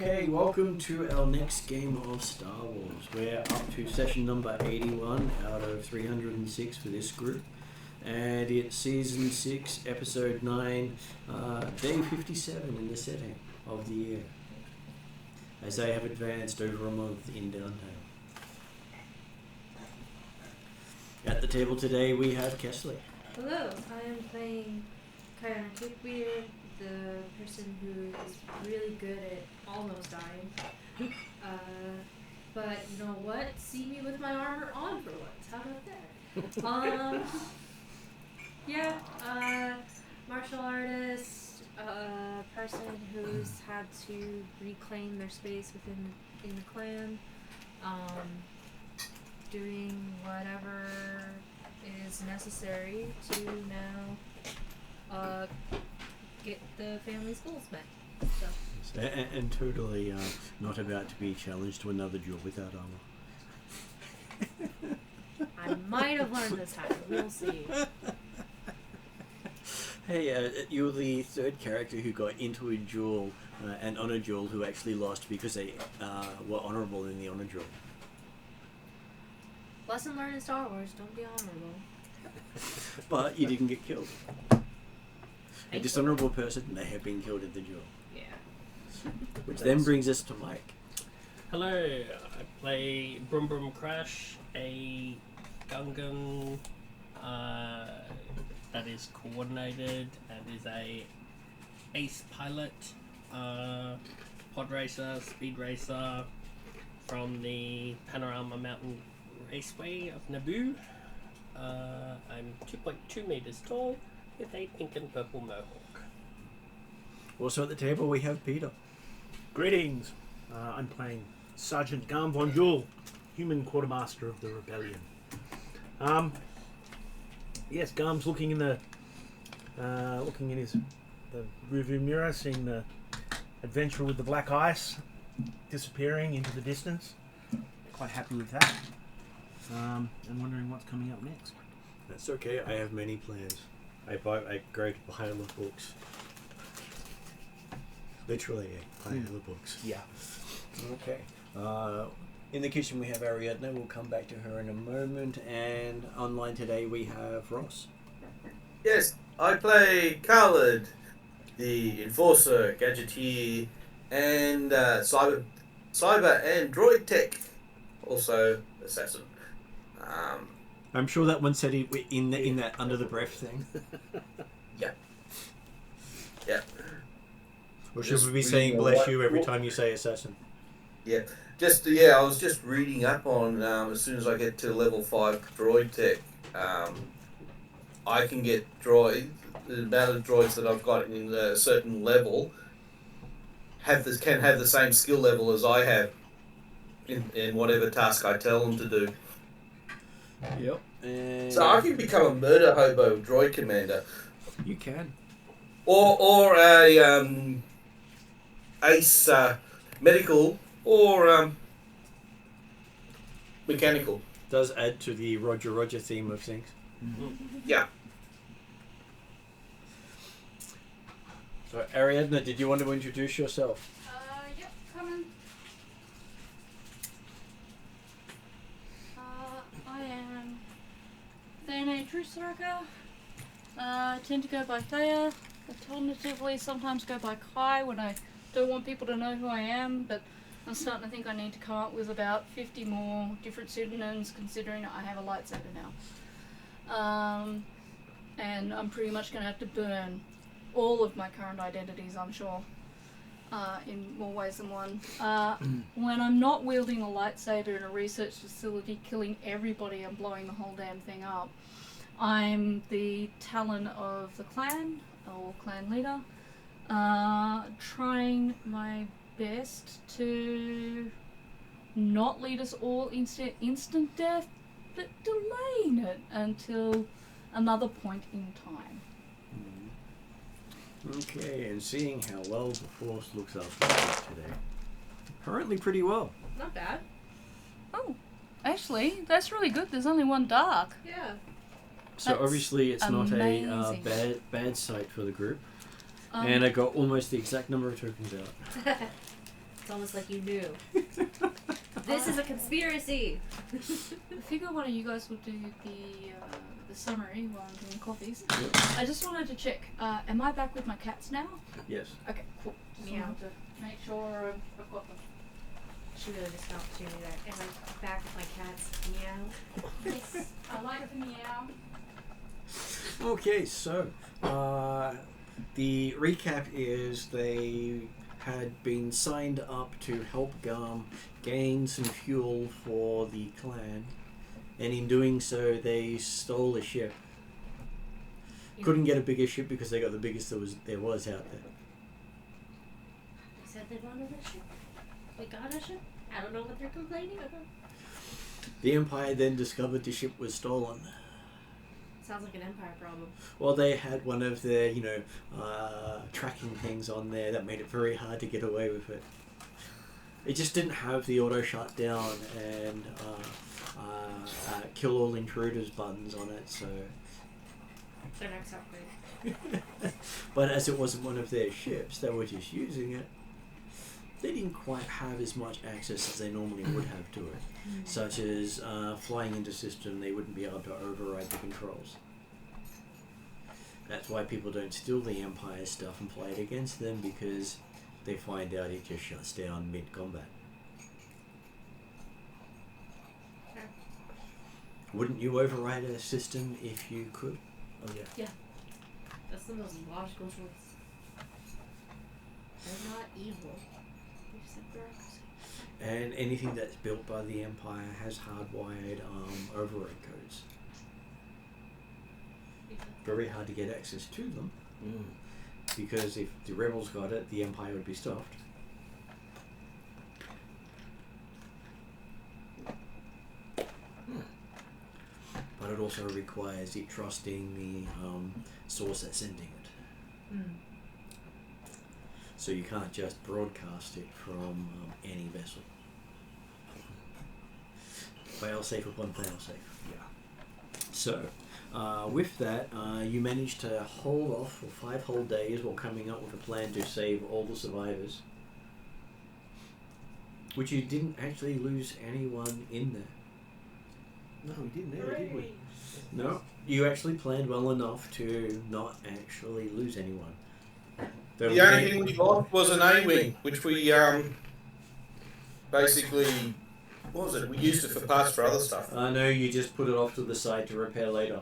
Okay, welcome to our next game of Star Wars. We're up to session number 81 out of 306 for this group. And it's season 6, episode 9, day 57 in the setting of the year. As they have advanced over a month in Downtale. At the table today we have Kesley. Hello, I am playing Terrinoth, the person who is really good at almost dying. But you know what? See me with my armor on for once. How about that? Martial artist, person who's had to reclaim their space in the clan. Doing whatever is necessary to now get the family's goals met. So. And totally not about to be challenged to another duel without armor. I might have learned this time. We'll see. Hey, you're the third character who got into a duel, an honor duel, who actually lost because they were honorable in the honor duel. Lesson learned in Star Wars, don't be honorable. But you didn't get killed. A dishonorable person may have been killed in the duel. Yeah. Which then brings us to Mike. Hello, I play Brum Brum Crash, a Gungan that is coordinated and is a ace pilot, pod racer, speed racer from the Panorama Mountain Raceway of Naboo. I'm 2.2 meters tall with a pink and purple mohawk. Also at the table we have Peter. Greetings. I'm playing Sergeant Garm Von Jewel, human quartermaster of the rebellion. Yes, Garm's looking in the rearview mirror, seeing the adventure with the black ice disappearing into the distance. Quite happy with that. And wondering what's coming up next. That's okay, I have many plans. I go to pile of books. Literally a pile of books. Yeah. Okay. In the kitchen we have Ariadne, we'll come back to her in a moment, and online today we have Ross. Yes, I play Khaled, the enforcer, gadgeteer, and cyber and droid tech, also assassin. I'm sure that one said in that under the breath thing. Yeah. Yeah. Or should we be saying bless you every time you say assassin? Yeah. I was just reading up on as soon as I get to level 5 droid tech, I can get the amount of droids that I've got in a certain level can have the same skill level as I have in whatever task I tell them to do. Yep. And So I can become a murder hobo droid commander, you can. or a ace medical, or mechanical. Does add to the Roger theme of things. Yeah. So Ariadne, did you want to introduce yourself? Yep, coming. I am Thane Truth Striker. I tend to go by Thea. Alternatively, sometimes go by Kai when I don't want people to know who I am, but I'm starting to think I need to come up with about 50 more different pseudonyms, considering I have a lightsaber now. And I'm pretty much going to have to burn all of my current identities, I'm sure, in more ways than one. When I'm not wielding a lightsaber in a research facility, killing everybody and blowing the whole damn thing up, I'm the Talon of the clan, or clan leader, trying my best to not lead us all into instant death, but delaying it until another point in time. Okay, and seeing how well the Force looks after us today. Apparently pretty well. Not bad. Oh, actually, that's really good. There's only one dark. Yeah. So That's obviously it's not a amazing. bad sight for the group. And I got almost the exact number of tokens out. It's almost like you knew. This is a conspiracy. I figure one of you guys will do the summary while I'm doing coffees. Yep. I just wanted to check. Am I back with my cats now? Yes. Okay, cool. Just Meow. wanted to make sure I've got them. She really just felt to me that. And I'm back with my cats. Meow. Yes, I like the meow. Okay, so the recap is they had been signed up to help Garm gain some fuel for the clan, and in doing so they stole a ship. Couldn't get a bigger ship because they got the biggest there was out there. They said they wanted a ship. We got a ship. I don't know what they're complaining about. The Empire then discovered the ship was stolen. Sounds like an Empire problem. Well, they had one of their, tracking things on there that made it very hard to get away with it. It just didn't have the auto shutdown and kill all intruders buttons on it, so... Their next upgrade. But as it wasn't one of their ships, they were just using it. They didn't quite have as much access as they normally would have to it. Such as flying into system, they wouldn't be able to override the controls. That's why people don't steal the Empire stuff and play it against them, because they find out it just shuts down mid-combat. Okay. Wouldn't you override a system if you could? Oh yeah. That's the most logical choice. They're not evil. They're just a bureaucracy. And anything that's built by the Empire has hardwired override codes. Very hard to get access to them, because if the rebels got it, the Empire would be stuffed. But it also requires it trusting the source that's sending it. So you can't just broadcast it from any vessel. Fail-safe upon fail-safe. Yeah. So, with that, you managed to hold off for 5 whole days while coming up with a plan to save all the survivors. Which you didn't actually lose anyone in there. No, we didn't ever, did we? No, you actually planned well enough to not actually lose anyone. The only thing we lost was an A-wing, which we basically, what was it? We used it for parts for other stuff. I know you just put it off to the side to repair later.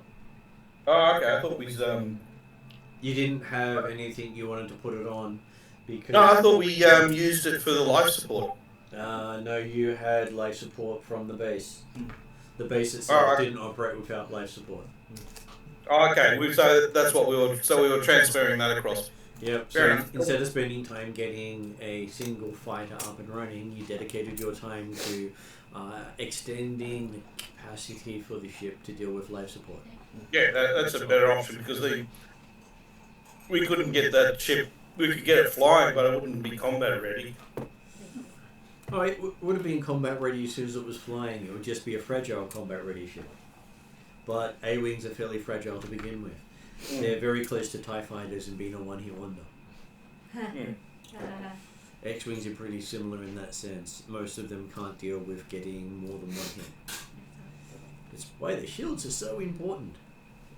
Oh, okay. I thought we You didn't have anything you wanted to put it on because... No, I thought we used it for the life support. No, you had life support from the base. The base itself didn't operate without life support. Oh, okay. So that's what we were transferring that across. Yep. Fair So enough. instead of spending time getting a single fighter up and running, you dedicated your time to extending the capacity for the ship to deal with life support. Yeah, that's a better option because we couldn't get that ship. We could get it flying, but it wouldn't be combat ready. Oh, it would have been combat ready as soon as it was flying. It would just be a fragile combat ready ship. But A-wings are fairly fragile to begin with. They're very close to TIE fighters and being a one-hit wonder. X-wings are pretty similar in that sense. Most of them can't deal with getting more than one hit. That's why the shields are so important.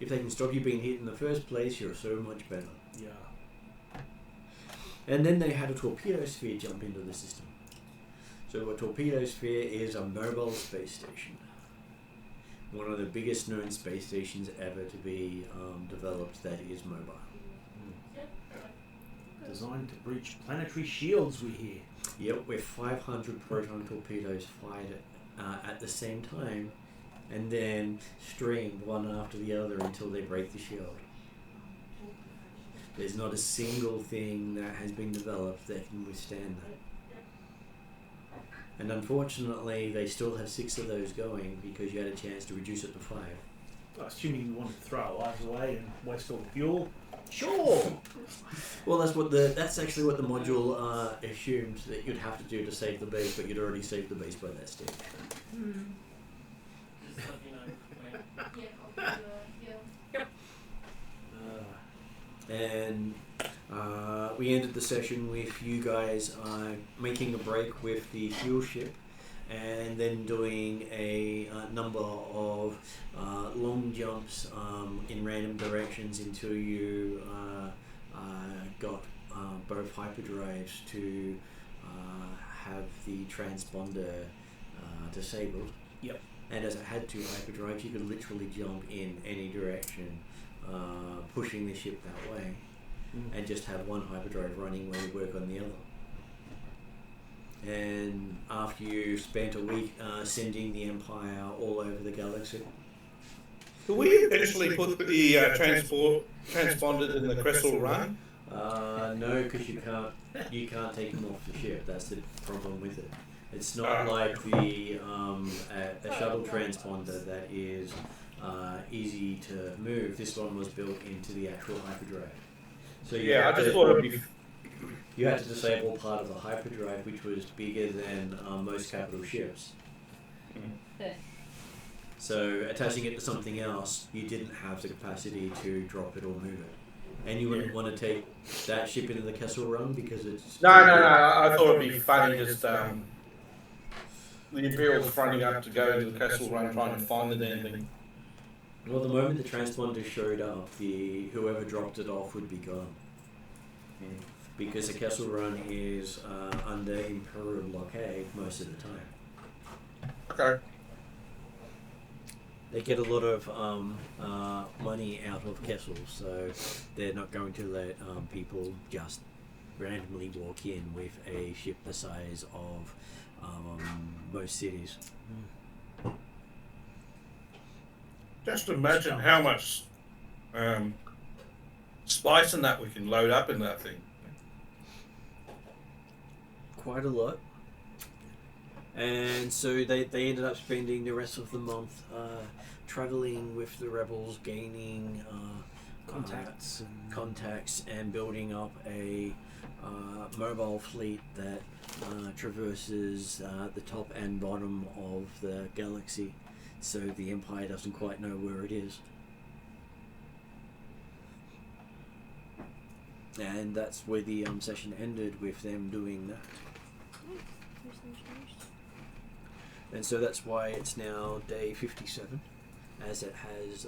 If they can stop you being hit in the first place, you're so much better. Yeah. And then they had a torpedo sphere jump into the system. So a torpedo sphere is a mobile space station. One of the biggest known space stations ever to be developed that is mobile. Designed to breach planetary shields, we hear. Yep, with 500 proton torpedoes fired at the same time, and then string one after the other until they break the shield. There's not a single thing that has been developed that can withstand that. And unfortunately, they still have 6 of those going because you had a chance to reduce it to 5. Assuming you wanted to throw our lives away and waste all the fuel. Sure. Well, that's actually what the module assumed that you'd have to do to save the base, but you'd already saved the base by that stage. Just let me know. And We ended the session with you guys making a break with the fuel ship, and then doing a number of long jumps in random directions until you got both hyperdrives to have the transponder disabled. Yep. And as it had two hyperdrives, you could literally jump in any direction, pushing the ship that way, and just have one hyperdrive running while you work on the other. And after you spent a week sending the Empire all over the galaxy. Do we eventually put the transponder in the Cressel run? No, because you can't take them off the ship. That's the problem with it. It's not like the a shuttle transponder that is easy to move. This one was built into the actual hyperdrive. So I just thought it'd be. You had to disable part of the hyperdrive, which was bigger than most capital ships. So attaching it to something else, you didn't have the capacity to drop it or move it. And you wouldn't want to take that ship into the Kessel Run because it's... No, I thought it'd be funny just the Imperials fronting up to go into the Kessel Run trying to find the damn thing. Well, the moment the transponder showed up, whoever dropped it off would be gone. Because the Kessel Run is under Imperial blockade most of the time. Okay. They get a lot of money out of Kessel, so they're not going to let people just randomly walk in with a ship the size of most cities. Just imagine how much spice and that we can load up in that thing. Quite a lot. And so they ended up spending the rest of the month traveling with the rebels, gaining contacts and building up a mobile fleet that traverses the top and bottom of the galaxy, so the Empire doesn't quite know where it is. And that's where the session ended, with them doing that. And so that's why it's now day 57, as it has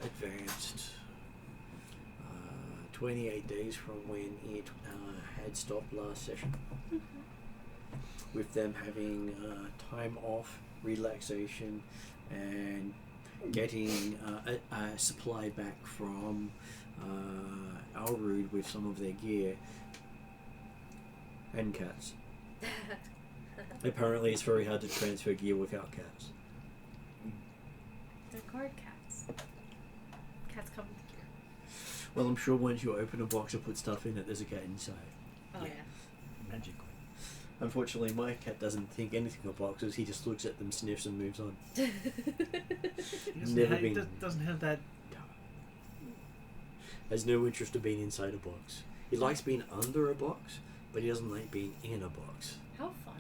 advanced 28 days from when it had stopped last session. With them having time off, relaxation, and getting a supply back from Elrood with some of their gear and cats. Apparently it's very hard to transfer gear without cats. They're guard cats. Cats come with gear. Well, I'm sure once you open a box and put stuff in it, there's a cat inside. Oh yeah. Magically. Unfortunately, my cat doesn't think anything of boxes. He just looks at them, sniffs, and moves on. Doesn't have that. Has no interest in being inside a box. He likes being under a box, but he doesn't like being in a box. How funny.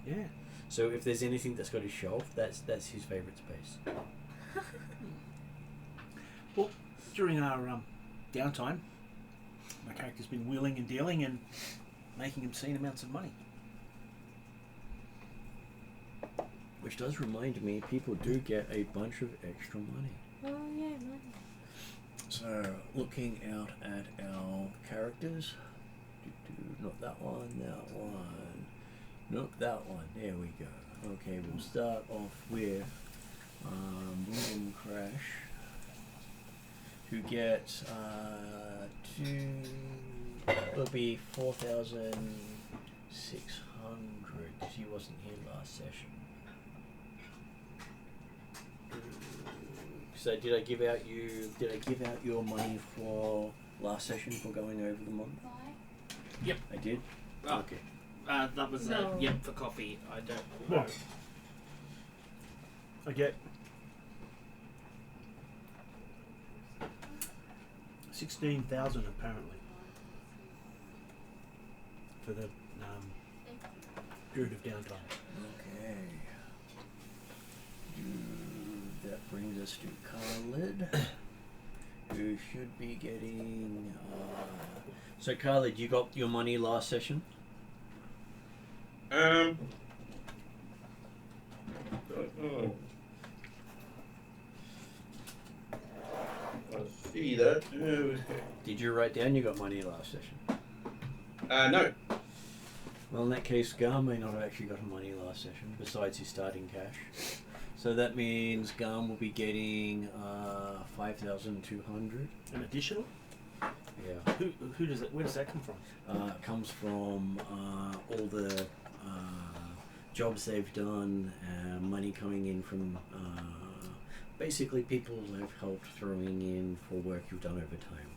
Yeah. So if there's anything that's got a shelf, that's his favourite space. Well, during our downtime, my character's been wheeling and dealing and making obscene amounts of money. Which does remind me, people do get a bunch of extra money. Oh yeah, money. So, looking out at our characters, not that one, nope, that one, there we go. Okay, we'll start off with Boom Crash, who gets it'll be 4,600, because he wasn't here last session. So did I give out your money for last session for going over the month? Yep. I did? Oh. Okay. That was No. yep for coffee. I don't. Well, I get 16,000 apparently for the period of downtime. Okay. That brings us to Khalid. You should be getting. So, Khalid, you got your money last session? Don't know. I see that. Did you write down you got money last session? No. Well, in that case, Garm may not have actually got money last session, besides his starting cash. So that means Garm will be getting 5,200. An additional? Yeah. Who does it? Where does that come from? It comes from all the jobs they've done, money coming in from basically people they've helped throwing in for work you've done over time.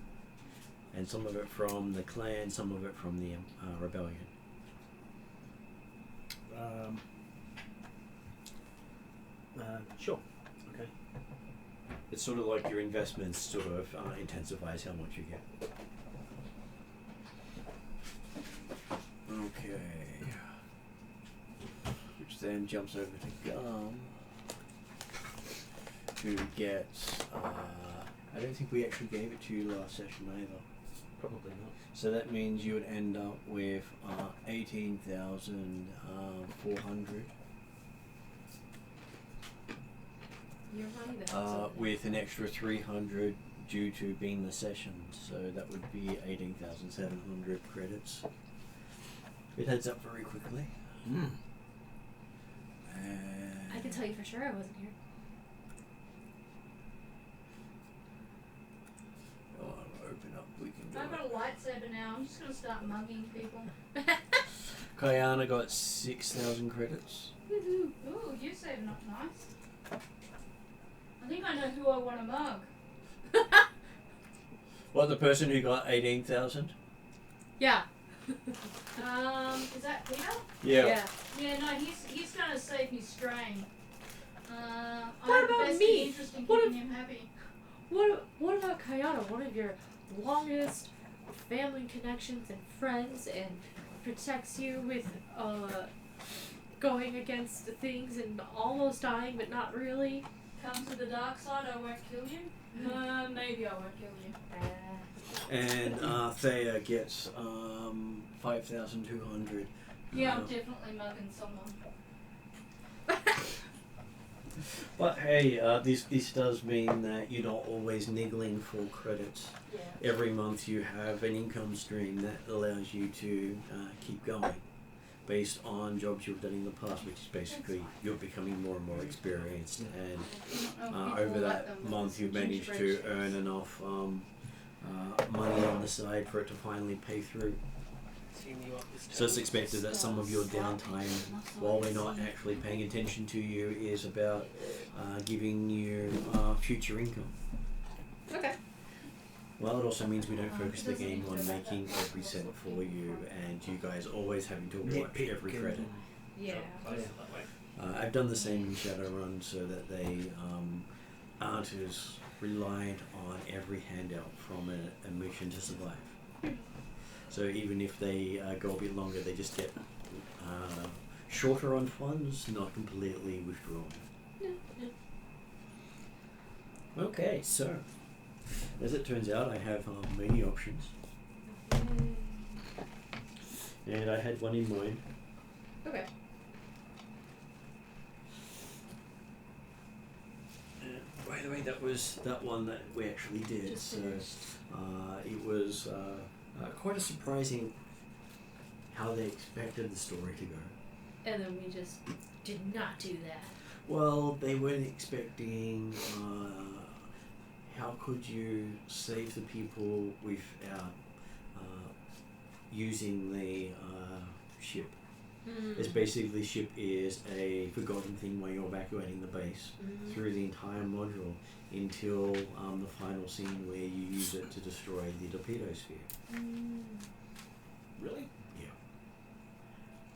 And some of it from the clan, some of it from the rebellion. Sure. Okay. It's sort of like your investments sort of intensifies how much you get. Okay. Which then jumps over to Gum, who gets, I don't think we actually gave it to you last session either. Probably not. So that means you would end up with 18,400. You're running the house. With an extra 300 due to being the session, so that would be 18,700 credits. It adds up very quickly. Mm. I can tell you for sure I wasn't here. Oh, I'll open up. We can go. I've got a lightsaber now. I'm just gonna start mugging people. Kayana got 6,000 credits. Ooh, you're saving up nice. I think I know who I want to mug. What, the person who got 18,000? Yeah. Is that Peter? Yeah. Yeah, no, he's gonna save me strain. I What have a about vested me? interest in What keeping him happy. What about Kayana? One of your longest family connections and friends, and protects you with going against the things and almost dying, but not really. Come to the dark side, I won't kill you. Maybe I won't kill you. And Thea gets 5,200. Yeah, I'm definitely mugging someone. But hey, this does mean that you're not always niggling for credits. Yeah. Every month you have an income stream that allows you to keep going based on jobs you've done in the past, which is basically you're becoming more and more experienced, and over that month you've managed to earn enough money on the side for it to finally pay through. So it's expected that some of your downtime, while we're not actually paying attention to you, is about giving you future income. Okay. Well, it also means we don't focus the game on making every cent for you, and you guys always having to watch every credit. Yeah. I've done the same in Shadowrun so that they aren't as reliant on every handout from a mission to survive. So even if they go a bit longer, they just get shorter on funds, not completely withdrawn. Okay, so as it turns out, I have many options, and I had one in mind. Okay. By the way, that was that one that we actually did. Just so finished. it was quite a surprising how they expected the story to go. And then we just did not do that. Well, they weren't expecting. How could you save the people without using the ship? It's basically the ship is a forgotten thing while you're evacuating the base through the entire module until the final scene where you use it to destroy the torpedo sphere. Really? Yeah.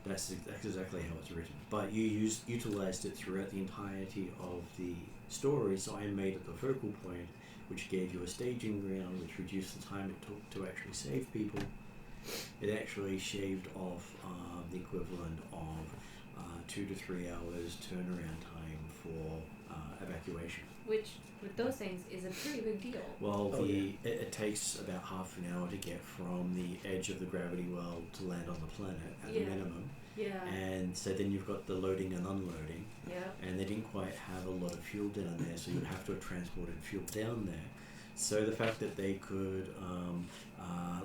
That's exactly how it's written. But you utilized it throughout the entirety of the story, so I made it the focal point, which gave you a staging ground, which reduced the time it took to actually save people. It actually shaved off the equivalent of 2 to 3 hours turnaround time for evacuation. which with those things is a pretty big deal. Well, Oh, it takes about half an hour to get from the edge of the gravity well to land on the planet at the Yeah. minimum. Yeah. And so then you've got the loading and unloading, Yeah. and they didn't quite have a lot of fuel down there, so you'd have to have transported fuel down there. So the fact that they could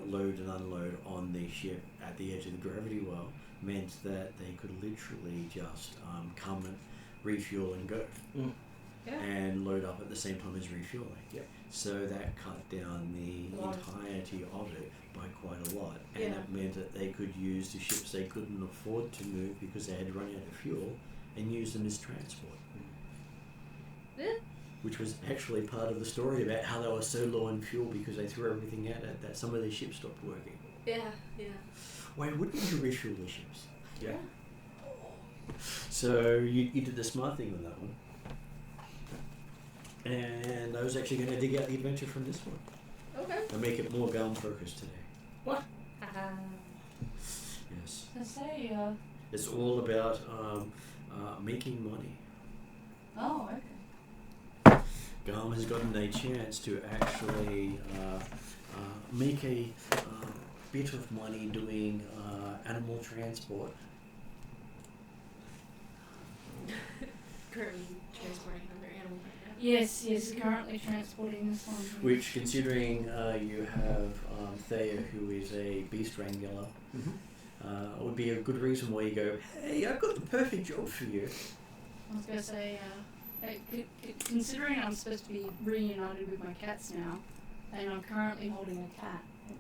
load and unload on the ship at the edge of the gravity well meant that they could literally just come and refuel and go. Yeah. And load up at the same time as refueling. Yep. So that cut down the Lot. entirety of it by quite a lot. And Yeah. it meant that they could use the ships they couldn't afford to move because they had run out of fuel and use them as transport. Yeah. Which was actually part of the story about how they were so low on fuel because they threw everything out at that. Some of their ships stopped working. Yeah. Yeah. Why wouldn't you refuel the ships? Yeah. So you did the smart thing on that one. And I was actually going to dig out the adventure from this one Okay. and make it more Garm focused today. Yes. I say, It's all about making money. oh, okay. Garm has gotten a chance to actually make a bit of money doing animal transport. Currently transporting another animal right now. Yes, currently transporting this one. Which, considering you have Thea, who is a beast wrangler, would be a good reason why you go, hey, I've got the perfect job for you. I was going to say, considering I'm supposed to be reunited with my cats now, and I'm currently holding a cat, it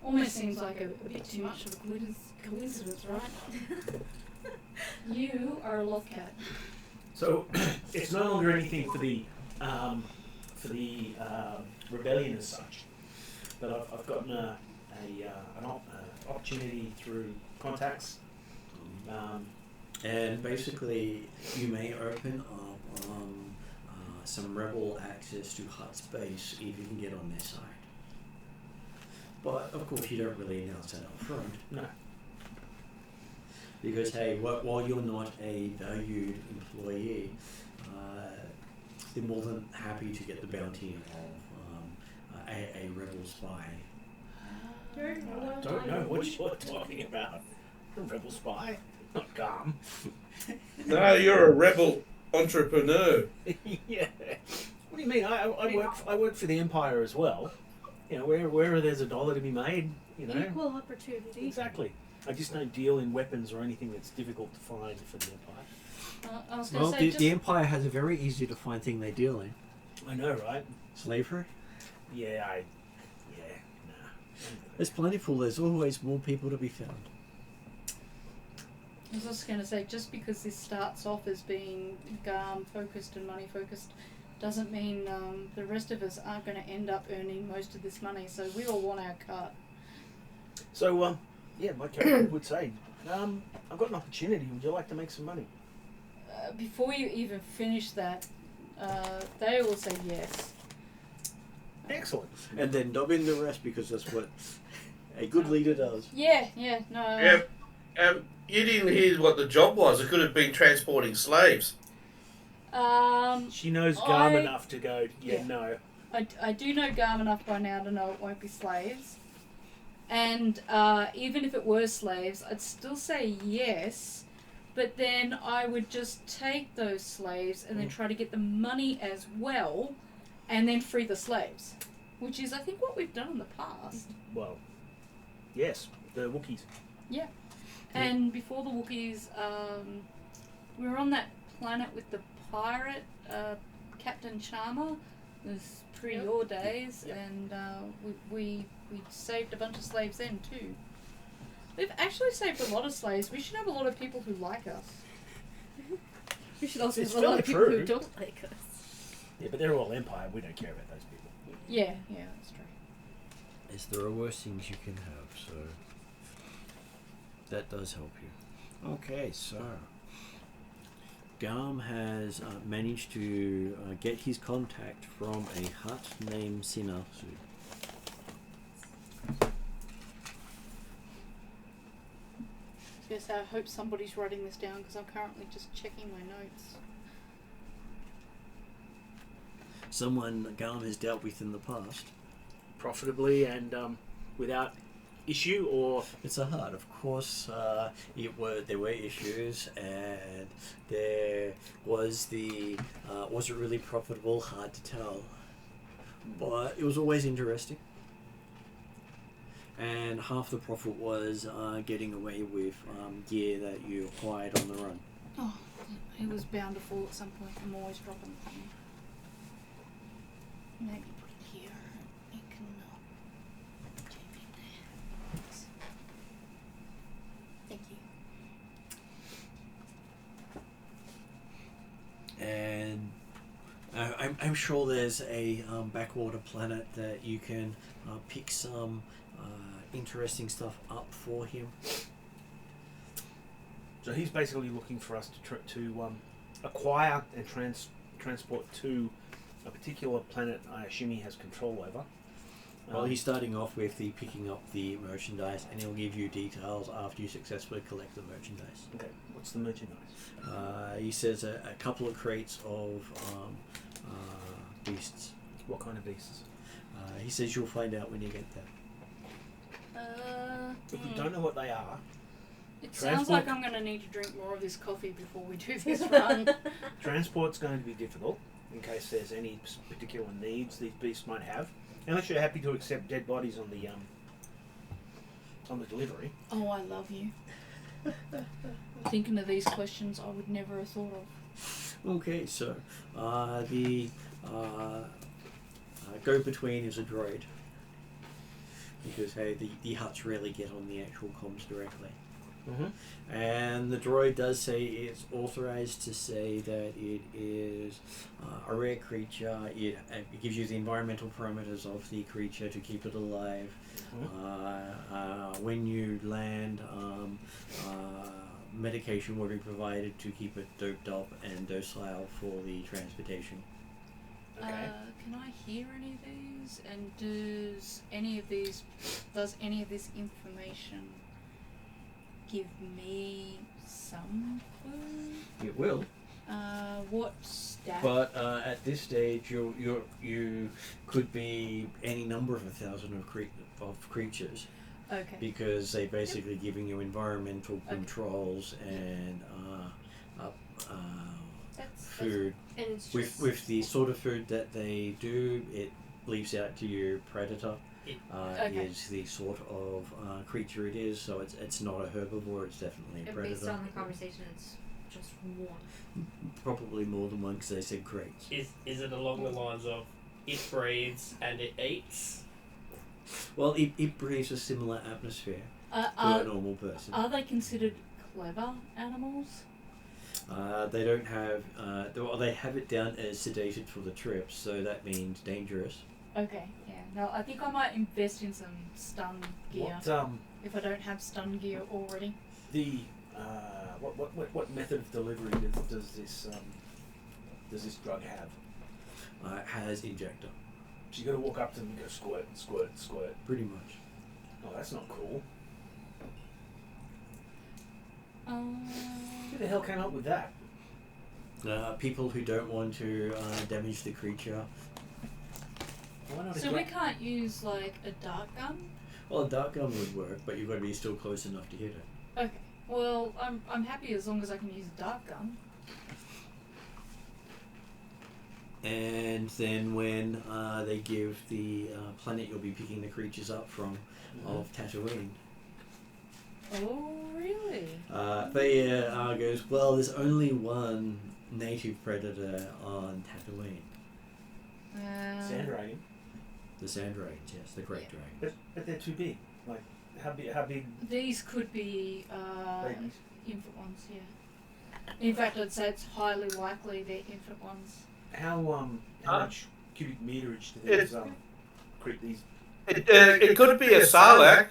almost seems like a bit too much of a coincidence, right? You are a loft cat. So it's no longer anything for the rebellion as such, but I've gotten an opportunity through contacts. And basically, you may open up some rebel access to Hut space if you can get on their side. But of course, you don't really announce that up front. No. Because hey, while you're not a valued employee, they're more than happy to get the bounty of a rebel spy. I don't know what you're talking about. A rebel spy, not Garm. No, you're a rebel entrepreneur. Yeah. What do you mean? I work for the Empire as well. You know, wherever there's a dollar to be made, you know. Equal opportunity. Exactly. I just don't deal in weapons or anything that's difficult to find for the Empire. I was going Well, to say, the Empire has a very easy to find thing they deal in. I know, right? Slavery. Yeah, There's plentiful. There's always more people to be found. I was also going to say, just because this starts off as being Garm focused and money focused, doesn't mean the rest of us aren't going to end up earning most of this money. So we all want our cut. So, yeah, my character would say, I've got an opportunity. Would you like to make some money? Before you even finish that, they will say yes. Excellent. And then dob in the rest because that's what a good leader does. Yeah, no. You didn't hear what the job was. It could have been transporting slaves. She knows Garm I- enough to go, yeah. no. I do know Garm enough by now to know it won't be slaves. And even if it were slaves, I'd still say yes. But then I would just take those slaves and then try to get the money as well, and then free the slaves. Which is, I think, what we've done in the past. Well, yes, the Wookiees. Yeah. And before the Wookiees, we were on that planet with the pirate, Captain Charmer. It was pre your days, Yep. and we saved a bunch of slaves then too. We've actually saved a lot of slaves. We should have a lot of people who like us. We should also It's have a lot of fairly people who true. don't like us. Yeah, but they're all Empire. We don't care about those people. Yeah, that's true. Yes, there are worse things you can have, so that does help you. Okay, so Garm has managed to get his contact from a hut named Sinasu. Yes, I hope somebody's writing this down because I'm currently just checking my notes. someone Garm has dealt with in the past. Profitably and without issue, or It's a hard, of course. There were issues, and there was was it really profitable? Hard to tell, but it was always interesting. And half the profit was getting away with gear that you acquired on the run. Oh, it was bound to fall at some point. I'm always dropping it. Maybe put it here. It can jam in there. Thank you. And I'm sure there's a backwater planet that you can pick some interesting stuff up for him. so he's basically looking for us to acquire and transport to a particular planet. I assume he has control over. Well, he's starting off with the picking up the merchandise, and he'll give you details after you successfully collect the merchandise. Okay, what's the merchandise? He says a couple of crates of beasts. What kind of beasts? He says you'll find out when you get there. If we don't know what they are, It sounds like I'm going to need to drink more of this coffee before we do this run. transport's going to be difficult in case there's any particular needs these beasts might have. Unless you're happy to accept dead bodies on the delivery. Oh, I love you. Thinking of these questions I would never have thought of. Okay, so the go-between is a droid. Because, hey, the Hutts rarely get on the actual comms directly. Mm-hmm. And the droid does say it's authorized to say that it is a rare creature. It gives you the environmental parameters of the creature to keep it alive. Mm-hmm. When you land, medication will be provided to keep it doped up and docile for the transportation. Okay. Can I hear any of these? And does any of this information give me some food? It will. What stat? But at this stage, you could be any number of 1,000 of creatures. Okay. Because they're basically giving you environmental controls and food. And it's just With the sort of food that they do, it leaves out to you predator. Okay. Is the sort of creature it is. So it's not a herbivore. It's definitely a and predator. based on the conversation, it's just one. Probably more than one because they said Krayts. Is it along the lines of it breathes and it eats? Well, it breathes a similar atmosphere to a normal person. Are they considered clever animals? They don't have. They have it down as sedated for the trip, so that means dangerous. Okay, yeah. No, I think I might invest in some stun gear if I don't have stun gear already. What method of delivery does this drug have? It has injector. So you got to walk up to them and go squirt, squirt, squirt. Pretty much. Oh, that's not cool. Who the hell came up with that? People who don't want to damage the creature. Why not So we can't use like a dart gun? Well, a dart gun would work, but you've got to be still close enough to hit it. Okay. Well, I'm happy as long as I can use a dart gun. And then when they give the planet you'll be picking the creatures up from of Tatooine. Oh, really? They goes, well, there's only one native predator on Tatooine. Sand dragon. The sand dragons, yes, the great dragons. But they're too big. Like how big? These could be Babies. infant ones, yeah. In fact, I'd say it's highly likely they're infant ones. How much cubic meterage do these create these? It could be a Sarlacc.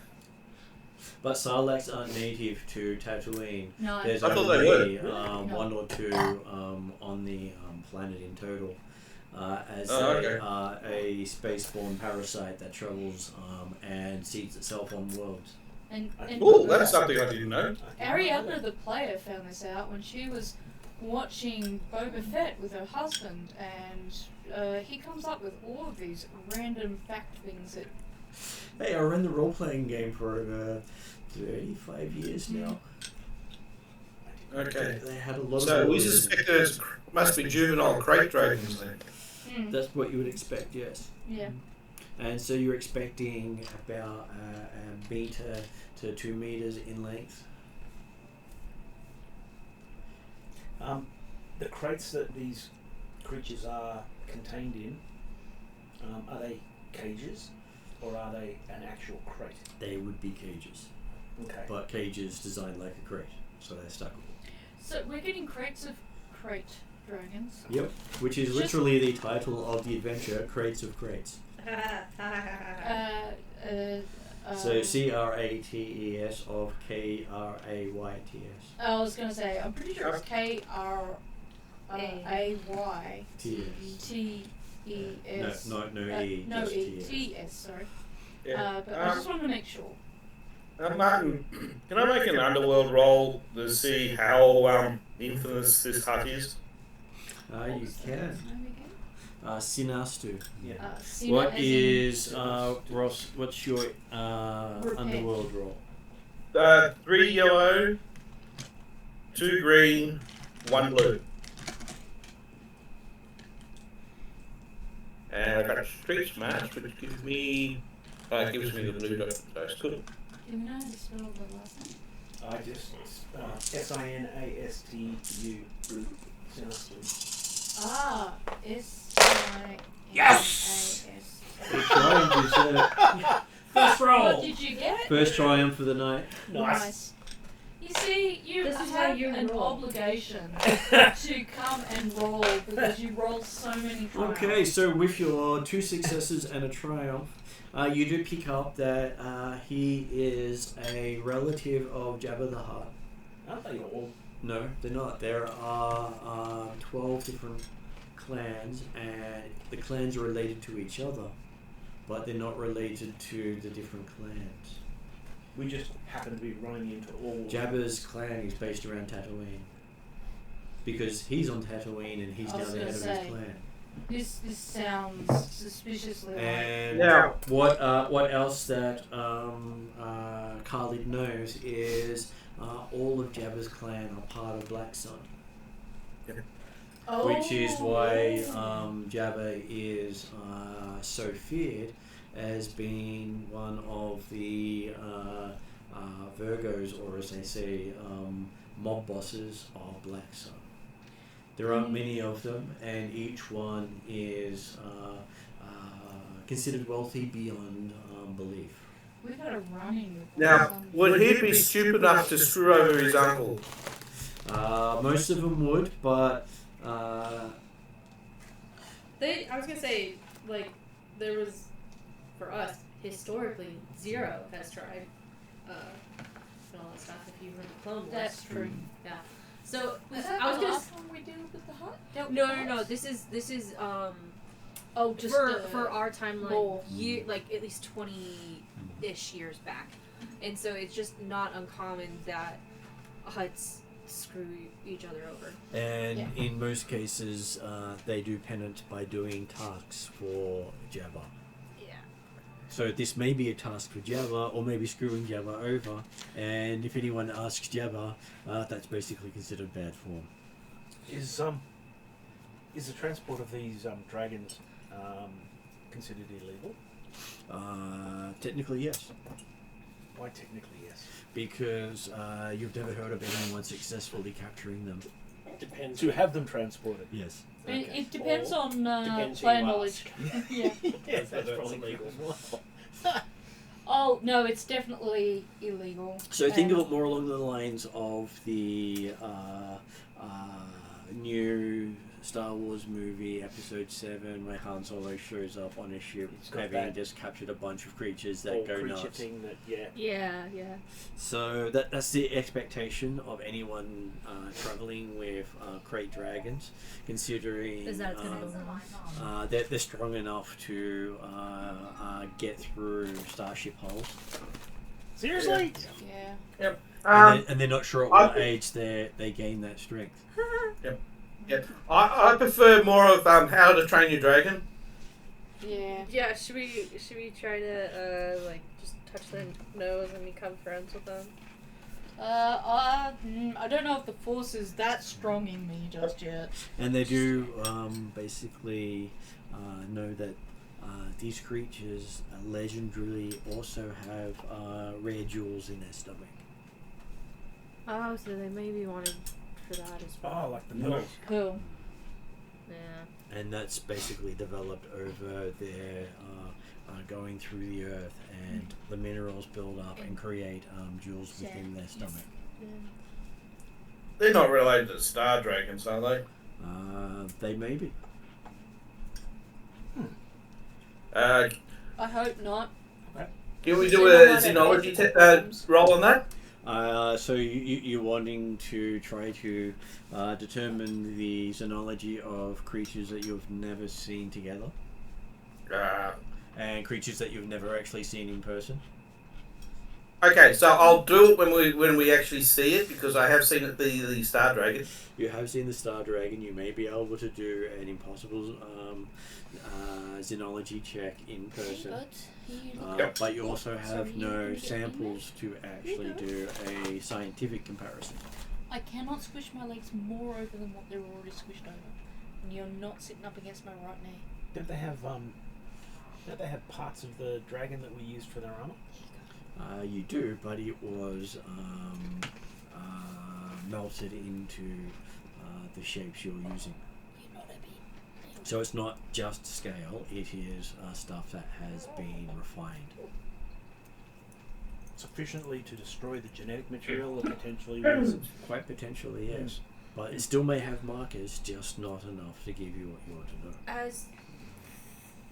But Sarlaccs aren't native to Tatooine. No. There's I thought they only were. one or two on the planet in total. As okay. they are a spaceborne parasite that travels and seeds itself on worlds. And Oh, that's something I didn't know. Ariadna, the player, found this out when she was watching Boba Fett with her husband, and he comes up with all of these random fact things that. Hey, I ran the role-playing game for over 35 years now. Okay. They had a lot So of. we suspect it must be juvenile crate dragons then. That's what you would expect, yes. Yeah. And so you're expecting about a meter to 2 meters in length. The crates that these creatures are contained in, are they cages or are they an actual crate? They would be cages, Okay. but cages designed like a crate, so they're stackable. So we're getting crates of crate dragons. Yep, which is literally the title of the adventure, Krayts of Krayts. So CRATES of KRAYTS. I was gonna say, I'm pretty sure it's KRAYTES. No E. No just E. TS. TS, sorry. Yeah. But I just wanted to make sure. Martin, can I make an underworld roll to see how infamous this hut is? You can. Sinastu. Yeah. What is Ross? What's your underworld roll? 3 yellow, 2 green, 1 blue. And I got street smash, which gives me the blue dice. Cool. Do you know how to spell the last name? I just SINASTU. S-I-N-A-S. Yes! Good triumph, you said. First roll! What did you get? First triumph for the night. Nice. You see, you This is how have you an roll. obligation to come and roll because you roll so many times. Okay, so with your 2 successes and a triumph, you do pick up that he is a relative of Jabba the Hutt. Aren't they all? No, they're not. There are 12 different clans, and the clans are related to each other, but they're not related to the different clans. We just happen to be running into all. Jabba's clan is based around Tatooine, because he's on Tatooine and he's I now was the head gonna of say. his clan. This sounds suspiciously And Now- what else that Khalid knows is all of Jabba's clan are part of Black Sun, which is why Jabba is so feared as being one of the Virgos, or as they say, mob bosses of Black Sun. There aren't many of them, and each one is considered wealthy beyond belief. We've had a run-in with Now, would he be stupid enough to screw over his uncle? Most of them would, but I was gonna say, like, there was, for us, historically, Zero has tried, and all that stuff, if you remember Clone Wars. That's true. Yeah. So, Was that I was the gonna last one we did with the hut? no, this is, Oh, just for our timeline, lore. like, at least 20-ish years back. And so it's just not uncommon that huts screw each other over. and Yeah. in most cases they do penance by doing tasks for Jabba. Yeah. So this may be a task for Jabba, or maybe screwing Jabba over. And if anyone asks Jabba, that's basically considered bad form. Is the transport of these dragons considered illegal? Technically, yes, Why technically yes? because you've never heard of anyone successfully capturing them. Depends. To have them transported. Yes. It depends Or on depends who player you knowledge. Yeah. Yes, Whether it's probably illegal. Oh no, it's definitely illegal. So think of it more along the lines of the new Star Wars movie, Episode 7, where Han Solo shows up on a ship, It's got having that just captured a bunch of creatures that whole go creature nuts. thing that, yeah. Yeah. So that's the expectation of anyone traveling with Krayt dragons, considering Is that it's gonna go wrong? they're strong enough to get through starship hulls. Seriously? Yeah. And they're not sure at what age they gain that strength. Yeah, I prefer more of How to Train Your Dragon. Yeah. Yeah, should we try to like just touch their nose and become friends with them? I don't know if the force is that strong in me just yet. And they do basically know that these creatures legendarily also have rare jewels in their stomach. Oh, so they maybe wanted for that as well. Oh, like the pills. Cool. Yeah. And that's basically developed over their going through the earth, and the minerals build up and create jewels within their stomach. Yeah. They're not related to Star Dragons, are they? They may be. I hope not. Can we do a xenology roll on that? So you're wanting to try to determine the xenology of creatures that you've never seen together, and creatures that you've never actually seen in person. Okay, so I'll do it when we actually see it, because I have seen it the Star Dragon. You have seen the Star Dragon. You may be able to do an impossible xenology check in person. But you also have no samples to actually do a scientific comparison. I cannot squish my legs more over than what they're already squished over. And you're not sitting up against my right knee. Don't they have parts of the dragon that we used for their armor? You do, but it was melted into the shapes you're using. So it's not just scale, it is stuff that has been refined. Sufficiently to destroy the genetic material that potentially was... Quite potentially, yes. But it still may have markers, just not enough to give you what you want to know.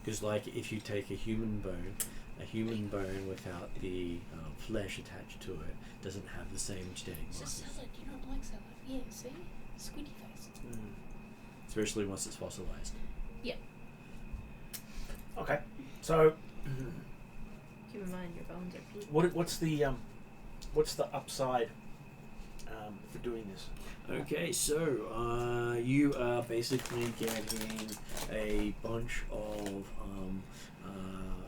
Because like if you take a human bone without the flesh attached to it doesn't have the same genetic It's a markers. salad. You don't like salad. Yeah, see? Squiddy face. Especially once it's fossilized. Yeah. Okay, so Keep in mind your bones are people. what's the upside for doing this? Okay, so you are basically getting a bunch of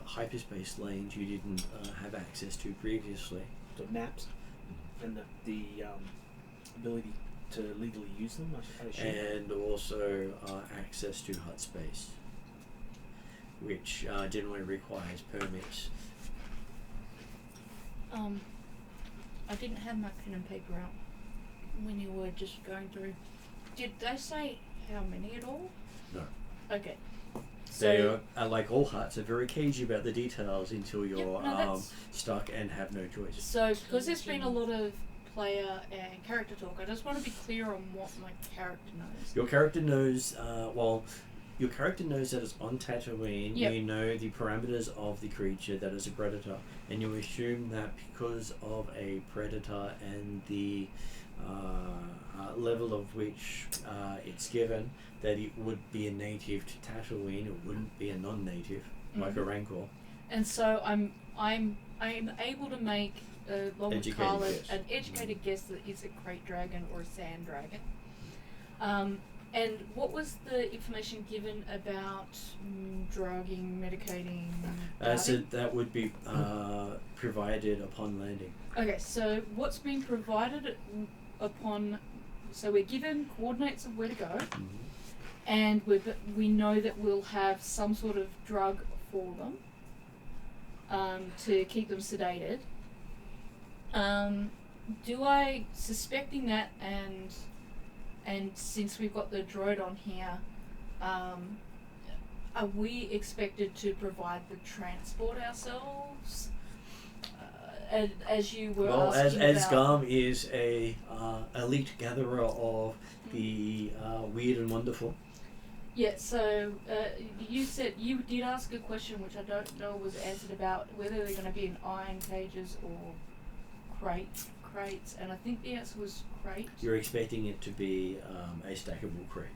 hyperspace lanes you didn't have access to previously. So maps and the ability to legally use them, I assume. And also access to hut space, which generally requires permits. I didn't have my pen and paper out when you were just going through. Did they say how many at all? No. Okay. They are like all huts, are very cagey about the details until you're that's- stuck and have no choice. So, because there's been a lot of player and character talk, I just want to be clear on what my character knows. Your character knows, your character knows that it's on Tatooine. Yep. You know the parameters of the creature that is a predator, and you assume that because of a predator and the level of which it's given, that it would be a native to Tatooine. It wouldn't be a non-native like a Rancor. And so I'm able to make, along with Educated Carla, guess. an educated guess that it's a Krayt dragon or a sand dragon. And what was the information given about drugging, medicating? So guarding? that would be provided upon landing. Okay, so what's been provided upon? So we're given coordinates of where to go, and we know that we'll have some sort of drug for them to keep them sedated. Do I, suspecting that, and since we've got the droid on here, are we expected to provide the transport ourselves? As you were asking as about... Garm is a elite gatherer of the weird and wonderful. Yeah, so you said you did ask a question which I don't know was answered about whether they're going to be in iron cages or crates, and I think the answer was crate. You're expecting it to be a stackable crate.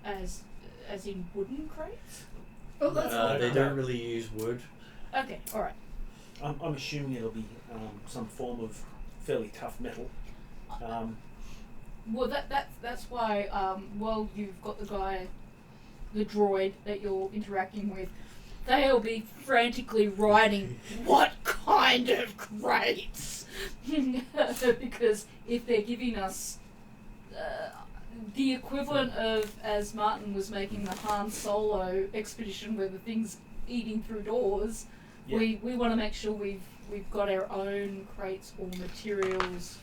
As in wooden crates? Oh, that's They don't really use wood. Okay, alright. I'm assuming it'll be some form of fairly tough metal. Well, that's why. Well, you've got the droid that you're interacting with. They'll be frantically writing what kind of Krayts, because if they're giving us the equivalent of, as Martin was making the Han Solo expedition where the thing's eating through doors, Yeah. we want to make sure we've got our own Krayts or materials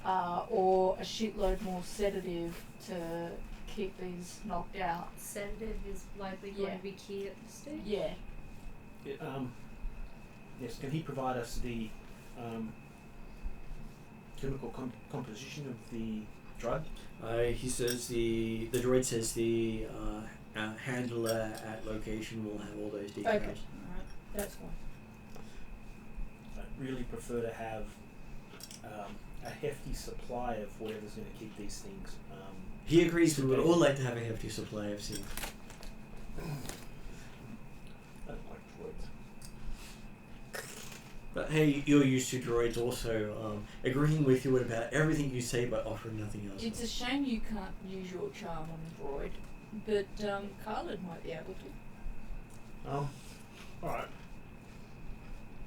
or a shitload more sedative to keep these knocked out. Sedative is likely going to be key at this stage. Yeah. Yes, can he provide us the chemical composition of the drug? He says the droid says the handler at location will have all those details. Okay. Alright. That's fine. I'd really prefer to have a hefty supply of whatever's going to keep these things. He agrees we would all like to have a hefty supply of zinc. I don't like droids. But hey, you're used to droids also agreeing with you about everything you say but offering nothing else. It's a shame you can't use your charm on a droid, but Khalid might be able to. Alright.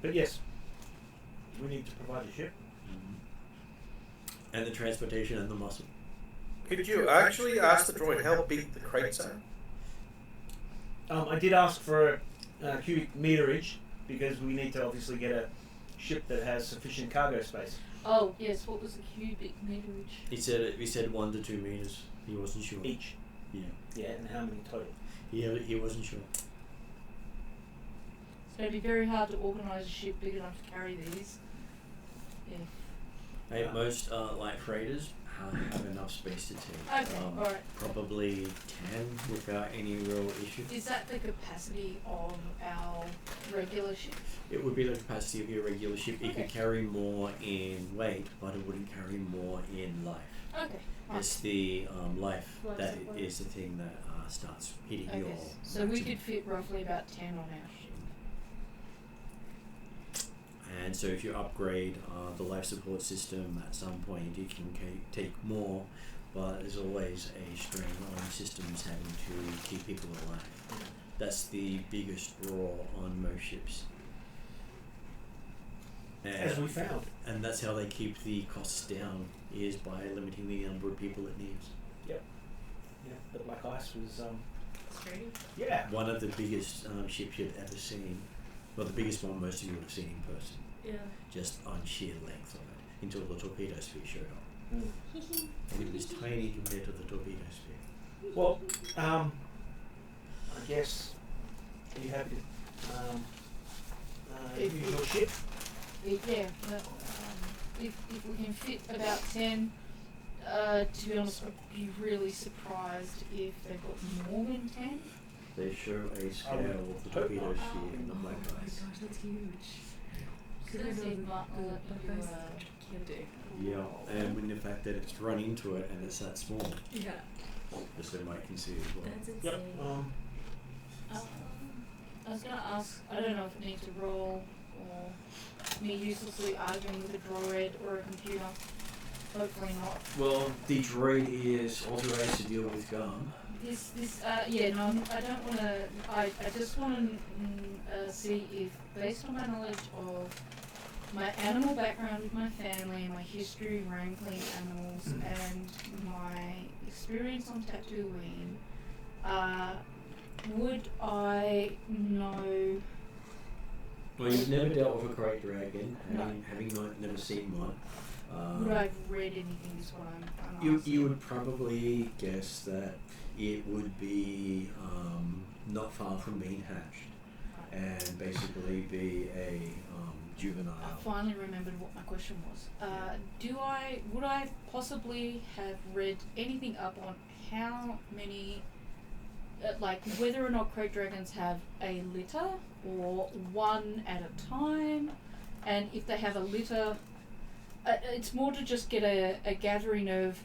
But yes, we need to provide the ship. And the transportation and the muscle. Could you actually ask the droid how big the Krayts are? I did ask for a cubic meterage because we need to obviously get a ship that has sufficient cargo space. Oh yes, what was the cubic meterage? He said 1 to 2 meters. He wasn't sure. Each. Yeah. Yeah, and how many total? He wasn't sure. So it'd be very hard to organise a ship big enough to carry these. Yeah. Hey, most light freighters have enough space to take. Okay, alright. Probably 10 without any real issue. Is that the capacity of our regular ship? It would be the capacity of your regular ship. It could carry more in weight, but it wouldn't carry more in life. Okay. It's the life Life that support. is the thing that starts hitting your Okay. So we maximum. could fit roughly about 10 on our ship. And so if you upgrade the life support system at some point, you can take more, but there's always a strain on systems having to keep people alive. That's the biggest draw on most ships. As we found. And that's how they keep the costs down, is by limiting the number of people it needs. Yeah, the Black Ice was, Straight. yeah. One of the biggest ships you've ever seen, well, the biggest one most of you would have seen in person, Yeah. just on sheer length of it, until the torpedo sphere showed up. Mm. And it was tiny compared to the torpedo sphere. Well, I guess you have to use your ship. Yeah. If we can fit about 10, to be honest, I'd be really surprised if they've got more than 10. They show a scale of the torpedo sphere in the black ice. That's huge. So they say Yeah, and when the fact that it's run into it and it's that small, Yeah. just so Mike can see as well. That's insane. Yep. I was going to ask, I don't know if it needs to roll or me uselessly arguing with a droid or a computer. Hopefully not. Well, the droid is authorized to deal with GARM. I don't want to, I just want to see if, based on my knowledge of my animal background with my family, my history wrangling animals, and my experience on Tatooine, would I know... Well, you've never dealt with a Krayt dragon, No. having never seen one. Would I have read anything is what I'm You asking. would probably guess that it would be not far from being hatched, and basically be a juvenile. I finally remembered what my question was. Would I possibly have read anything up on how many, like whether or not Krayt dragons have a litter or one at a time, and if they have a litter, it's more to just get a gathering of.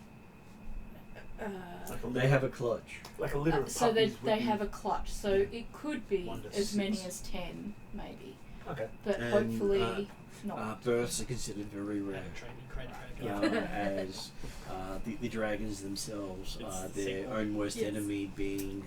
They have a clutch. Like a litter of So they puppies would be- have a clutch. So it could be One to as many six. as 10, maybe. Okay. But And, hopefully not. Births are considered very rare. Training Krayt dragon. As the dragons themselves are It's their sequel. own worst Yes. enemy, being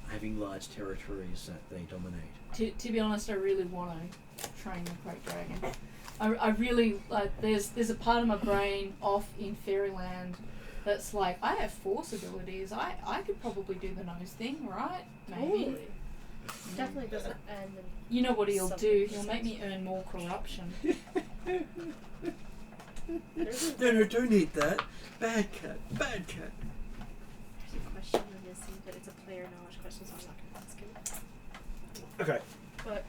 having large territories that they dominate. To be honest, I really want to train the Krayt dragon. I really like. There's a part of my brain off in Fairyland that's like, I have force abilities. I could probably do the nose thing, right? Maybe. Definitely doesn't end. You know what he'll do? Something He'll make me earn more corruption. No, don't eat that. Bad cat. There's a question we're missing, but it's a player knowledge question, so I'm not going to ask it. Okay.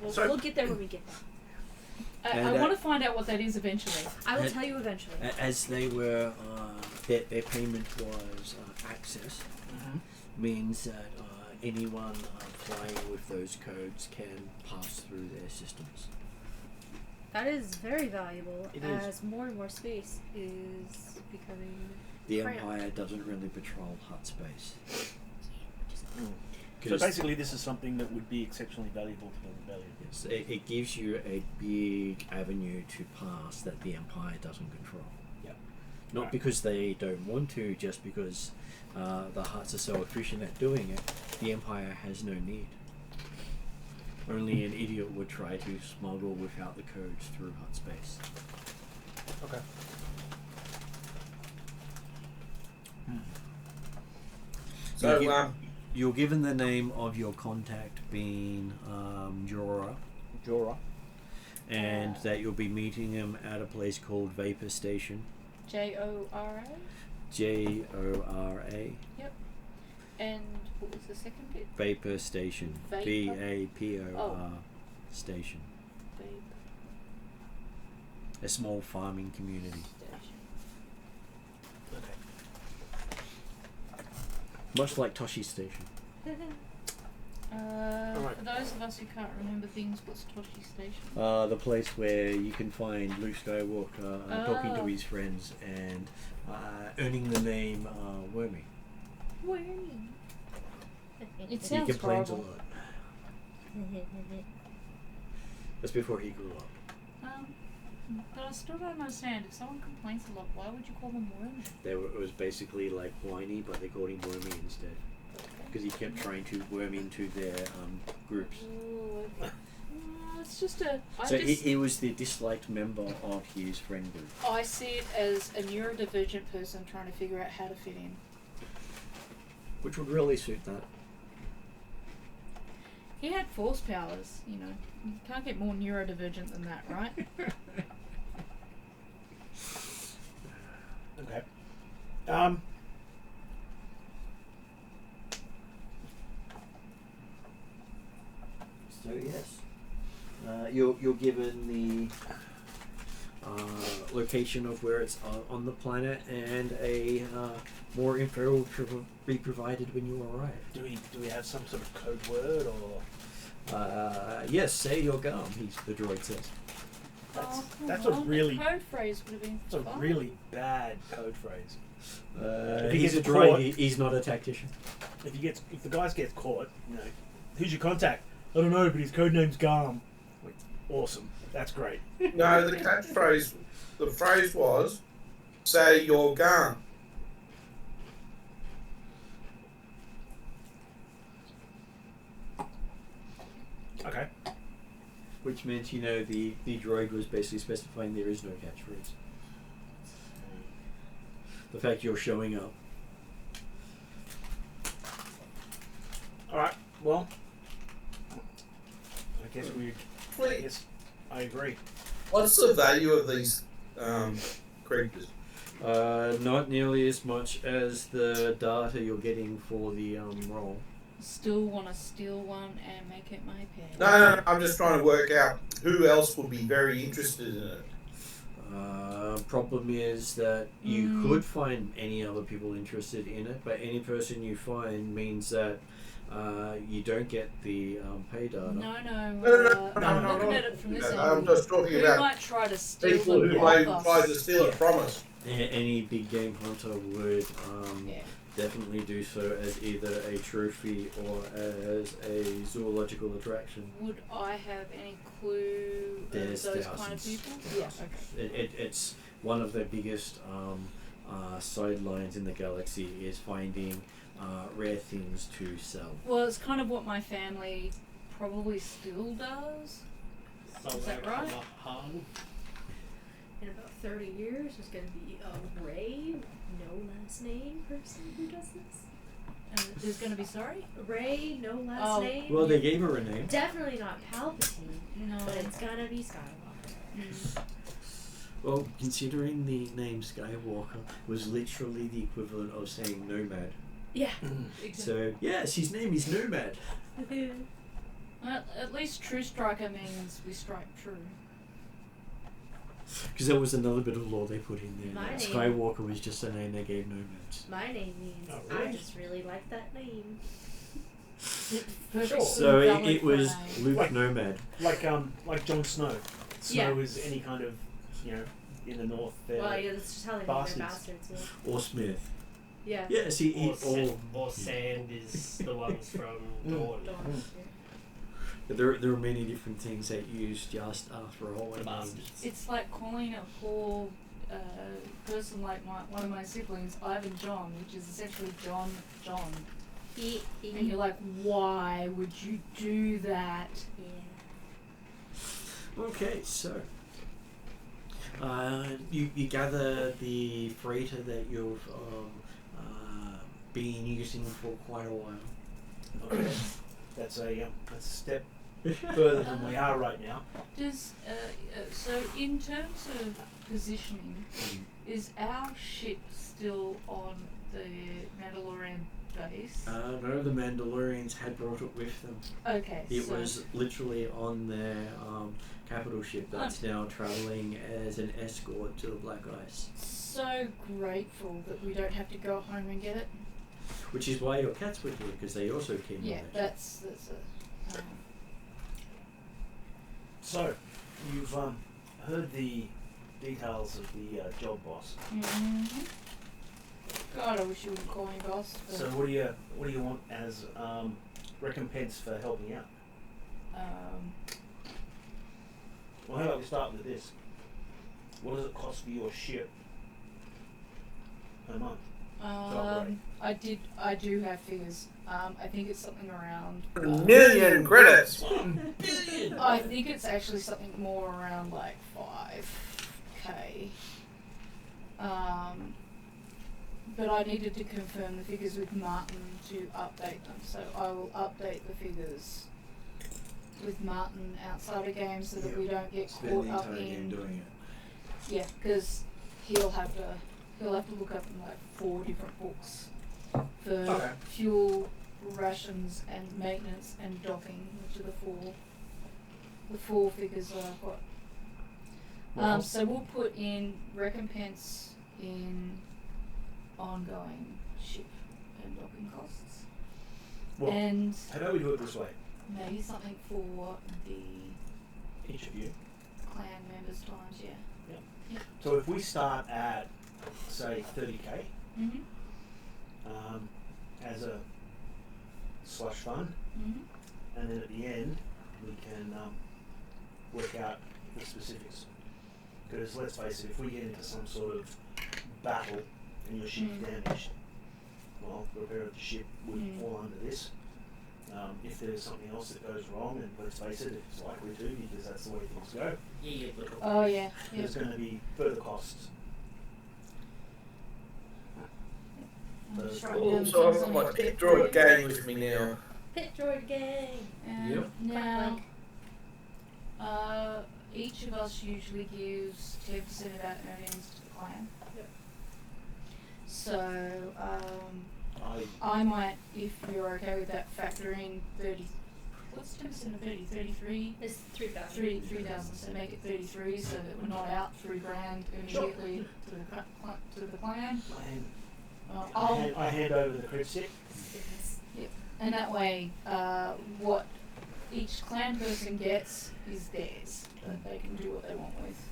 But So- we'll get there when we get there. I And, want to find out what that is eventually. I will And- tell you eventually. As they were, their payment was access, means that anyone playing with those codes can pass through their systems. That is very valuable It is. as more and more space is becoming. The Right. Empire doesn't really patrol hut space. So basically, this is something that would be exceptionally valuable to the rebellion. Yes, it gives you a big avenue to pass that the Empire doesn't control. Yep. Not Right. because they don't want to, just because the huts are so efficient at doing it, the Empire has no need. Only an idiot would try to smuggle without the codes through hut space. Okay. So, You're given the name of your contact being Jorah, Jorah. and that you'll be meeting him at a place called Vapor Station. Jora. Jora. And what was the second bit? Vapor Station. Vapor? VAPOR Station. Vapor A small farming community. Station. Okay. Much like Toshi Station. Alright. For those of us who can't remember things, what's Toshi Station? The place where you can find Luke Skywalker talking to Oh. his friends and earning the name Wormy. Wormy. It He sounds complains horrible. a lot. That's before he grew up. But I still don't understand. If someone complains a lot, why would you call them wormy? It was basically like whiny, but they called him Wormy instead. Because he kept trying to worm into their groups. Oh, okay. It's just a. So he was the disliked member of his friend group. I see it as a neurodivergent person trying to figure out how to fit in. Which would really suit that. He had force powers, you know. You can't get more neurodivergent than that, right? Okay. So yes, you're given the location of where it's on the planet, and a more info will be provided when you arrive. Do we have some sort of code word or? Yes, say your gum. The droid says. Come That's a on, really- the code phrase would have been It's a fun. really bad code phrase. If he He's a gets droid. caught- He's not a tactician. If the guys get caught, you know, who's your contact? I don't know, but his code name's Garm. Like, awesome. That's great. no, the catchphrase, the phrase was, say your gun. Okay. Which meant, the droid was basically specifying there is no catchphrase. The fact you're showing up. All right. Well, I guess I agree. What's the value of these creatures? Not nearly as much as the data you're getting for the roll. Still want to steal one and make it my pet. No, I'm just trying to work out who else would be very interested in it. Problem is that you could find any other people interested in it, but any person you find means that you don't get the pay data. No, No, I'm looking at it from this I'm angle. just talking Who about might try to steal people the who may block try us? to steal it from us. Any big game hunter would Yeah. definitely do so as either a trophy or as a zoological attraction. Would I have any clue There's of those thousands. kind of people? Yeah, okay. It's one of the biggest sidelines in the galaxy is finding rare things to sell. Well, it's kind of what my family probably still does. Is that right? In about 30 years, there's going to be a Ray, no last name person who does this. And there's going to be, sorry? Ray, no last name. Well, they gave her a name. Definitely not Palpatine, No. but it's going to be Skywalker. Mm. Well, considering the name Skywalker was literally the equivalent of saying nomad. Yeah, So, yes, his name is Nomad. Well, at least True Striker means we strike true. Because there was another bit of lore they put in there. My That name- Skywalker was just a name they gave nomads. My name means Oh, really? I just really like that name. Perfect So valid it was for a Luke Like- Nomad. Like Jon Snow. Snow Yeah. is any kind of, in the north there. Well, yeah, that's just how they name their bastards. bastards. Yeah. Or Smith. Yeah. Yes, Or Sand is the ones from Dawn. Dawn. There are many different things that use just after all The names. bastards. It's like calling a poor person like one of my siblings Ivan John, which is essentially John. And you're like, why would you do that? Yeah. Okay, so you gather the freighter that you've been using for quite a while. Okay. That's a step further than we are right now. Does so in terms of positioning, is our ship still on the Mandalorian base? No, the Mandalorians had brought it with them. Okay, It so was literally on their capital ship that's now travelling as an escort to the Black Ice. so grateful that we don't have to go home and get it. Which is why your cats were here, because they also came Yeah, on that that's a. So, you've heard the details of the job boss. God, I wish you wouldn't call me boss. But, So, what do you want as recompense for helping out? Well, how about we start with this? What does it cost for your ship per month? operate? I do have figures. I think it's something around. Million credits. I think it's actually something more around like 5k. But I needed to confirm the figures with Martin to update them, so I will update the figures with Martin outside of games so that we don't get Spend caught the up entire game in. doing it. Yeah, because he'll have to look up in like 4 different books for Okay. fuel, rations, and maintenance and docking, which are the four figures that I've got. Well, So we'll put in recompense in ongoing ship and docking costs, Well, and how about we do it this way? maybe something for the Each of you. clan members' times. Yeah. So if we start at, say, 30k Mhm. as a slush fund, Mhm. and then at the end we can work out the specifics. Because let's face it, if we get into some sort of battle and your ship's damaged, well, repair of the ship would fall under this. If there's something else that goes wrong, and let's face it, it's likely to because that's the way things go, Oh yeah. Yeah. there's going to be further costs. I'm just writing down Oh, the so I've things got on my each pet bit for you. droid gang with me now. Pit droid gang. And Yep. now, each of us usually gives 10% of our earnings to the clan. Yep. So, I I might, if you're okay with that, factor in 30. What's 10% of 30? 33? It's 3,000. 3,000. So make it 33, so that we're not out $3,000 immediately to the clan. I hand over the crit stick. And that way, what each clan person gets is theirs. That they can do what they want with.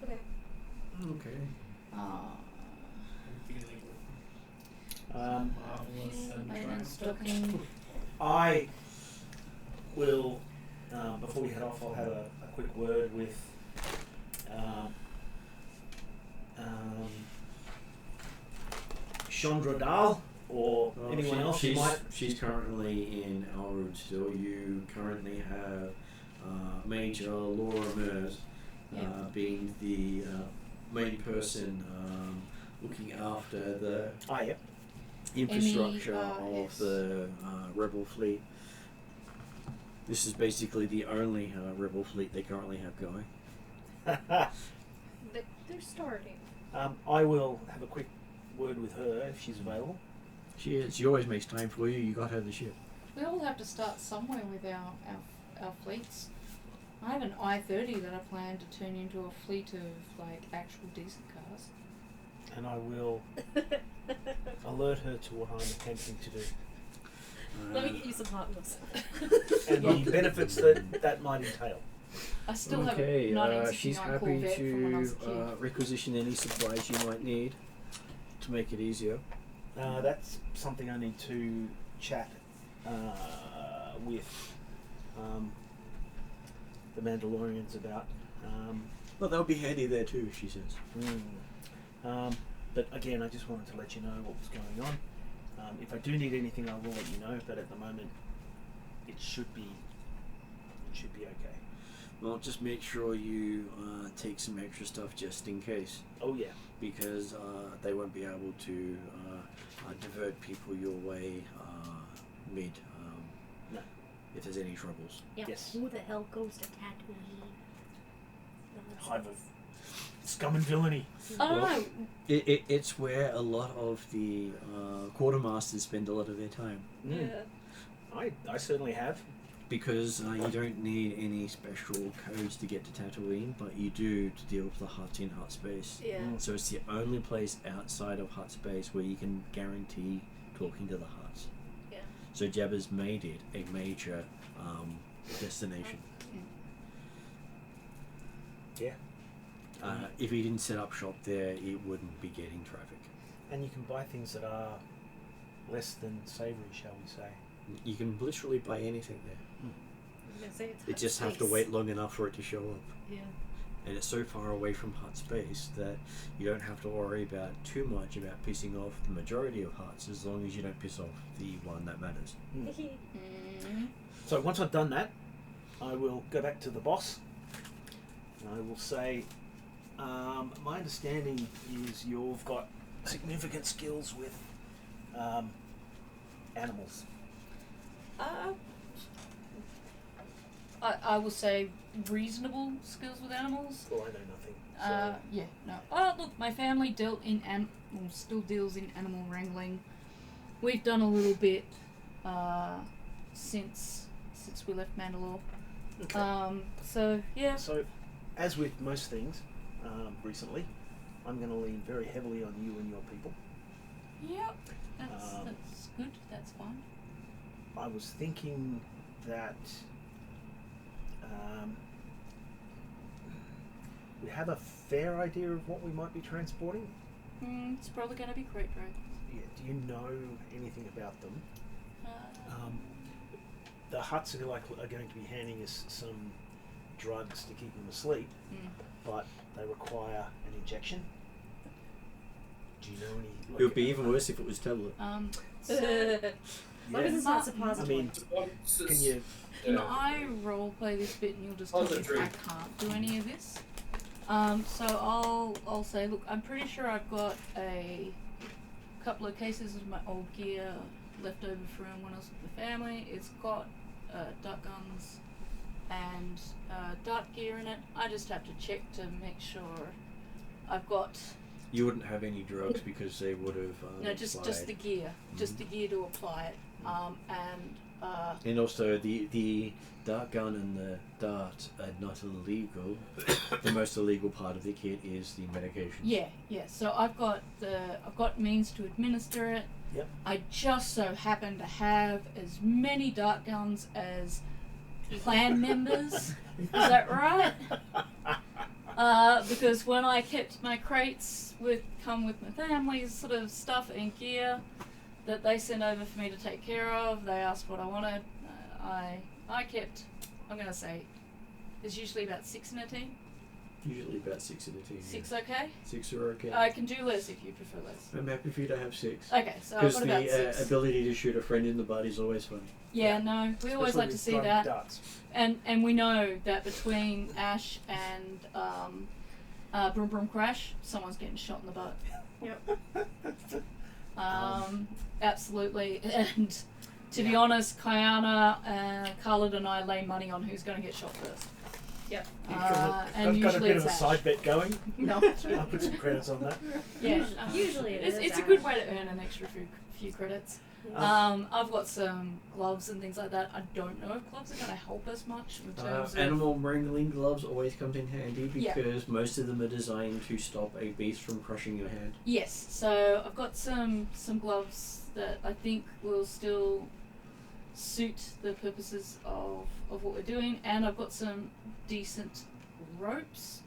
Okay. Okay. Marvelous and Iron Track. stocking. I will, before we head off, I'll have a quick word with Chandra Dahl or anyone else who might. She's currently in Elrood still. You currently have Major Laura Mers being the main person looking after the Yep. infrastructure Amy, of yes. the Rebel fleet. This is basically the only Rebel fleet they currently have going. They're starting. I will have a quick word with her if she's available. She is. She always makes time for you. You got her the ship. We all have to start somewhere with our fleets. I have an I-30 that I plan to turn into a fleet of like actual decent cars. And I will alert her to what I'm attempting to do Let me get you some hot wheels. and the benefits that might entail. I still Okay, have a she's 1969 happy Corvette from when I was a to kid. requisition any supplies you might need to make it easier. That's something I need to chat with the Mandalorians about. Well, they'll be handy there too, she says. But again, I just wanted to let you know what was going on. If I do need anything, I will let you know. But at the moment, it should be okay. Well, just make sure you take some extra stuff just in case, Oh yeah. because they won't be able to divert people your way mid No. if there's any troubles. Yeah. Yes. Who the hell goes to Tatooine? Hive of scum and villainy. I don't Well, know. It's where a lot of the quartermasters spend a lot of their time. I certainly have. Because you don't need any special codes to get to Tatooine, but you do to deal with the Hutt in Hutt space. Yeah. So it's the only place outside of Hutt space where you can guarantee talking to the Hutts. Yeah. So Jabba's made it a major destination. Yeah. If he didn't set up shop there, it wouldn't be getting traffic. And you can buy things that are less than savoury, shall we say. You can literally buy anything there. I'm gonna say it's You hot just have to space. wait long enough for it to show up. Yeah. And it's so far away from Hutt space that you don't have to worry about too much about pissing off the majority of Hutts, as long as you don't piss off the one that matters. So once I've done that, I will go back to the boss. And I will say, my understanding is you've got significant skills with animals. I will say reasonable skills with animals. Well, I know nothing. So Yeah, no. Look, my family dealt in still deals in animal wrangling. We've done a little bit since we left Mandalore. okay. So yeah. So, as with most things, recently, I'm going to lean very heavily on you and your people. Yep. That's good. That's fine. I was thinking that we have a fair idea of what we might be transporting. It's probably going to be crate dragons. Yeah, do you know anything about them? Uh, The Hutts are going to be handing us some drugs to keep them asleep, but they require an injection. Do you know any? It would be even worse if it was tablet. What if it's not I suppository? mean, can you? Can I roleplay this bit and you'll just tell me if I can't do any of this? So I'll say, look, I'm pretty sure I've got a couple of cases of my old gear left over from when I was with the family. It's got dart guns and dart gear in it. I just have to check to make sure I've got You wouldn't have any drugs because they would have. no, just the gear, just the gear to apply it. And also the dart gun and the dart are not illegal. The most illegal part of the kit is the medication. Yeah. So I've got means to administer it. Yep. I just so happen to have as many dart guns as clan members. Is that right? Because when I kept my crates come with my family's sort of stuff and gear, that they sent over for me to take care of. They asked what I wanted. I kept, I'm going to say, there's usually about 6 in a team. Usually about 6 in a team. 6 okay? 6 are okay. I can do less if you prefer less. I'm happy for you to have 6. Okay, so I've Because got about the 6. ability to shoot a friend in the butt is always funny. Yeah, no, we always like to see that. Darts. And we know that between Ash and Broom Broom Crash, someone's getting shot in the butt. Yep. Absolutely. And to be honest, Kayana, Khalid and I lay money on who's going to get shot first. Yep. And I've got a usually bit it's of a Ash. side bet going. No. I'll put some credits on that. Yeah. Usually it is It's a Ash. good way to earn an extra few credits. I've got some gloves and things like that. I don't know if gloves are going to help us much in terms of... Animal wrangling gloves always comes in handy Yeah. because most of them are designed to stop a beast from crushing your hand. Yes, so I've got some gloves that I think will still suit the purposes of what we're doing, and I've got some decent ropes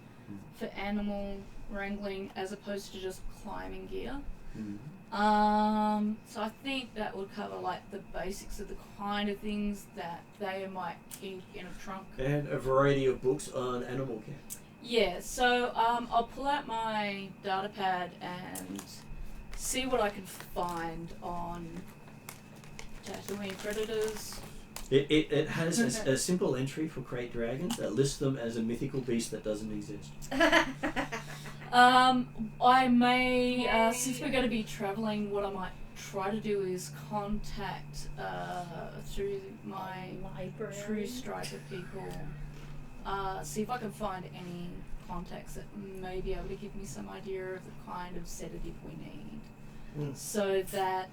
for animal wrangling as opposed to just climbing gear. So I think that would cover like the basics of the kind of things that they might keep in a trunk. And a variety of books on animal care. Yeah, so I'll pull out my data pad and see what I can find on Tatooine predators. It has a simple entry for Krayt dragons that lists them as a mythical beast that doesn't exist. I may, since we're going to be travelling, what I might try to do is contact through my True Striker people, see if I can find any contacts that may be able to give me some idea of the kind of sedative we need, so that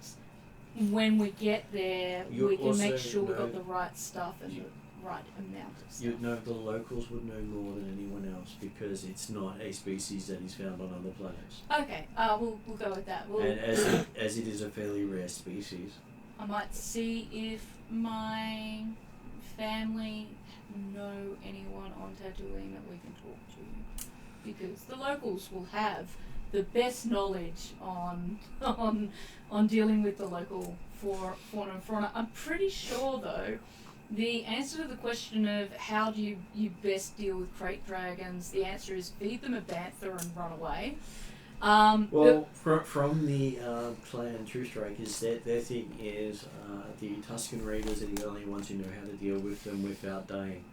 when we get there, You we can also make sure we've know- got the right stuff and the right amount of stuff. You'd know the locals would know more than anyone else because it's not a species that is found on other planets. Okay, we'll go with that. And as it is a fairly rare species. I might see if my family know anyone on Tatooine that we can talk to, because the locals will have the best knowledge on dealing with the local fauna and fauna. I'm pretty sure though, the answer to the question of how do you best deal with Krayt dragons, the answer is feed them a bantha and run away. From the clan True Strikers, their thing is the Tusken Raiders are the only ones who know how to deal with them without dying.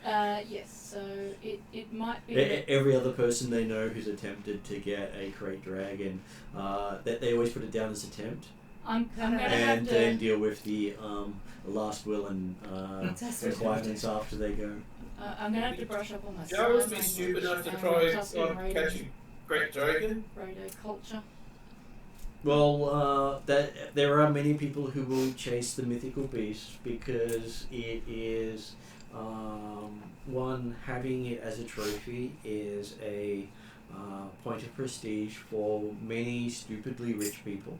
Yes, so it might be... Every other person they know who's attempted to get a Krayt dragon, that they always put it down as attempt. I'm gonna have And to... then deal with the last will and requirements after they go. I'm gonna have to brush up on my Should I always sign be language stupid enough to and try Tusken Raider, catching Great Dragon? Raider culture. Well, there are many people who will chase the mythical beast because it is, one, having it as a trophy is a point of prestige for many stupidly rich people.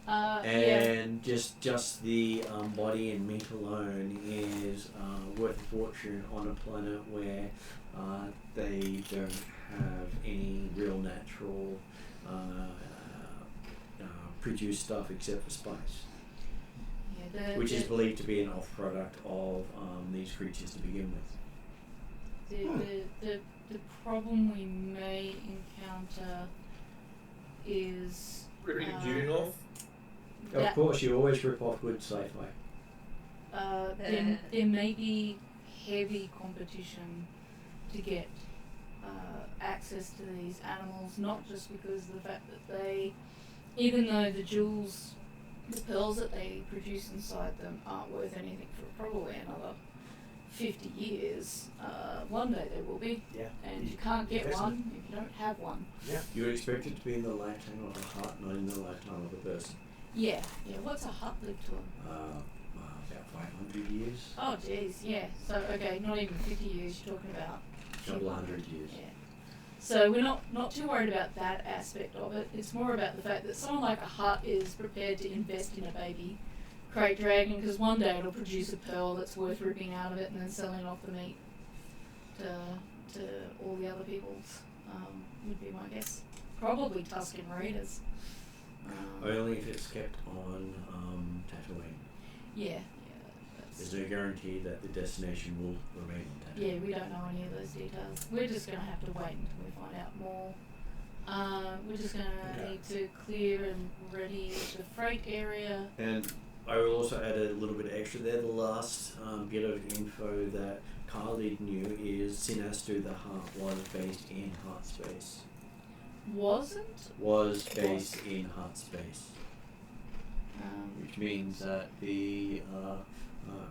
Yeah. And just the body and meat alone is worth a fortune on a planet where they don't have any real natural produced stuff except for spice, which is believed to be an off product of these creatures to begin with. The problem we may encounter is Ripping June off? Of course, you always rip off good sci-fi. there may be heavy competition to get access to these animals, not just because of the fact that they, even though the jewels, the pearls that they produce inside them aren't worth anything for probably another 50 years, one day they will be, Yeah. and you can't get one if you don't have one. You would expect it to be in the lifetime of a hut, not in the lifetime of a person. Yeah. What's a hut live to? About 500 years. Oh, jeez, yeah. So, okay, not even 50 years, you're talking about. A couple hundred years. Yeah. So we're not too worried about that aspect of it. It's more about the fact that someone like a hut is prepared to invest in a baby Krayt dragon because one day it'll produce a pearl that's worth ripping out of it and then selling off the meat to all the other peoples. Would be my guess. Probably Tusken Raiders. Only if it's kept on Tatooine. Yeah. There's no guarantee that the destination will remain on Tatooine. Yeah, we don't know any of those details. We're just going to have to wait until we find out more. We're just going to need to clear and ready the freight area. And I will also add a little bit extra there. The last bit of info that Khalid knew is Sinastu the Heart was based in Heart Space. Was based in Heart Space. Which means that the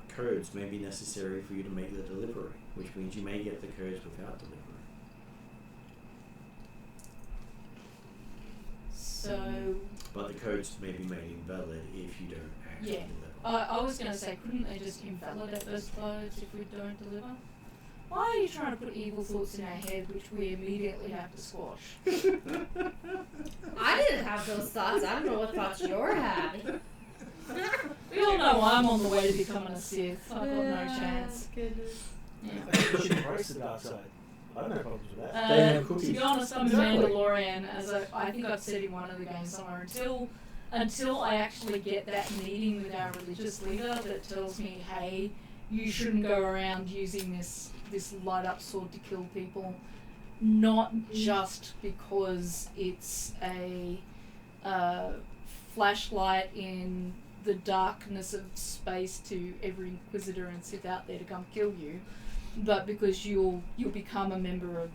codes may be necessary for you to make the delivery, which means you may get the codes without delivery. So... But the codes may be made invalid if you don't actually deliver. I was going to say, couldn't they just invalidate those codes if we don't deliver? Why are you trying to put evil thoughts in our head which we immediately have to squash? I didn't have those thoughts. I don't know what thoughts you're having. We all know I'm on the way to becoming a Sith. I've got no chance. Goodness. Yeah. I think we should embrace the dark side. I don't have problems with that. They have To cookies. be honest, I'm a Exactly. Mandalorian, as I think I've said in one of the games somewhere, until I actually get that meeting with our religious leader that tells me, hey, you shouldn't go around using this light up sword to kill people, not just because it's a flashlight in the darkness of space to every Inquisitor and Sith out there to come kill you, but because you'll become a member of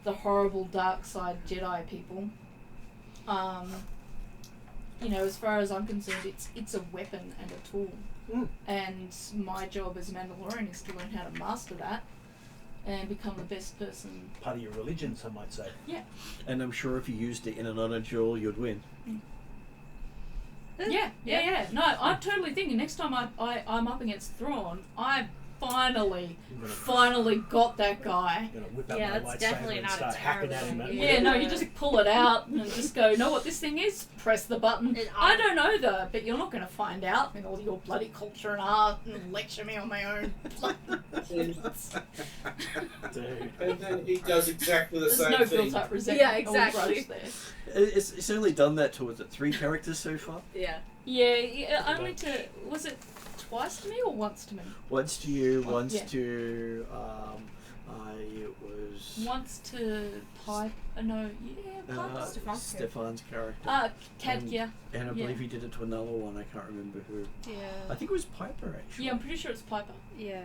the horrible dark side Jedi people. As far as I'm concerned, it's a weapon and a tool. And my job as Mandalorian is to learn how to master that and become the best person. Part of your religion, some might say. Yeah. And I'm sure if you used it in an honor duel, you'd win. Yeah. No, I'm totally thinking next time I'm up against Thrawn, I finally got that guy. I'm gonna whip out Yeah, my that's lightsaber definitely and not a start hacking at him. terrible Yeah, no, you just pull it out and just go, know what this thing is? Press the button. And I don't know though, but you're not going to find out in all your bloody culture and art and lecture me on my own bloody points. Dude. And then he does exactly the There's same no thing. built up resentment Yeah, or exactly. grudge there. It's only done that to, 3 characters so far? Yeah. Yeah, only to, was it twice to me or once to me? Once to you, once yeah. to, it was... Once to Pipe, Pipe. Stefan's character. Kadkia. And I yeah. believe he did it to another one, I can't remember who. I Yeah. think it was Piper, actually. Yeah, I'm pretty sure it's Piper. Yeah.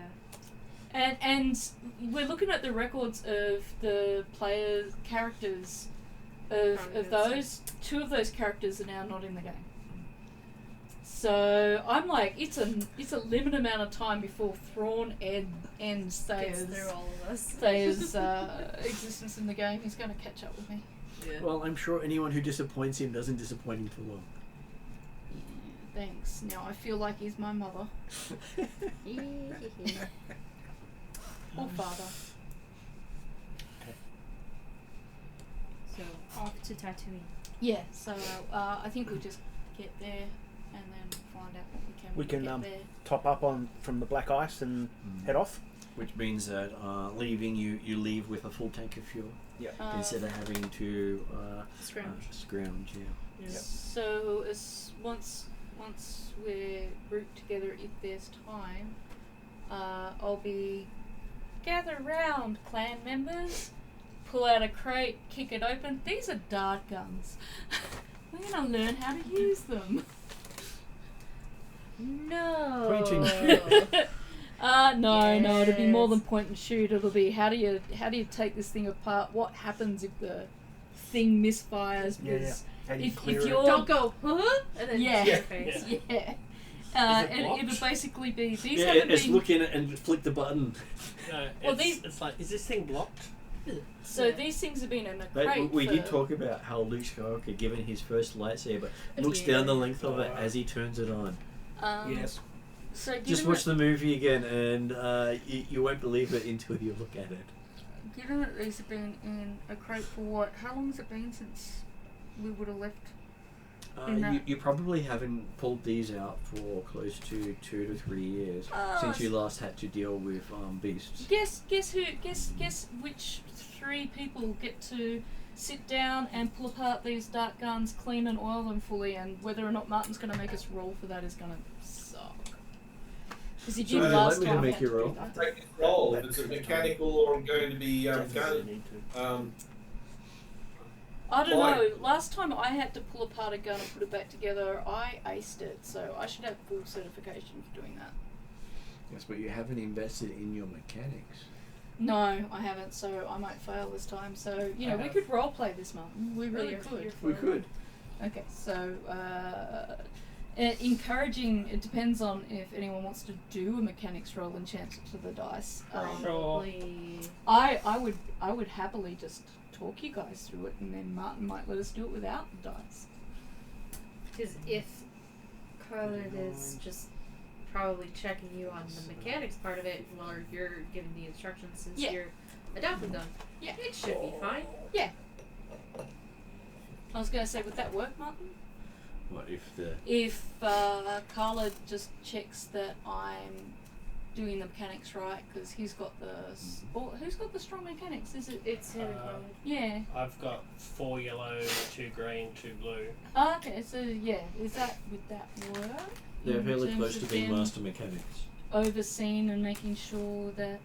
And we're looking at the records of the players' characters of those. 2 of those characters are now not in the game. So I'm like, it's a limited amount of time before Thrawn ends Gets through all of us. Thea's existence in the game. He's going to catch up with me. Yeah. Well, I'm sure anyone who disappoints him doesn't disappoint him for long. Yeah, thanks. Now I feel like he's my mother or father. So off to Tatooine. Yeah. So I think we'll just get there and then find out what we can. We can, get there. Top up from the black ice and head off. Which means that leaving, you leave with a full tank of fuel instead of having to scrounge. Yeah. So once we're grouped together, if there's time, I'll be gather round, clan members, pull out a crate, kick it open. These are dart guns. We're gonna learn how to use them. No. Point and No, it'll be more than Yes. point and shoot. It'll be how do you take this thing apart? What happens if the thing misfires? Because How do you if clear it? you're Don't go, and then Yeah. hit your face. yeah. it It'll blocked? basically be these Yeah, haven't it's been look in it and flick the button. No, Well, it's like, is this thing blocked? so these things have been in a But crate. we did for- talk about how Luke Skywalker, given his first lightsaber, looks Yeah. down the length of it as he turns it on. Yes. So given Just watch the movie again, and you won't believe it until you look at it. given that these have been in a crate for what? How long has it been since we would have left? In that- You probably haven't pulled these out for close to 2 to 3 years since you last had to deal with beasts. Guess which 3 people get to sit down and pull apart these dart guns, clean and oil them fully, and whether or not Martin's going to make us roll for that is going to suck. Because he did So, last let me time. make I had you to do roll. that. Take a roll. If it's a mechanical or I'm going to be Definitely gun. need to. I don't Why? know. Last time I had to pull apart a gun and put it back together, I aced it, so I should have full certification for doing that. Yes, but you haven't invested in your mechanics. No, I haven't, so I might fail this time. So, you know, we could roleplay this, Martin. We really could. We could. Okay, so, encouraging, it depends on if anyone wants to do a mechanics roll and chance it to the dice. Probably. I would happily just talk you guys through it, and then Martin might let us do it without the dice. Because if Carlin is just probably checking you on the mechanics part of it while you're giving the instructions since Yeah. you're adapting them, it should be fine. I was going to say, would that work, Martin? What if the... If Carla just checks that I'm doing the mechanics right, because he's got the... Or who's got the strong mechanics? Is it... It's him. Yeah. I've got 4 yellow, 2 green, 2 blue. Okay, so yeah, would that work? They're In fairly terms close to of being them master mechanics. overseen and making sure that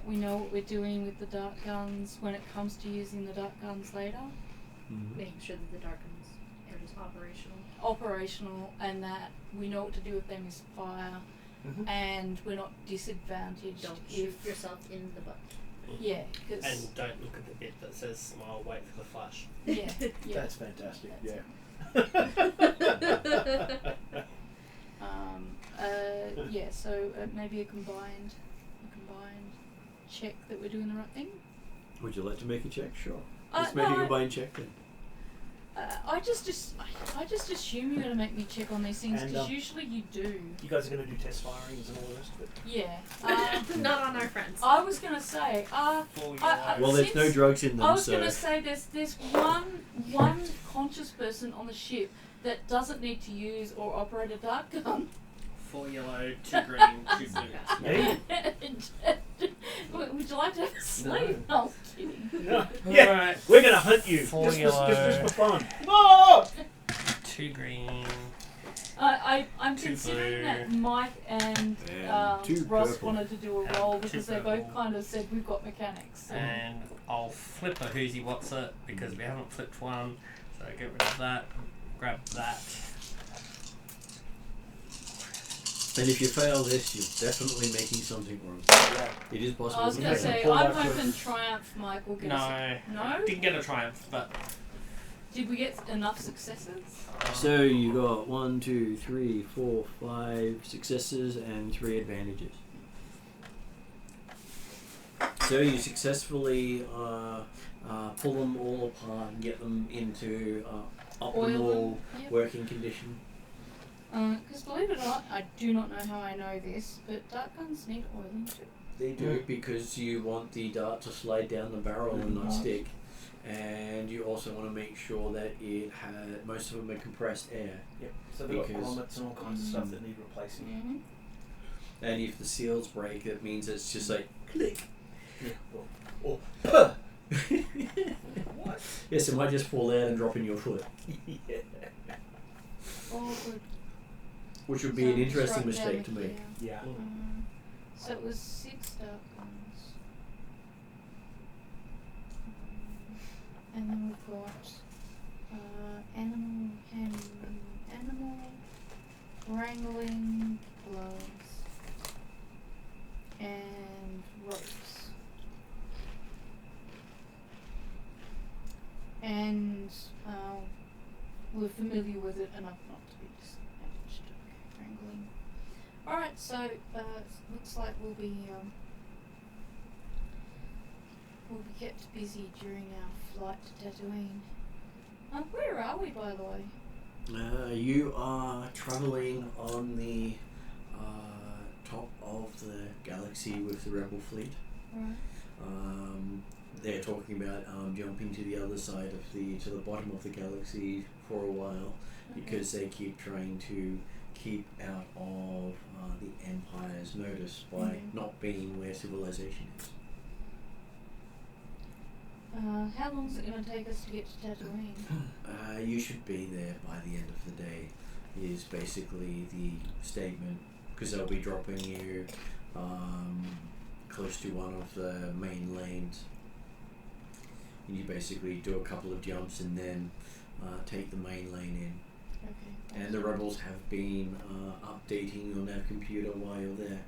we know what we're doing with the dart guns when it comes to using the dart guns later. Mm-hmm. Making sure that the dark guns are just Operational, and that we know what to do if they misfire, and we're not disadvantaged. Don't if shoot yourself in the butt. Yeah, because And don't look at the bit that says smile, wait for the flash. yeah. That's fantastic. That's Yeah. So maybe a combined check that we're doing the right thing. Would you like to make a check? Sure. Uh, Let's make no, a combined check then. I just assume you're going to make me check on these things, And, because usually you do. You guys are going to do test firings and all the rest of it? Yeah. Not on our friends. I was going to say, 4 I- yellow. Well, there's no since- drugs in them, I was so... going to say there's one conscious person on the ship that doesn't need to use or operate a dart gun. 4 yellow, 2 green, 2 blue. Me? Would you like to have a slave? No, I'm kidding. No. Yeah. Alright. We're going to hunt you. Four Just yellow. for fun. No! 2 green. I'm Two considering blue. that Mike and two Ross purple. wanted to do a And roll two because they both purple. kind of said we've got mechanics. So. And I'll flip a who's he what's it because we haven't flipped one. So get rid of that. Grab that. And if you fail this, you're definitely making something wrong. Yeah. It is possible. I was to going to fail. say, pull I'm that hoping quick. Triumph Mike will get No. us. No? Didn't get a triumph, but Did we get enough successes? So you got 1, 2, 3, 4, 5 successes and 3 advantages. So you successfully pull them all apart and get them into Oil optimal them, yep. working condition. Because believe it or not, I do not know how I know this, but dart guns need oiling too. They do because you want the dart to slide down the barrel and not stick. And you also want to make sure that it had most of them are compressed air. Yep. So they've got Because- grommets and all kinds of stuff that need replacing. Mm-hmm. And if the seals break, that means it's just like click. Yeah. Or puh! What? Yes, it might just fall out and drop in your foot, Yeah. Oh, good. which would be So an just interesting write mistake down to the- make. Yeah. So it was 6 dart guns. And then we've got animal wrangling gloves and ropes. And we're familiar with it enough not to be disadvantaged. Okay, wrangling. Alright, so looks like we'll be kept busy during our flight to Tatooine. Where are we, by the way? You are traveling on the top of the galaxy with the Rebel fleet. Right. They're talking about jumping to the other side of to the bottom of the galaxy for a while because they keep trying to keep out of the Empire's notice by not being where civilization is. How long is it going to take us to get to Tatooine? You should be there by the end of the day, is basically the statement, because they'll be dropping you close to one of the main lanes. And you basically do a couple of jumps and then take the main lane in. Okay. And the rebels have been updating your nav computer while you're there.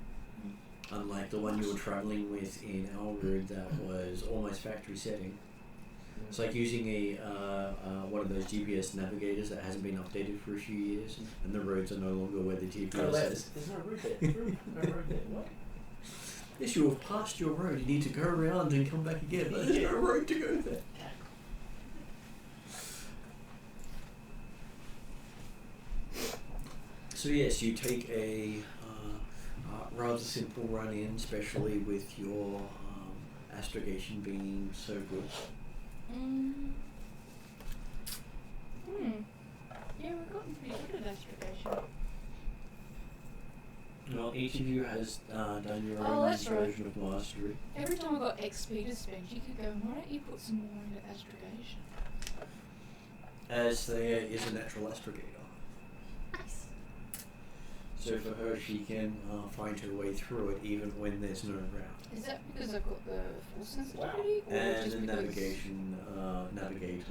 Unlike the one you were travelling with in Elrood that was almost factory setting. It's like using a one of those GPS navigators that hasn't been updated for a few years, and the roads are no longer where the GPS is. There's no road there. No road there. What? Yes, you have passed your road. You need to go around and come back again. But there's no road to go there. So yes, you take a rather simple run in, especially with your astrogation being so good. Yeah, we've gotten pretty good at astrogation. Well, each of you has done your Oh, own that's right. version of mastery. Every time I got XP to spend, you could go, why don't you put some more into astrogation? As there is a natural astrogator. Nice. So for her, she can find her way through it even when there's no route. Is that because I've got the full sensitivity? Or And just the because navigation, navigator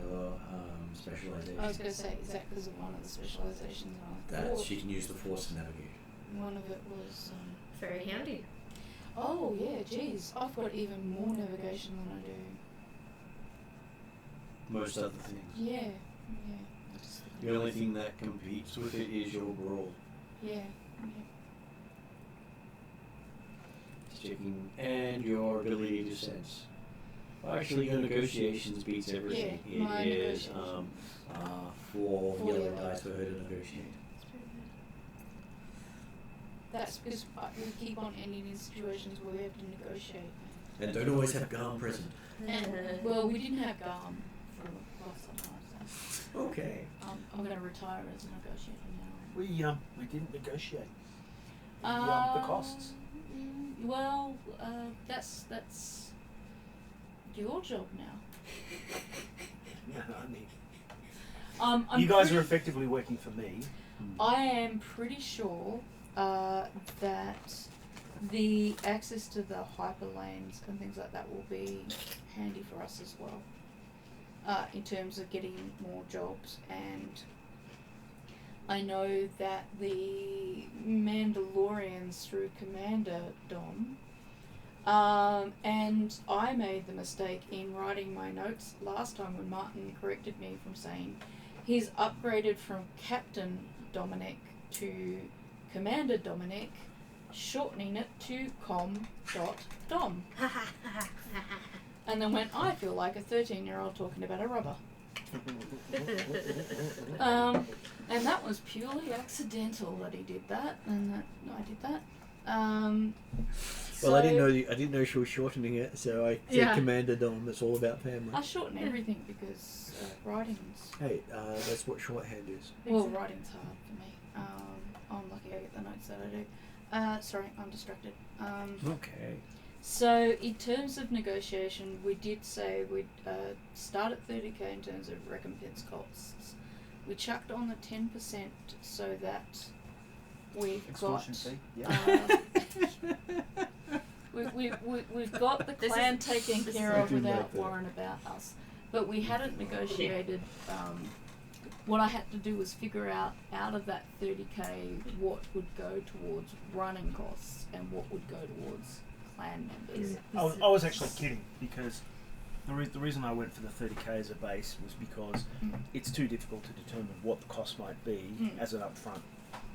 specialization. I was going to say, is that because of one of the specializations? That she can use the force to navigate. One of it was. Very handy. Oh, yeah, geez. I've got even more navigation than I do. Most other things. Yeah, yeah. The only thing that competes with it is your brawl. Yeah, Checking and your ability to sense. Well, actually, your negotiations beats everything. Yeah, my It is negotiations. 4 4 yellow yellow. dice for her to negotiate. That's pretty good. That's because we keep on ending in situations where we have to negotiate. And don't always have Garm present. And, well, we didn't have Garm for quite some time, so Okay. I'm going to retire as a negotiator now. We didn't negotiate. The costs. Well, that's your job now. I mean, I'm you guys pretty- are effectively working for me. I am pretty sure that the access to the hyperlanes and things like that will be handy for us as well, in terms of getting more jobs. And I know that the Mandalorians through Commander Dom, and I made the mistake in writing my notes last time when Martin corrected me from saying he's upgraded from Captain Dominic to Commander Dominic, shortening it to com.dom. And then went, I feel like a 13-year-old talking about a rubber. And that was purely accidental that he did that, and that I did that. Well, I didn't know she was shortening it, so I said Yeah. Commander Dom. It's all about family. I shorten everything because writing's Hey, that's what shorthand is. well, writing's hard for me. I'm lucky I get the notes that I do. Sorry, I'm distracted. Okay. So in terms of negotiation, we did say we'd start at 30k in terms of recompense costs. We chucked on the 10% so that we've got Extortion fee. Yeah. we've got the clan taken care I of do without like that. worrying about us. But we hadn't negotiated. What I had to do was figure out of that 30k what would go towards running costs and what would go towards clan members. I was actually kidding because the reason I went for the 30k as a base was because it's too difficult to determine what the cost might be as an upfront.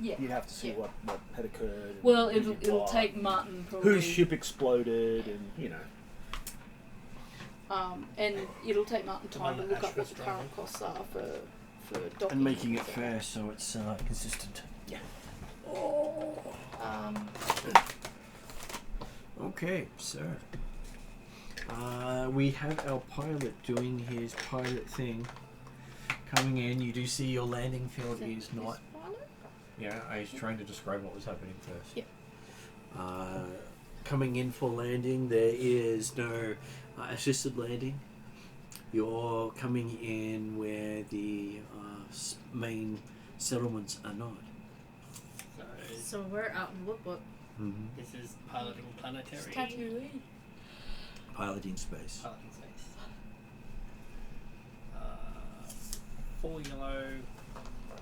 Yeah. You'd have to see Yeah. what had occurred. and Well, who you it'll buy, take Martin probably. whose ship exploded, and And it'll take Martin time to one look that up what Ashra's the current costs are for docking. And making it fair so it's consistent. Yeah. Okay, so we have our pilot doing his pilot thing. Coming in, you do see your landing field is not. Yeah, I was trying to describe what was happening first. Yeah. Coming in for landing, there is no assisted landing. You're coming in where the main settlements are not. So So we're out in Whoop Whoop. Mm-hmm. this is piloting planetary. It's Tatooine. Piloting space. Piloting space. 4 yellow,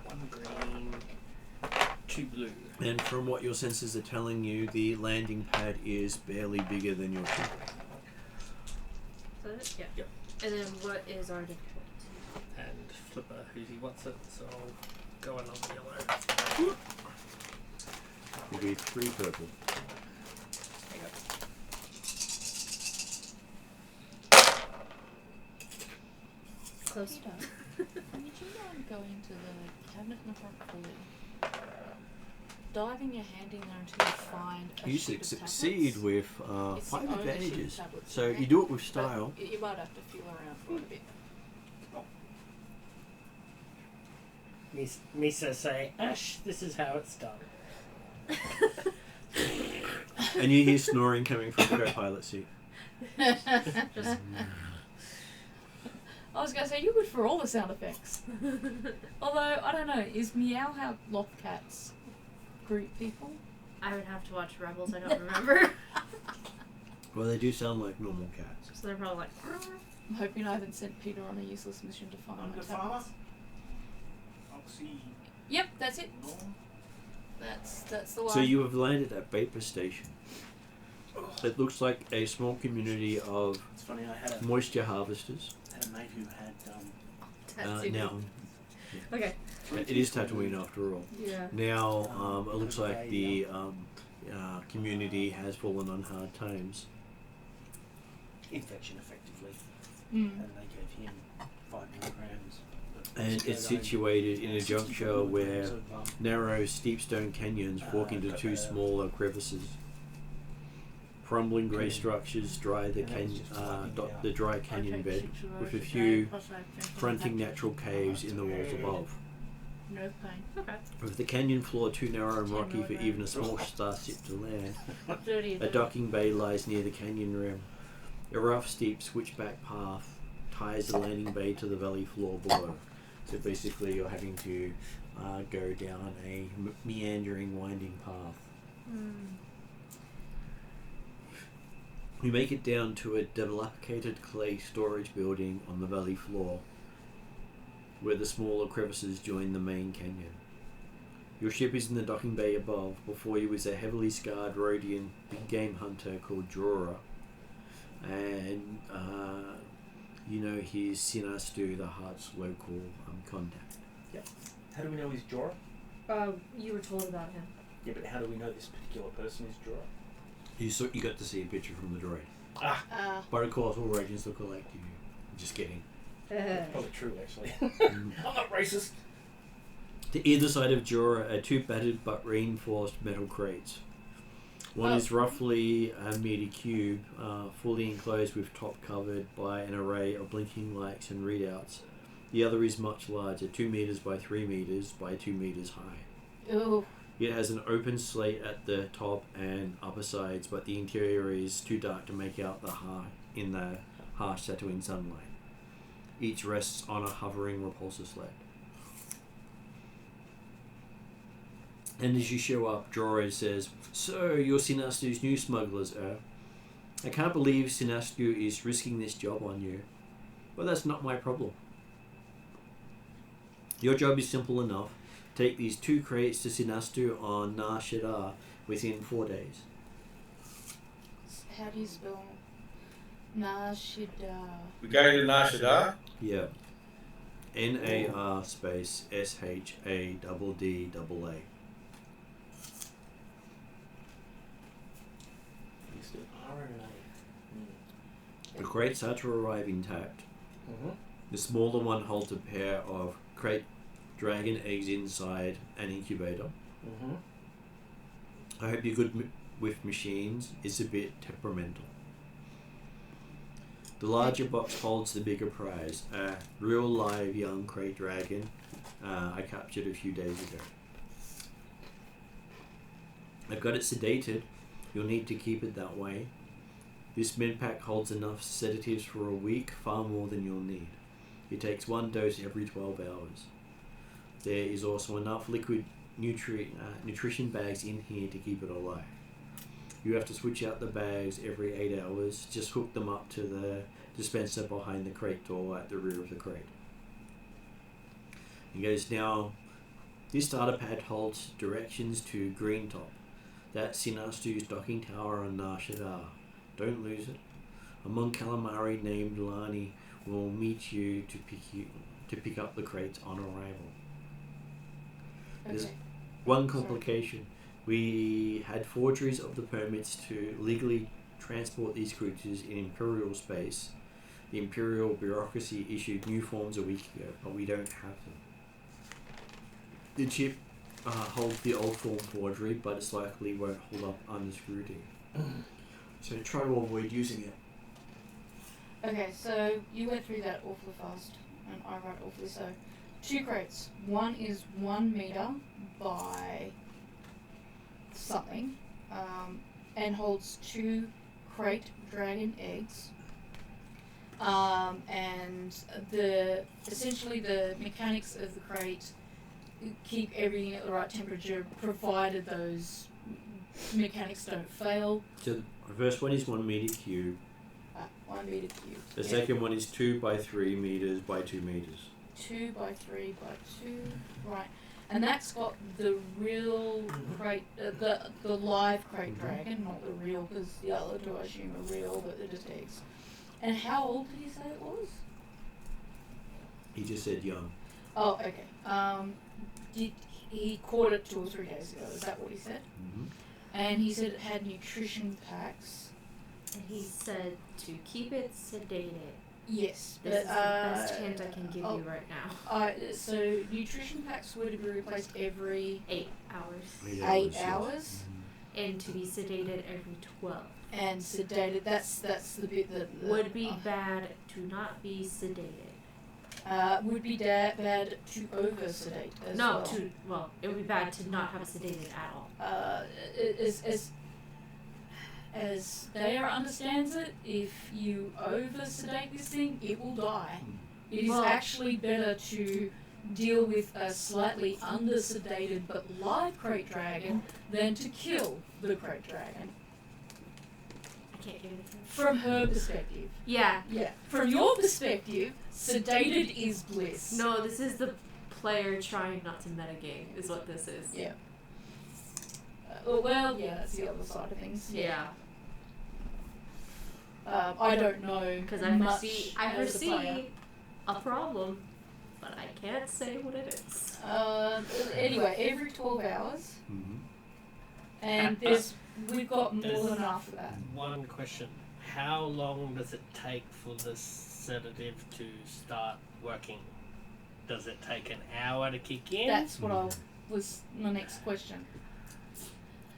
1 green, 2 blue. And from what your sensors are telling you, the landing pad is barely bigger than your ship. Is that it? Yeah. Yep. And then what is our difficulty? And Flipper, who's he wants it, so I'll go another yellow. Will be 3 purple. Hang on. Close. Peter, would you mind going to the cabinet in the front fully? Diving your hand in there until you find a You sheet of succeed tablets. with It's 5 the only sheet of advantages. tablets So in you there, do it with but style. You might have to feel around for it a bit. Misa say, Ash, this is how it's done. And you hear snoring coming from the co-pilot seat. Just I was gonna say you're good for all the sound effects. Although I don't know, is Meow how loft cats greet people? I would have to watch Rebels. I don't remember. Well, they do sound like normal cats. So they're probably like. I'm hoping I haven't sent Peter on a useless mission to find my tablets. Yep, that's it. That's the one. So you have landed at Vapor Station. It looks like a small community of It's funny, I had moisture harvesters. a mate who had Tattoo. Now, Okay. it is Tatooine after all. Yeah. Now, it looks like the community has fallen on hard times. infection effectively, Mm. and they gave him 5 milligrams. And it's situated in a juncture where narrow, steep stone canyons fork into 2 smaller crevices. Crumbling grey structures dry the dot the dry canyon bed, with a few fronting natural caves in the walls above. No pain. Okay. With the canyon floor too narrow and rocky for even a small starship to land, Dirty. a docking bay lies near the canyon rim. A rough, steep switchback path ties the landing bay to the valley floor below. So basically, you're having to go down a meandering, winding path. We make it down to a dilapidated clay storage building on the valley floor, where the smaller crevices join the main canyon. Your ship is in the docking bay above. Before you is a heavily scarred Rhodian big game hunter called Jorah, and you know he's Sinastu, the Heart's local contact. How do we know he's Jorah? You were told about him. Yeah, but how do we know this particular person is Jorah? You got to see a picture from the droid. Ah, But of course, all Radiants look alike to you. Just kidding. probably true actually. Mm. I'm not racist. To either side of Jorah are 2 battered but reinforced metal crates. One is roughly a meter cube, fully enclosed with top covered by an array of blinking lights and readouts. The other is much larger, 2 meters by 3 meters by 2 meters high. Ooh. It has an open slate at the top and upper sides, but the interior is too dark to make out in the harsh Tatooine sunlight. Each rests on a hovering repulsor sled. And as you show up, Jorah says, "So, you're Sinastu's new smugglers, I can't believe Sinastu is risking this job on you. Well, that's not my problem. Your job is simple enough. Take these 2 crates to Sinastu on Nar Shaddaa within 4 days." How do you spell Nashida? We go to Nar Shaddaa. Yeah. NAR space SHADDAA. The crates are to arrive intact. Mm-hmm. The smaller one holds a pair of crate dragon eggs inside an incubator. Mm-hmm. I hope you're good with machines. It's a bit temperamental. The larger box holds the bigger prize, a real live young crate dragon I captured a few days ago. I've got it sedated. You'll need to keep it that way. This med pack holds enough sedatives for a week, far more than you'll need. It takes 1 dose every 12 hours. There is also enough liquid nutrition bags in here to keep it alive. You have to switch out the bags every 8 hours. Just hook them up to the dispenser behind the crate door at the rear of the crate. He goes, now, this starter pad holds directions to Green Top. That's Sinastu's docking tower on Nar Shaddaa. Don't lose it. A monk calamari named Lani will meet you to pick up the crates on arrival. There's Okay. one complication. We had forgeries of the permits to legally transport these creatures in Imperial space. The Imperial bureaucracy issued new forms a week ago, but we don't have them. The chip holds the old form forgery, but it's likely won't hold up under scrutiny. So try to avoid using it. Okay, so you went through that awfully fast, and I wrote awfully slow. 2 crates. One is 1 meter by something, and holds 2 crate dragon eggs. And essentially the mechanics of the crate keep everything at the right temperature, provided those mechanics don't fail. So the first one is 1 meter cube. 1 meter cube. The second one is 2 by 3 meters by 2 meters. 2 by 3 by 2, right? And that's got the real crate, the live crate dragon, not the real, because the other two I assume are real, but they're just eggs. And how old did he say it was? He just said young. Oh, okay. He caught it 2 or 3 days ago. Is that what he said? Mm-hmm. And he said it had nutrition packs. And he said to keep it sedated. Yes, This is the best hint I can give you right now. So nutrition packs were to be replaced every 8 hours. 8 hours. And to be sedated every 12. And sedated, that's the bit that Would be bad to not be sedated. Would be bad to over sedate as No, well. it would be bad to not have sedated at all. As Daya understands it, if you over sedate this thing, it will die. It is actually better to deal with a slightly under sedated but live crate dragon than to kill the crate dragon. I can't give anything. From her perspective. Yeah. Yeah. From your perspective, sedated is bliss. No, this is the player trying not to metagame, is what this is. Yeah. Well, yeah, that's the other side of things. Yeah. I don't know Because I foresee a problem, but I can't say what it is. Anyway, every 12 hours, Mm-hmm. and we've got more than enough for that. One question. How long does it take for the sedative to start working? Does it take an hour to kick in? That's what was my next question.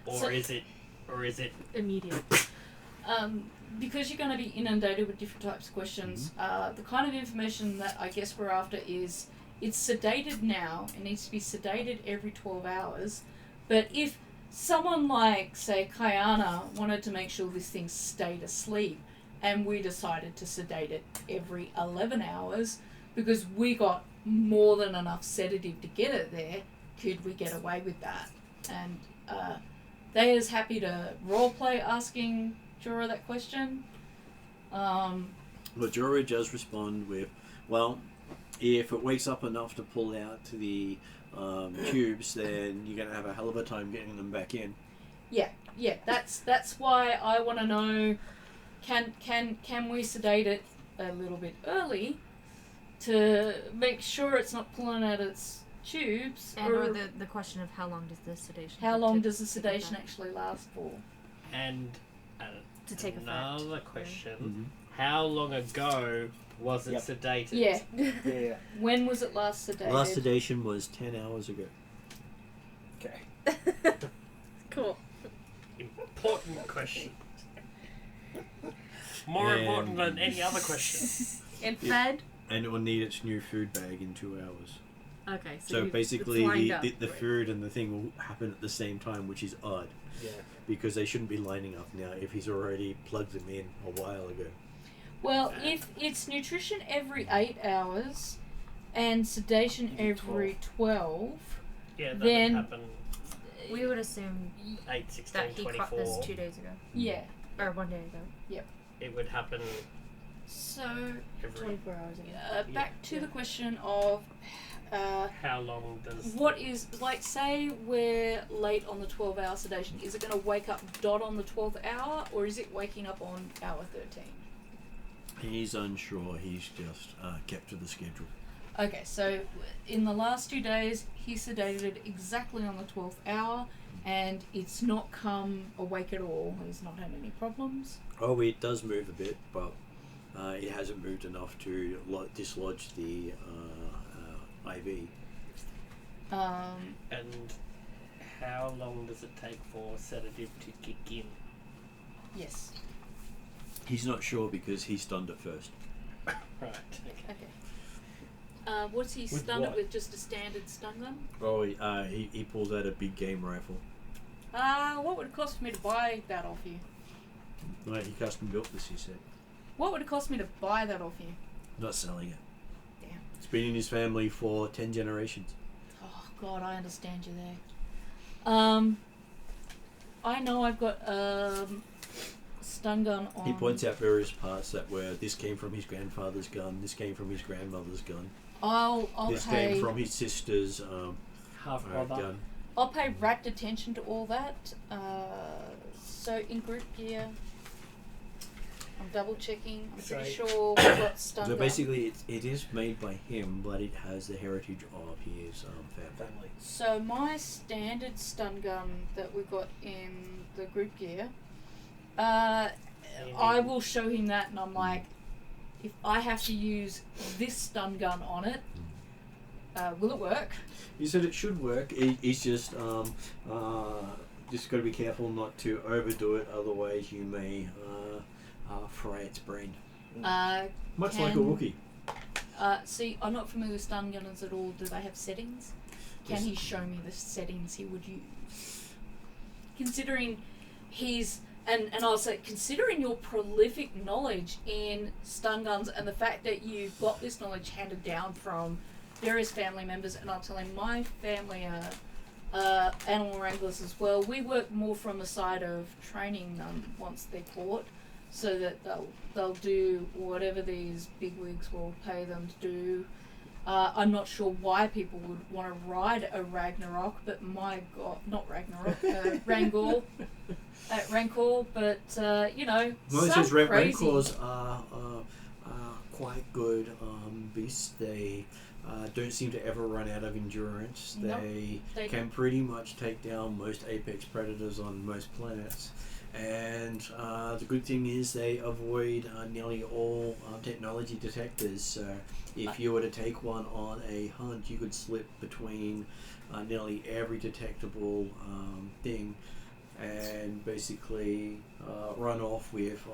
Or is it Immediate. Because you're going to be inundated with different types of questions, the kind of information that I guess we're after is it's sedated now, it needs to be sedated every 12 hours, but if someone like, say, Kayana wanted to make sure this thing stayed asleep, and we decided to sedate it every 11 hours, because we got more than enough sedative to get it there, could we get away with that? And they is happy to roleplay asking Jorah that question. Well, Jorah does respond with, well, if it wakes up enough to pull out to the tubes, then you're going to have a hell of a time getting them back in. Yeah, that's why I want to know, can we sedate it a little bit early to make sure it's not pulling out its tubes? And or the question of how long does the sedation how take long to does the sedation effect? actually last for? and To take effect. another question. Mm-hmm. How long ago was it sedated? Yeah. Yeah. When was it last sedated? Last sedation was 10 hours ago. Okay. Cool. Important question. More important than any other question. And Yeah. fed? And it will need its new food bag in 2 hours. Okay, So it's basically, lined up, the right. food and the thing will happen at the same time, which is odd. Yeah. because they shouldn't be lining up now if he's already plugged them in a while ago. Well, if it's nutrition every 8 hours and sedation every 12, Yeah, that Then- would happen We would assume 8, 16, that he caught 24. this 2 days ago. yeah. Or 1 day ago. It would happen So, every... 24 hours ago. back to the question of How long does... what is, like, say we're late on the 12-hour sedation, is it going to wake up dot on the 12th hour, or is it waking up on hour 13? He's unsure. He's just kept to the schedule. Okay, so in the last 2 days, he sedated exactly on the 12th hour, and it's not come awake at all. He's not had any problems. Oh, it does move a bit, but it hasn't moved enough to dislodge the IV. And how long does it take for sedative to kick in? Yes. He's not sure because he stunned it first. Right, okay. Okay. What's he With stunned it what? with? Just a standard stun gun? Oh, he pulls out a big game rifle. What would it cost for me to buy that off you? No, he custom built this, he said. What would it cost me to buy that off you? Not selling it. Damn. It's been in his family for 10 generations. Oh God, I understand you there. I know I've got stun gun on. He points out various parts that were, this came from his grandfather's gun, this came from his grandmother's gun, I'll this pay. came from his sister's Half brother. gun. I'll pay rapt attention to all that. So in group gear, I'm double checking. I'm pretty So- sure we've got stun So gun. basically, it is made by him, but it has the heritage of his family. Family. So my standard stun gun that we've got in the group gear, I will show him that, and I'm like, if I have to use this stun gun on it, will it work? He said it should work. He's just got to be careful not to overdo it, otherwise you may fry its brain. Much like a Can- Wookiee. See, I'm not familiar with stun guns at all. Do they have settings? Can Yes. he show me the settings he would use? Considering he's and I'll say, considering your prolific knowledge in stun guns and the fact that you've got this knowledge handed down from various family members, and I'll tell him my family are animal wranglers as well. We work more from the side of training them once they're caught, so that they'll do whatever these bigwigs will pay them to do. I'm not sure why people would want to ride a Ragnarok, but my God, not Ragnarok, Rancor, but you know, Well, it some says crazy. Rancors are quite good beasts. They don't seem to ever run out of endurance. Nope, They they can pretty much take down most apex predators on most planets. And the good thing is they avoid nearly all technology detectors. So if you were to take one on a hunt, you could slip between nearly every detectable thing and basically run off with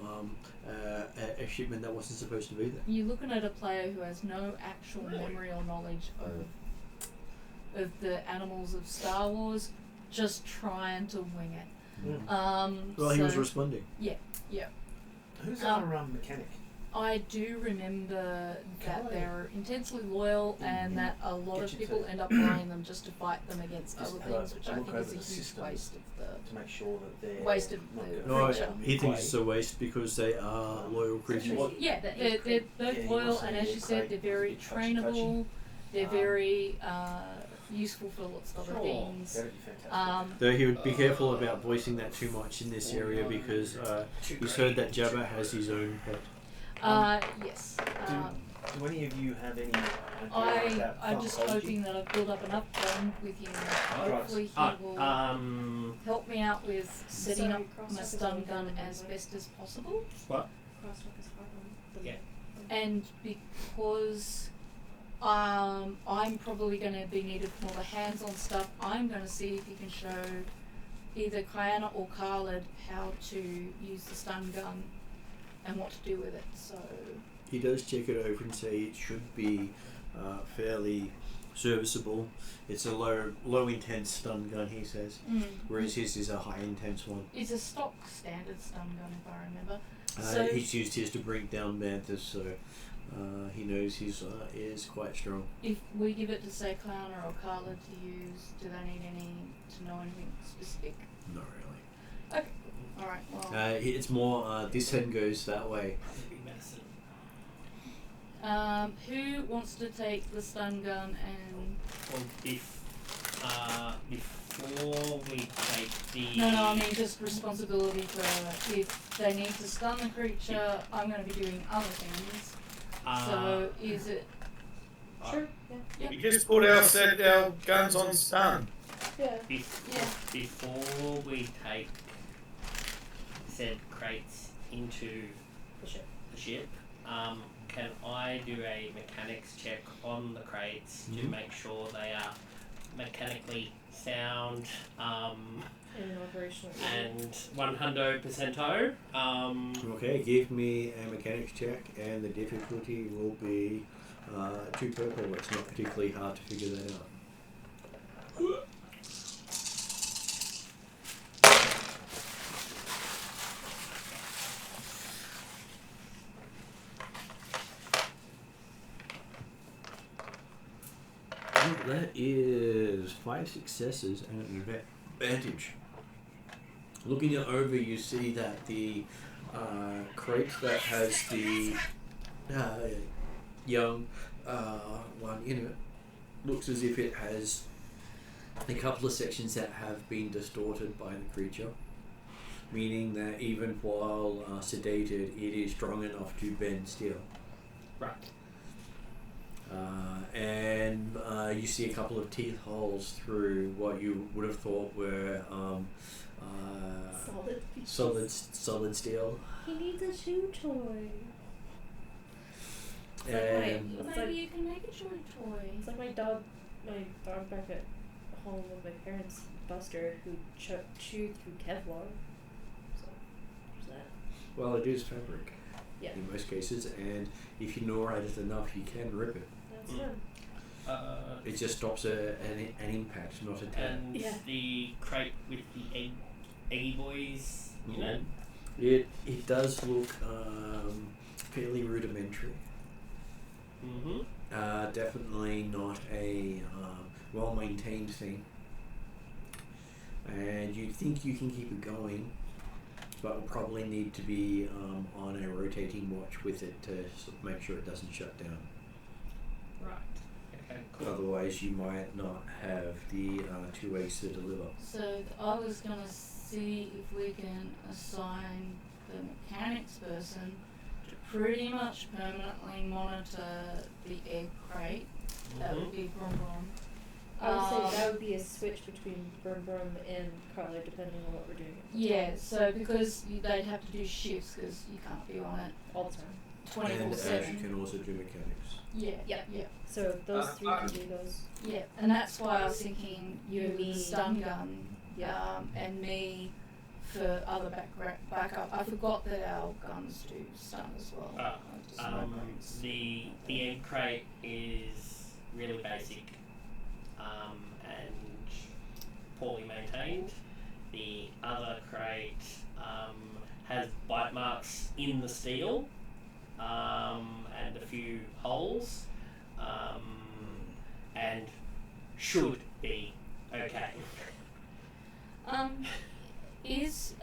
a shipment that wasn't supposed to be there. You're looking at a player who has no actual memory or knowledge of the animals of Star Wars, just trying to wing it. Well, he was responding. Who's our mechanic? I do remember that Okay. they're intensely loyal and that a lot Get of you people to- end up buying them just to fight them against Just other have a things, which I look think is over a the huge systems waste of to make sure that they're Waste of not the gonna No, creature. he thinks it's a waste because they are loyal creatures. the. Yeah, they're both Yeah, he loyal, was and saying as they're you said, great, they're very touchy. trainable. They're very useful for lots of other things. That'd be fantastic. Though he would be careful about voicing that too much in this area because he's heard that Jabba has his own pet. Yes. Do any of you have any idea about I'm just pharmacology? hoping that I've built up enough bond with him. Hopefully he will help me out with setting up my stun gun as best as possible. What? Crosstalk is hard one. Yeah. And because I'm probably going to be needed for more the hands-on stuff, I'm going to see if he can show either Kayana or Khalid how to use the stun gun and what to do with it. So He does check it over and say it should be fairly serviceable. It's a low intense stun gun, he says, whereas his is a high intense one. It's a stock standard stun gun, if I remember. So He's used his to bring down mantis, so he knows his is quite strong. if we give it to, say, Clowner or Carla to use, do they need to know anything specific? Not really. Okay. Alright, well. It's more this hand goes that way. Who wants to take the stun gun and... Well, before we take the... No, I mean just responsibility for if they need to stun the creature, I'm going to be doing other things. So is it... Sure. Yeah. We just put our guns on stun. Yeah. Before we take said crates into the ship, can I do a mechanics check on the crates to make sure they are mechanically sound And operational. and 100%? Okay, give me a mechanics check, and the difficulty will be 2 purple. It's not particularly hard to figure that out. That is 5 successes and an advantage. Looking it over, you see that the crate that has the young one in it looks as if it has a couple of sections that have been distorted by the creature, meaning that even while sedated, it is strong enough to bend steel. Right. And you see a couple of teeth holes through what you would have thought were solid steel. He needs a shoe toy. And It's Maybe like- you can make a toy toy. It's like my dog back at home with my parents, Buster, who chewed through Kevlar. So, there's that. well, it is fabric Yeah. in most cases, and if you gnaw at it enough, you can rip it. That's Mm. fun. It just stops an impact, not a tap. And Yeah. the crate with the eggy boys in it. It does look fairly rudimentary. Mm-hmm. Definitely not a well-maintained thing. And you'd think you can keep it going, but will probably need to be on a rotating watch with it to sort of make sure it doesn't shut down. Right. Okay, cool. Otherwise, you might not have the 2 weeks to deliver. So I was going to see if we can assign the mechanics person to pretty much permanently monitor the egg crate. That would be Brum Brum. I would say that would be a switch between Brum Brum and Carla, depending on what we're doing. Yeah, so because they'd have to do shifts because you can't be on it All the time. And you 24/7. can also do mechanics. Yeah, Yep. yeah, So those three can do those. yeah. And that's why I was thinking you You with the need- stun gun, Yeah. and me for other backup. I forgot that our guns do stun as well. Just my brains. The egg crate is really basic and poorly maintained. The other crate has bite marks in the steel and a few holes and should be okay. Is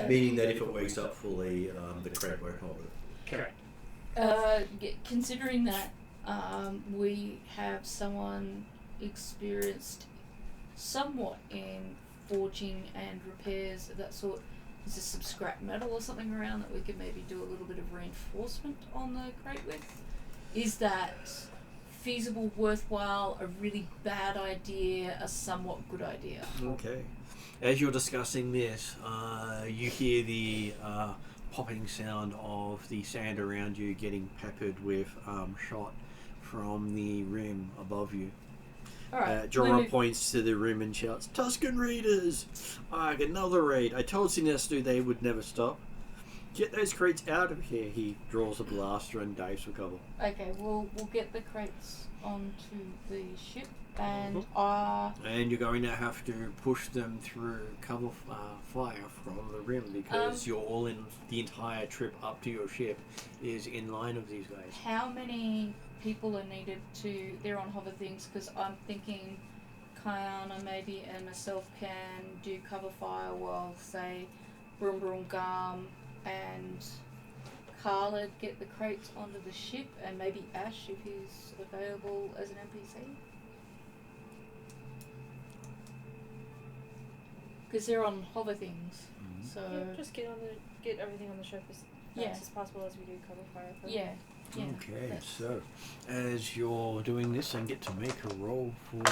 Meaning that if it wakes up fully, the crate won't hold it. Correct. considering that we have someone experienced somewhat in forging and repairs of that sort, is there some scrap metal or something around that we could maybe do a little bit of reinforcement on the crate with? Is that feasible, worthwhile, a really bad idea, a somewhat good idea? Okay. As you're discussing this, you hear the popping sound of the sand around you getting peppered with shot from the rim above you. Alright. Jorah points to the rim and shouts, "Tusken Raiders! Another raid! I told Sinestro they would never stop." Get those Krayts out of here. He draws a blaster and dives for cover. Okay, we'll get the Krayts onto the ship, and And you're going to have to push them through cover fire from the rim because you're all in the entire trip up to your ship is in line of these guys. how many people are needed to? They're on hover things because I'm thinking Kayana maybe and myself can do cover fire while say Brum Brum Gum and Khalid get the Krayts onto the ship, and maybe Ash if he's available as an NPC. Because they're on hover things, so Yeah, just get everything on the ship as fast as possible as we do cover fire. yeah. Okay, that's- so as you're doing this, I get to make a roll for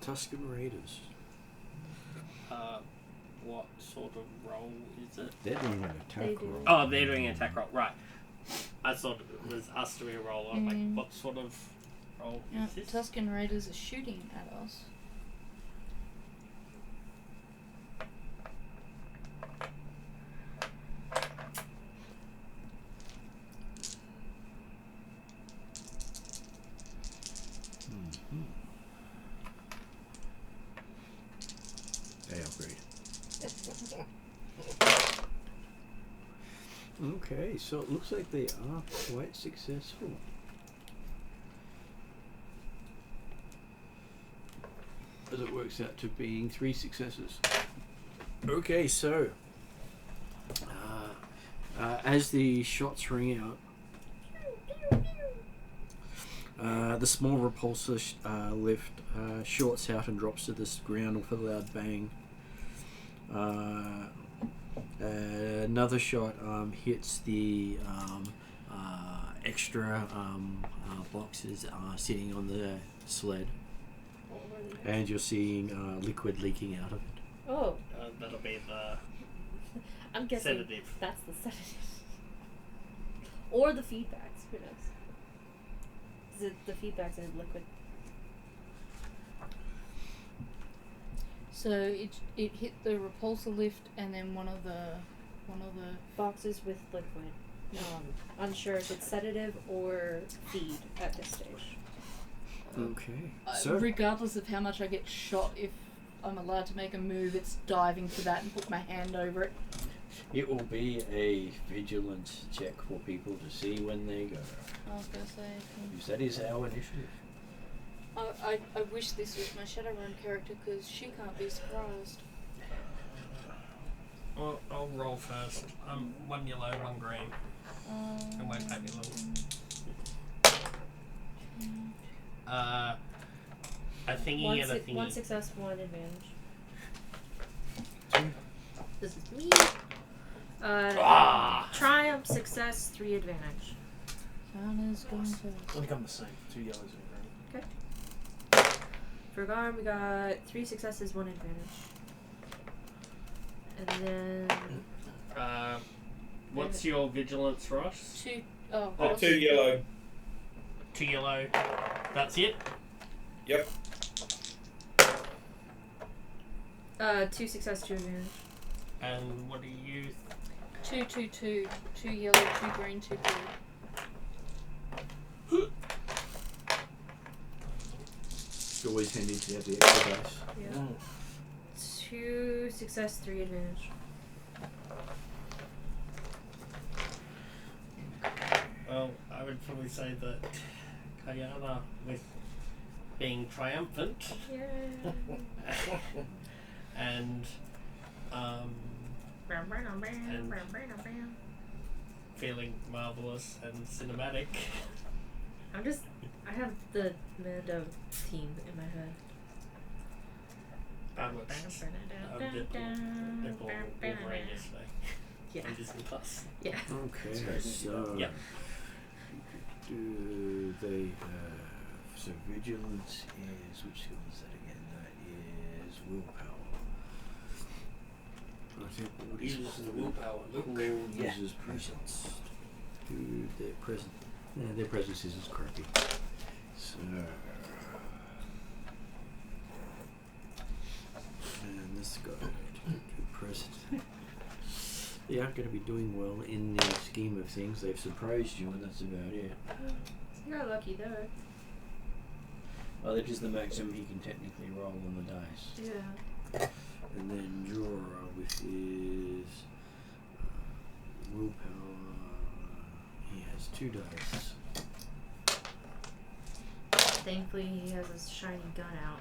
Tusken Raiders. What sort of role is it? They're doing an They attack do. roll. Oh, they're doing an attack roll, right? I thought it was us doing a roll. I'm Mm. like, what sort of role Yeah, is this? Tusken Raiders are shooting at us. They upgrade. Okay, so it looks like they are quite successful. As it works out to being 3 successes. Okay, so as the shots ring out, the small repulsor lift shorts out and drops to the ground with a loud bang. Another shot hits the extra boxes sitting on the sled, and you're seeing liquid leaking out of it. Oh, That'll be the I'm guessing sedative. that's the sedative. Or the feedbacks, who knows? The feedbacks in liquid. So it hit the repulsor lift and then one of the Boxes with liquid. Unsure if it's sedative or feed at this stage. Okay, so regardless of how much I get shot, if I'm allowed to make a move, it's diving for that and put my hand over it. it will be a vigilance check for people to see when they go. I was gonna say. Because that is our initiative. I wish this was my Shadowrun character because she can't be surprised. Well, I'll roll first. 1 yellow, 1 green. It won't take me long. A thingy and a thingy. One success, one advantage. This is me. Triumph, success, 3 advantage. Kana's going It's first. only come the same. 2 yellows and a green. For Garm, we got 3 successes, 1 advantage. And then What's your vigilance, Ross? 2. 2 yellow. 2 yellow. That's it? Yep. 2 success, 2 advantage. And what do you... 2, 2, 2. 2 yellow, 2 green, 2 blue. It's always handy to have the extra dice. Yeah. 2 success, 3 advantage. Well, I would probably say that Kayana, with being triumphant Yeah. and feeling marvelous and cinematic. I have the Mando team in my head. I did Wolverine yesterday. Yeah. On Disney Plus. Yeah. Okay, so Yep. do they have so vigilance is which skill is that again? That is willpower. I think what is Uses called willpower. called Yeah. uses presence. Do their presence. Yeah, their presence isn't crappy. So and this guy do presence. They aren't going to be doing well in the scheme of things. They've surprised you, and that's about it. You're lucky though. Well, that is the maximum he can technically roll on the dice. Yeah. And then Jorah with his willpower, he has 2 dice. Thankfully, he has his shiny gun out.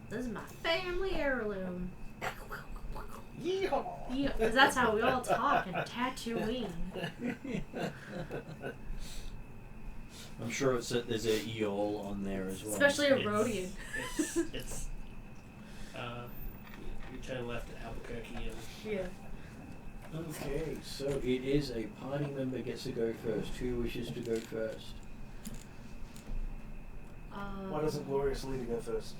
This is my family heirloom. Yeehaw! Yeah, 'cause that's how we all talk in Tatooine. I'm sure there's a Eol on there as well. Especially a Rhodian. It's you turn left at Albuquerque and Yeah. Okay, so it is a party member gets to go first. Who wishes to go first? Why doesn't Glorious Leader go first?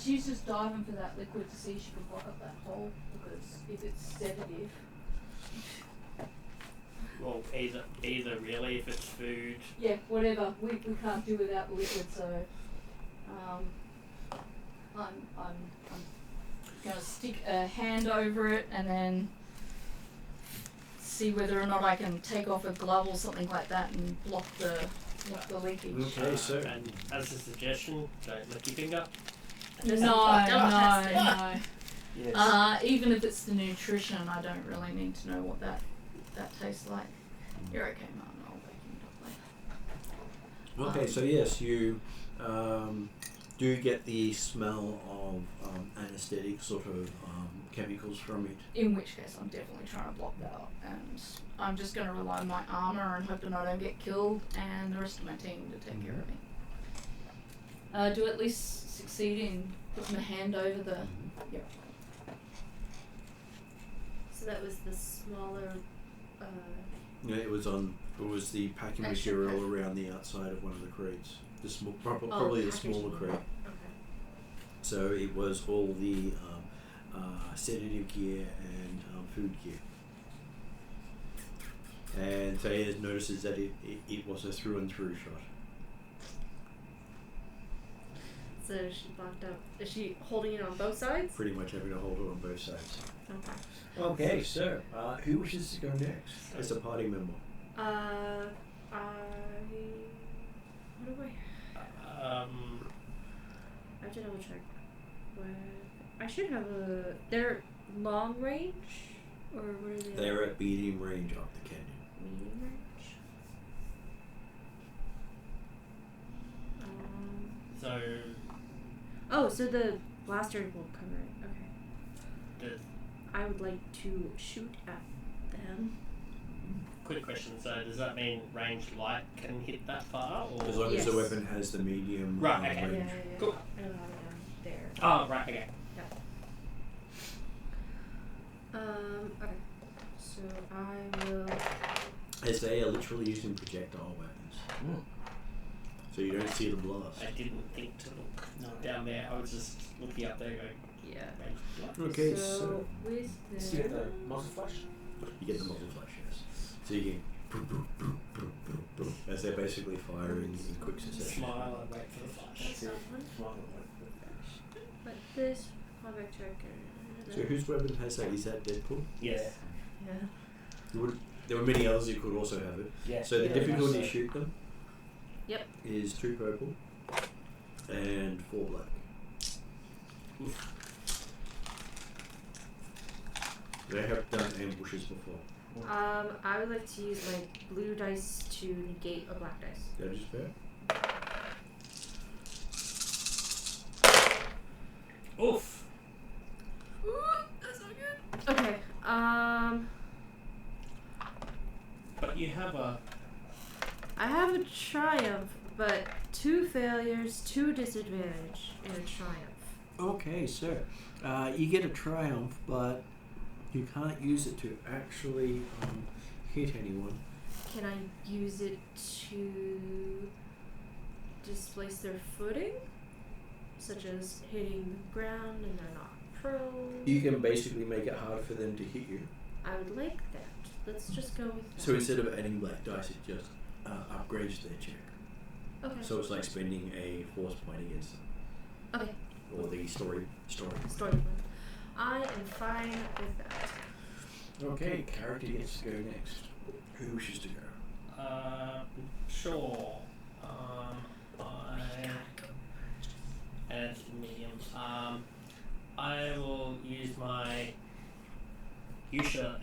She's just diving for that liquid to see if she can block up that hole, because if it's sedative. well either really if it's food. Yeah, whatever. We can't do without the liquid, so I'm gonna stick a hand over it and then see whether or not I can take off a glove or something like that and block the leakage. Okay, so And as a suggestion, don't lick your finger. No. Yes. Even if it's the nutrition, I don't really need to know what that tastes like. You're okay, Mum. I'll wake you up later. okay, so yes, you do get the smell of anesthetic sort of chemicals from it. In which case, I'm definitely trying to block that up, and I'm just going to rely on my armor and hoping I don't get killed, and the rest of my team to take care of me. Do at least succeed in putting a hand over the. Yep. So that was the smaller. Yeah, it was the packing Extra material pack. around the outside of one of the crates. The small, probably the smaller crate. Okay. So it was all the sedative gear and food gear. And Thea notices that it was a through and through shot. So she blocked up. Is she holding it on both sides? Pretty much having to hold it on both sides. Okay. Okay, so who wishes to go next? As a party member. What do I have to double check. I should have a. They're long range, or what are they? They're at medium range up the canyon. Medium range. So So the blaster will cover it. Okay. does I would like to shoot at them. quick question, so does that mean ranged light can hit that far or As long as the Yes. weapon has the medium Right, okay. range. Cool. I don't have them there. Oh right, okay. Okay. So I will. As they are literally using projectile weapons. So you don't see the blast. I didn't think to look down there. I was just looking up there going Yeah. ranged light. Okay, So so with Let's get the muzzle flash. you get the muzzle flash, yes. So you can as they're basically firing in quick succession. Smile and wait for the flash. That's not one. Smile at But this combat tracker. So whose weapon has that? Is that Deadpool? Yes. Yeah. There were many others who could also have it. Yeah. So the yeah, difficulty so- to shoot them Yep. is 2 purple and 4 black. They have done ambushes before. I would like to use my blue dice to negate a black dice. That is fair. Oof. That's not good. Okay. But you have a I have a triumph, but 2 failures, 2 disadvantage, and a triumph. Okay, so you get a triumph, but you can't use it to actually hit anyone. Can I use it to displace their footing? Such as hitting the ground and they're not prone? You can basically make it harder for them to hit you. I would like that. Let's just go with that. So instead of adding black dice, it just upgrades their check. Okay. So it's like spending a force point against them. Okay. Or the story. Story point. I am fine with that. Okay, character gets to go next. Who wishes to go? Sure. As medium. I will use my user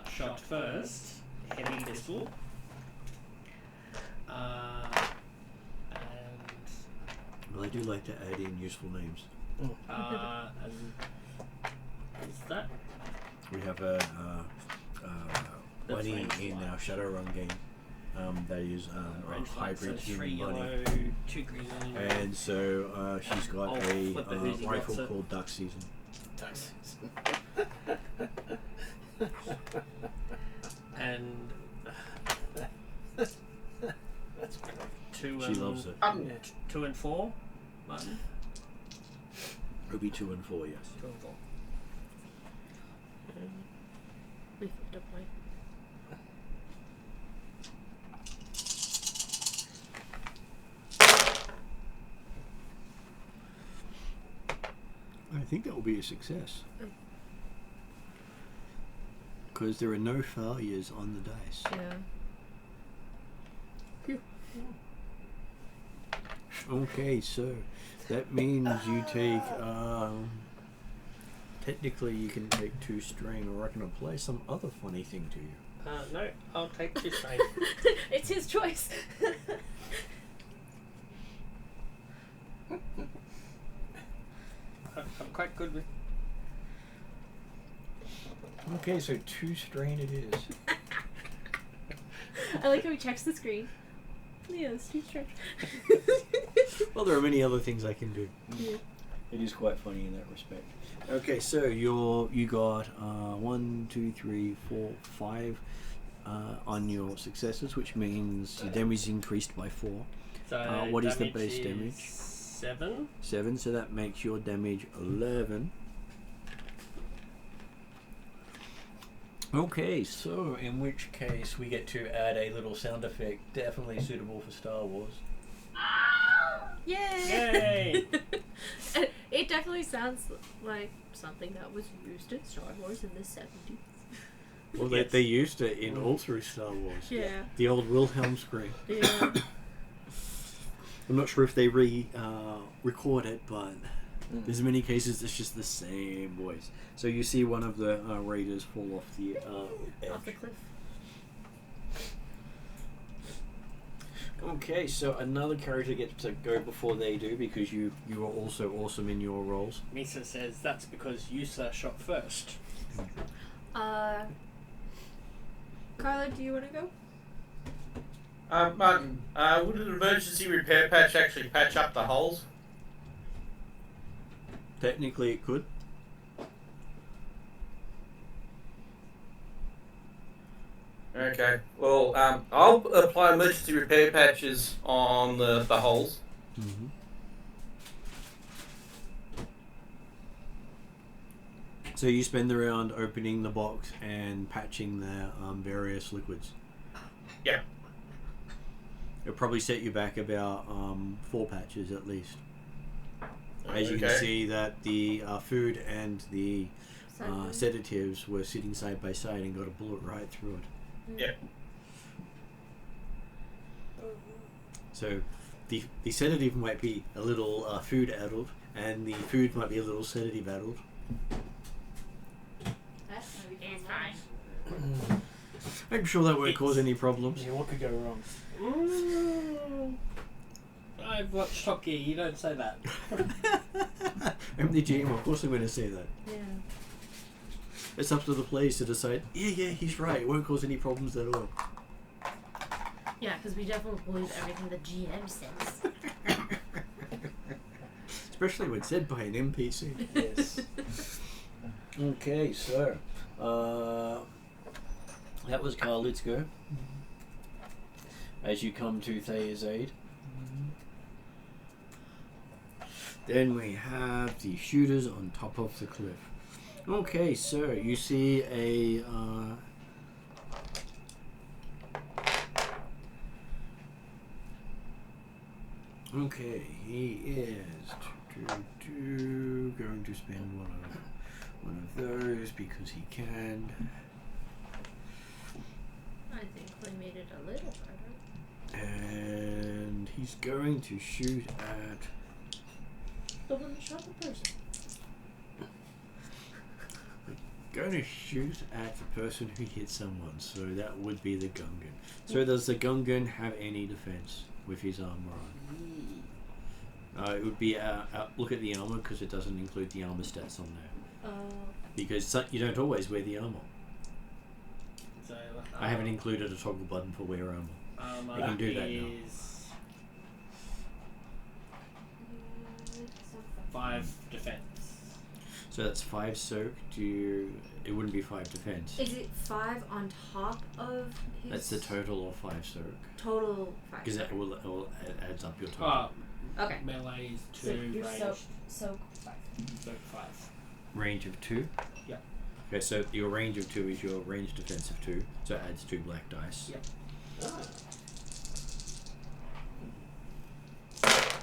shot first. Heavy pistol. Well, I do like to add in useful names. And is that? We have a That's bunny range in light. our Shadowrun game. That is a Range light, so hybrid 3 human bunny. yellow, 2 green. And so she's got I'll a flip it who's rifle got it. called Duck Season. And That's great. 2 She and loves it. 2 and 4. Martin. It'll be 2 and 4, yes. 2 and 4. We flipped a point. I think that will be a success. Because there are no failures on the dice. Yeah. Okay, so that means you take. Technically, you can take 2 strain, or I can apply some other funny thing to you. No, I'll take 2 strain. It's his choice. I'm quite good with. Okay, so 2 strain it is. I like how he checks the screen. Yeah, it's too strange. Well, there are many other things I can do. Yeah. It is quite funny in that respect. Okay, so you got 1, 2, 3, 4, 5 on your successes, which means your damage is increased by 4. So what is the damage base is damage? 7. 7, so that makes your damage 11. Okay, so in which case we get to add a little sound effect, definitely suitable for Star Wars. Yay! It definitely sounds like something that was used in Star Wars in the 70s. Well, Yes. they used it in all through Star Wars. Yeah. The old Wilhelm scream. Yeah. I'm not sure if they record it, but there's many cases it's just the same voice. So you see one of the raiders fall off the edge. Off the cliff. Okay, so another character gets to go before they do because you are also awesome in your roles. Misa says that's because user shot first. Carla, do you want to go? Martin, would an emergency repair patch actually patch up the holes? Technically, it could. Okay. Well, I'll apply emergency repair patches on the holes. Mm-hmm. So you spend the round opening the box and patching the various liquids. Yeah. It'll probably set you back about 4 patches at least. As you can see that the food and the sedatives were sitting side by side and got a bullet right through it. Yeah. So the sedative might be a little food addled, and the food might be a little sedative addled. It's fine. I'm sure that won't cause any problems. Yeah, what could go wrong? I've watched Top Gear, you don't say that. I'm the GM, of course I'm going to say that. Yeah. It's up to the players to decide, yeah, he's right, it won't cause any problems at all. Yeah, because we definitely believe everything the GM says. Especially when said by an NPC. Yes. Okay, so that was Carl. Let's go. As you come to Thea's aid. Then we have the shooters on top of the cliff. Okay, so you see a okay, he is going to spend one of those because he can. I think we made it a little better. And he's going to shoot at. The one that shot the person. Going to shoot at the person who hit someone, so that would be the Gungan. So does the Gungan have any defense with his armor on? It would be look at the armor because it doesn't include the armor stats on there. Because you don't always wear the armor. So, I haven't included a toggle button for wear armor. You can do that now. 5 defense. So that's 5 soak. It wouldn't be 5 defense. Is it 5 on top of his? That's the total of 5 soak. Total 5. Because that will it adds up your total. Okay. Melee is 2, So you're ranged so 5. 5. Range of 2? Yeah. Okay, so your range of 2 is your range defense of 2, so it adds 2 black dice. Yep.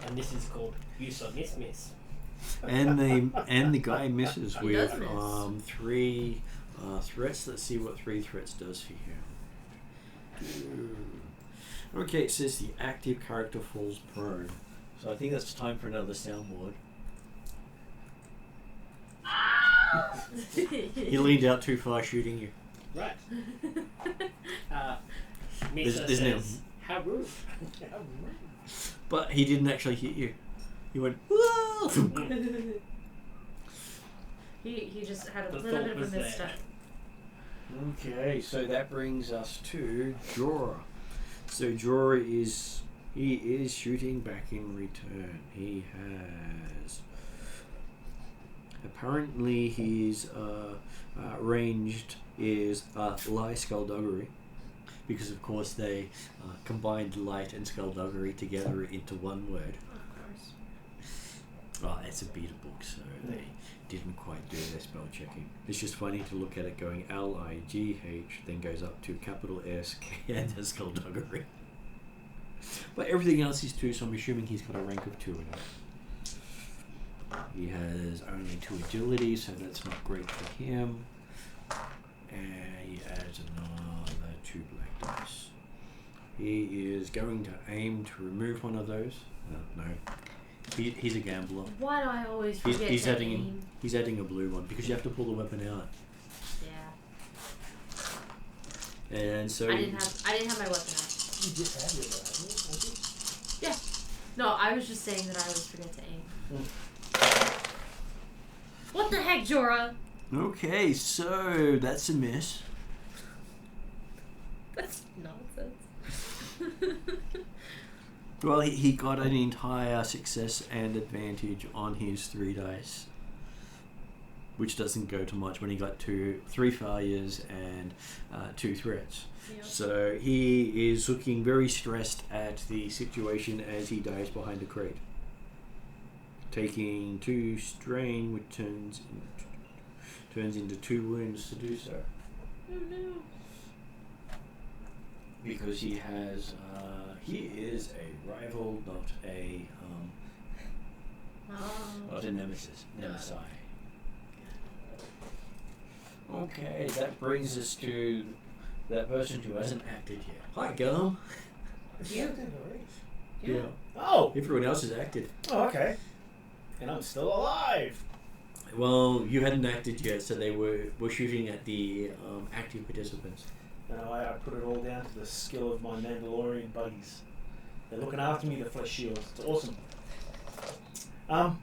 And this is called use or miss. And the guy misses He with does miss. 3 threats. Let's see what 3 threats does for you. Okay, it says the active character falls prone. So I think that's time for another soundboard. He leaned out too far shooting you. Right. Misa There's no- says, how rude. How rude. But he didn't actually hit you. He went, whoa! He just had a The little thought bit of a was there. misstep. Okay, so that brings us to Jorah. So Jorah is shooting back in return. He has apparently his ranged is lie skullduggery, because of course they combined light and skullduggery together into one word. Of course. Oh, it's a beta book, so they didn't quite do their spell checking. It's just funny to look at it going L-I-G-H, then goes up to capital S-K and has skullduggery. But everything else is 2, so I'm assuming he's got a rank of 2 in it. He has only 2 agility, so that's not great for him. And he adds another 2 black dice. He is going to aim to remove one of those. No. He's a gambler. Why do I always forget He's to adding aim? he's adding a blue one because you have to pull the weapon out. Yeah. And so I didn't have my weapon out. You just had your weapon, Yeah. No, I was just saying that I always forget to aim. What the heck, Jorah? okay, so that's a miss. That's nonsense. Well, he got an entire success and advantage on his 3 dice, which doesn't go to much when he got 3 failures and 2 threats. Yep. So he is looking very stressed at the situation as he dies behind a crate, taking 2 strain, which turns into 2 wounds to do so. Oh no. Because he has, he is a rival, not a nemesis. Okay, that brings us to that person who hasn't acted yet. Hi, Gum. You? Yeah. Oh! Everyone else has acted. Oh, okay. And I'm still alive. Well, you hadn't acted yet, so they were shooting at the active participants. And I put it all down to the skill of my Mandalorian buddies. They're looking after me, the flesh shields. It's awesome. The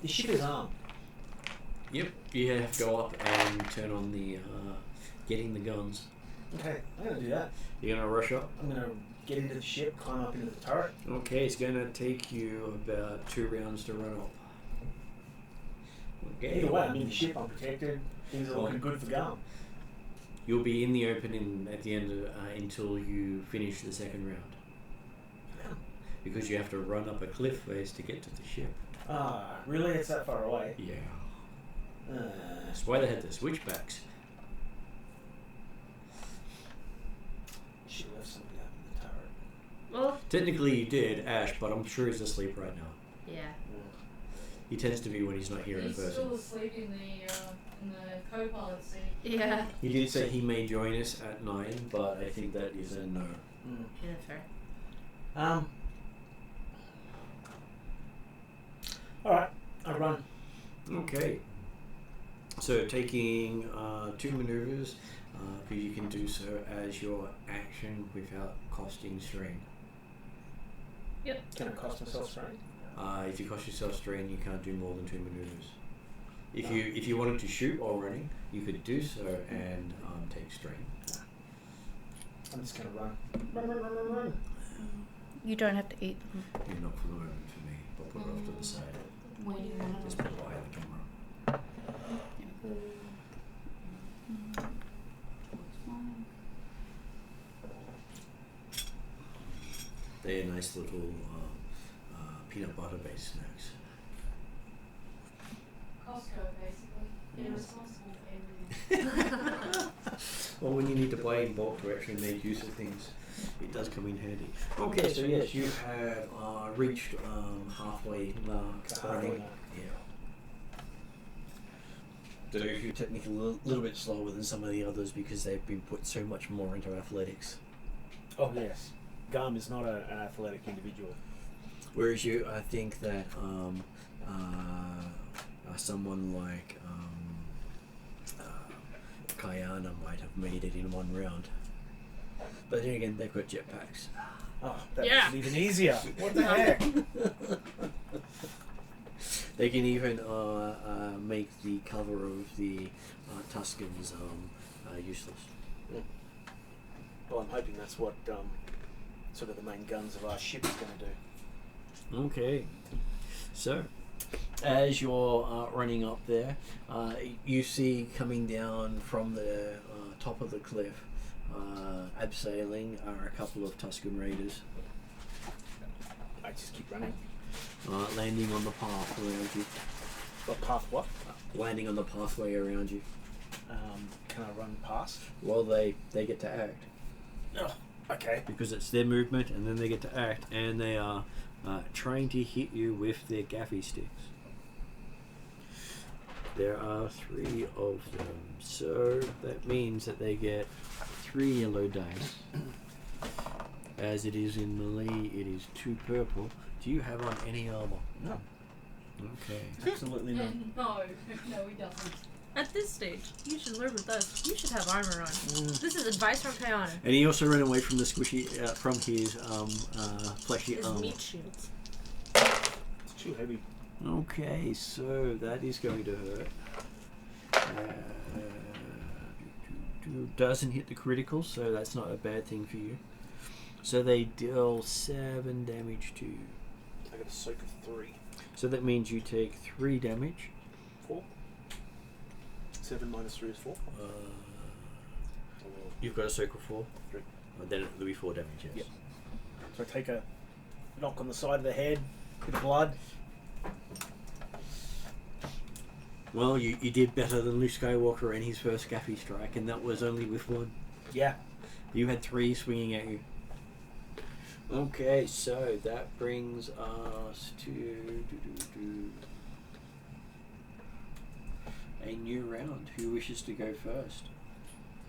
ship is armed. Yep. You have to go up and turn on the getting the guns. Okay, I'm gonna do that. You're gonna rush up. I'm gonna get into the ship, climb up into the turret. Okay, it's gonna take you about 2 rounds to run up. Okay. Either way, I'm in the ship, I'm protected. Things are looking good for Gum. You'll be in the open at the end of, until you finish the second round. Because you have to run up a cliff face to get to the ship. Ah, really? It's that far away? Yeah. That's why they had the switchbacks. Should have left somebody up in the turret. Well, Technically you did, Ash, but I'm sure he's asleep right now. yeah. He tends to be when he's not here in He's person. still asleep in the co-pilot seat. Yeah. He did say he may join us at 9, but I think that is a no. Yeah, fair. Alright, I run. Okay. So taking 2 maneuvers, because you can do so as your action without costing strain. Can I cost myself strain? If you cost yourself strain, you can't do more than 2 maneuvers. If you wanted to shoot while running, you could do so and take strain. I'm just gonna run. You don't have to eat them. You're not for the moment for me. I'll put it off to the side. When you want Just put it behind the camera. They're nice little peanut butter based snacks. Costco, basically. Irresponsible for everything. Well, when you need to buy in bulk to actually make use of things, it does come in handy. Okay, so yes, you have reached halfway mark. Halfway. Yeah. So you're technically a little bit slower than some of the others because they've been put so much more into athletics. Oh yes. Gum is not an athletic individual. Whereas you, I think that someone like Kayana might have made it in 1 round. But then again, they've got jetpacks. Oh, that Yeah. makes it even easier. What the heck? They can even make the cover of the Tuscans useless. Well, I'm hoping that's what sort of the main guns of our ship is going to do. Okay. So, as you're running up there, you see coming down from the top of the cliff, abseiling are a couple of Tuscan raiders. I just keep running. Landing on the path around you. What path? What? Landing on the pathway around you. Can I run past? Well, they get to act. Oh, okay. Because it's their movement, and then they get to act, and they are trying to hit you with their gaffy sticks. There are 3 of them, so that means that they get 3 yellow dice. As it is in melee, it is 2 purple. Do you have on any armor? No. Okay. Absolutely not. No, he doesn't. At this stage, you should learn with us. You should have armor on. This is advice from Kayana. And he also ran away from the squishy, from his fleshy His armor. meat shields. It's too heavy. Okay, so that is going to hurt. Doesn't hit the critical, so that's not a bad thing for you. So they deal 7 damage to you. I got a soak of 3. So that means you take 3 damage. 4. 7 minus 3 is 4. You've got a soak of 4. 3. Then it'll be 4 damage, yes. Yep. So I take a knock on the side of the head, bit of blood. Well, you did better than Luke Skywalker in his first gaffy strike, and that was only with 1. Yeah. You had 3 swinging at you. Okay, so that brings us to a new round. Who wishes to go first?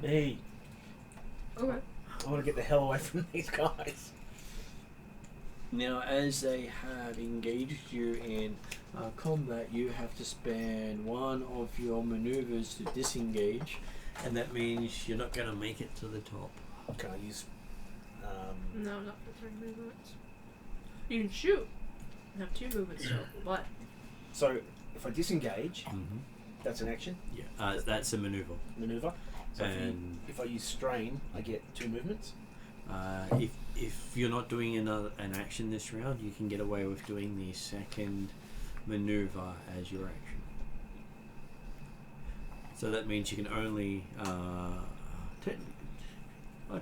Me. Okay. I want to get the hell away from these guys. Now, as they have engaged you in combat, you have to spend 1 of your maneuvers to disengage, and that means you're not going to make it to the top. Can I use... No, not for 3 movements. You can shoot. You have 2 movements still. What? So, if I disengage, Mm-hmm. that's an action, Yeah, that's a maneuver. maneuver. So And if I use strain, I get 2 movements. if you're not doing an action this round, you can get away with doing the second maneuver as your action. So that means you can only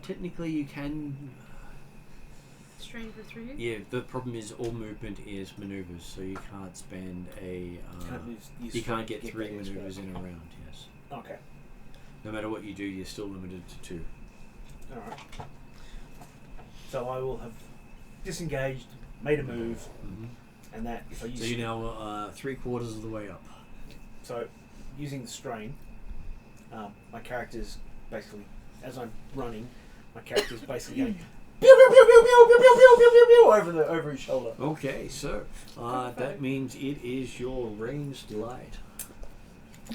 technically you can. Strain for 3? Yeah, the problem is all movement is maneuvers, so you can't spend a. Use You can't strain get 3 that extra. maneuvers in a round. Yes. Okay. No matter what you do, you're still limited to 2. Alright. So I will have disengaged, made a move, Mm-hmm. and that if I use So you're now 3/4 of the way up. so using the strain, my character's basically as I'm running, my character's basically going pew pew pew pew pew pew pew pew pew pew pew over his shoulder. Okay, so that means it is your ranged light.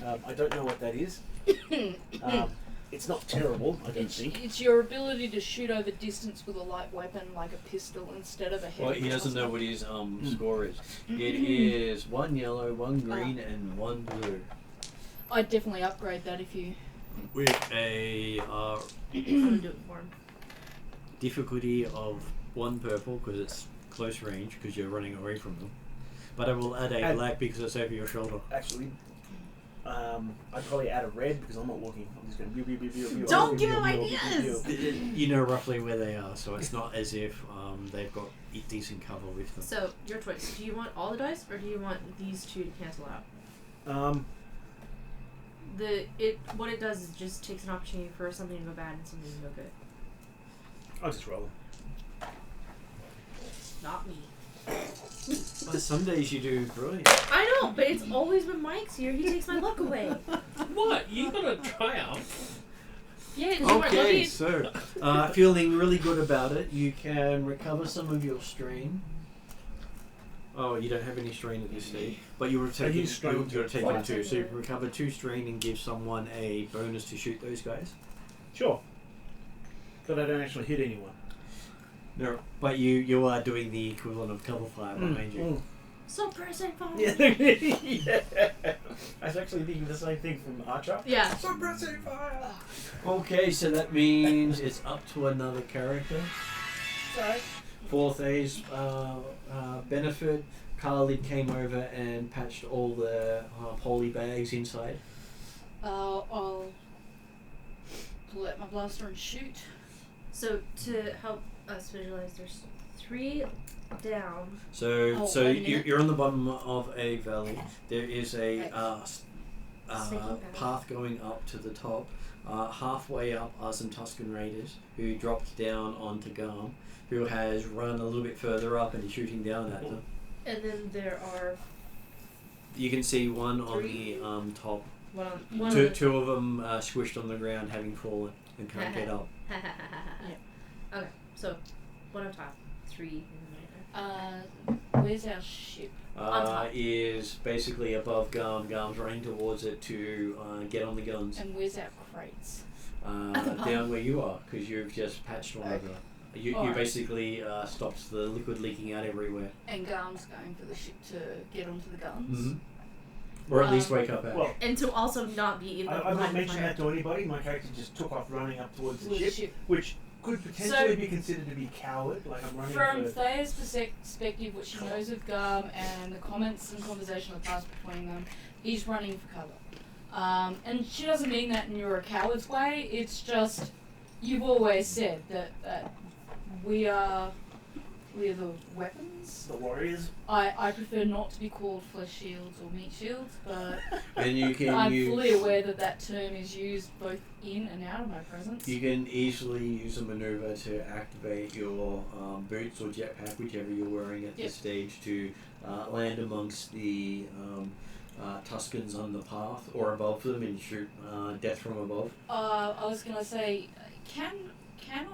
I don't know what that is. It's not terrible, I don't think. It's your ability to shoot over distance with a light weapon like a pistol instead of a heavy. Well, he doesn't know what his score is. It is 1 yellow, 1 green, and 1 blue. I'd definitely upgrade that if you. With a I'm gonna do it for him. difficulty of 1 purple because it's close range because you're running away from them. But I will add a black because it's over your shoulder. Actually, I'd probably add a red because I'm not looking. I'm just going to Don't give him ideas! You know roughly where they are, so it's not as if they've got decent cover with them. So, your choice. Do you want all the dice, or do you want these 2 to cancel out? What it does is just takes an opportunity for something to go bad and something to go good. I'll just roll them. Not me. But some days you do brilliant. I know, but it's always when Mike's here, he takes my luck away. What? You got a triumph? Yeah, because you weren't Okay, lucky. so feeling really good about it, you can recover some of your strain. Oh, you don't have any strain at this stage, but you were taking strain you're to taking fight. 2, so you can recover 2 strain and give someone a bonus to shoot those guys. Sure. But I don't actually hit anyone. No, but you are doing the equivalent of cover fire behind you. Suppressing fire. Yeah. I was actually thinking the same thing from Archer. Yeah. Suppressing fire. Okay, so that means it's up to another character. Sorry. 4th A's benefit. Carly came over and patched all the poly bags inside. I'll pull out my blaster and shoot. So, to help us visualize, there's 3 down. So, Oh, so wait a minute. you're on the bottom of a valley. There is a Sinking path going up to the top. Halfway up are some Tusken Raiders who dropped down onto Garm, who has run a little bit further up and is shooting down at them. And then there are You can see one on 3? the top. one Two of them squished on the ground, having fallen and can't get up. Okay, so 1 on top, 3 in the middle. Where's our ship? On top. Is basically above Garm. Garm's running towards it to get on the guns. And where's our crates? At the bottom. Down where you are, because you've just patched one over. You Alright. basically stopped the liquid leaking out everywhere. And Garm's going for the ship to get onto the guns. Mm-hmm. Or at least wake up Ash. Well, And to also not be in the I've line not of mentioned fire. that to anybody. My character just took off running up towards the With the ship, ship. which could potentially be considered to be coward. Like I'm running From for... Thea's perspective, what she knows of Garm and the comments and conversation that passed between them, he's running for cover. And she doesn't mean that in you're a coward's way, it's just, you've always said that we're the weapons. The warriors. I prefer not to be called flesh shields or meat shields, but And you can I'm use, fully aware that term is used both in and out of my presence. you can easily use a maneuver to activate your boots or jetpack, whichever you're wearing at this stage, to land amongst the Tuskens on the path or above them and shoot death from above. I was gonna say, can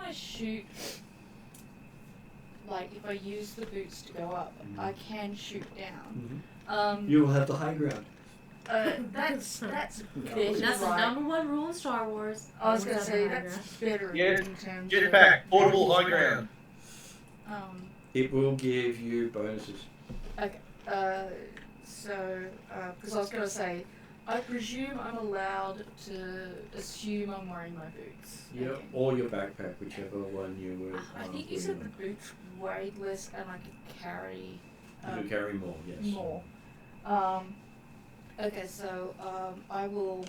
I shoot? Like if I use the boots to go up, I can shoot down. You will have the high ground. That's That's better, the right? number 1 rule in Star Wars. I was Always gonna say have high that's ground. better Yeah, in terms Jetpack, portable high ground. It will give you bonuses. Because I was gonna say, I presume I'm allowed to assume I'm wearing my boots. Yeah, Okay. or your backpack, whichever one you would. I think you said the boots weighed less and I could carry. You can carry more, yes. More. Okay, so I will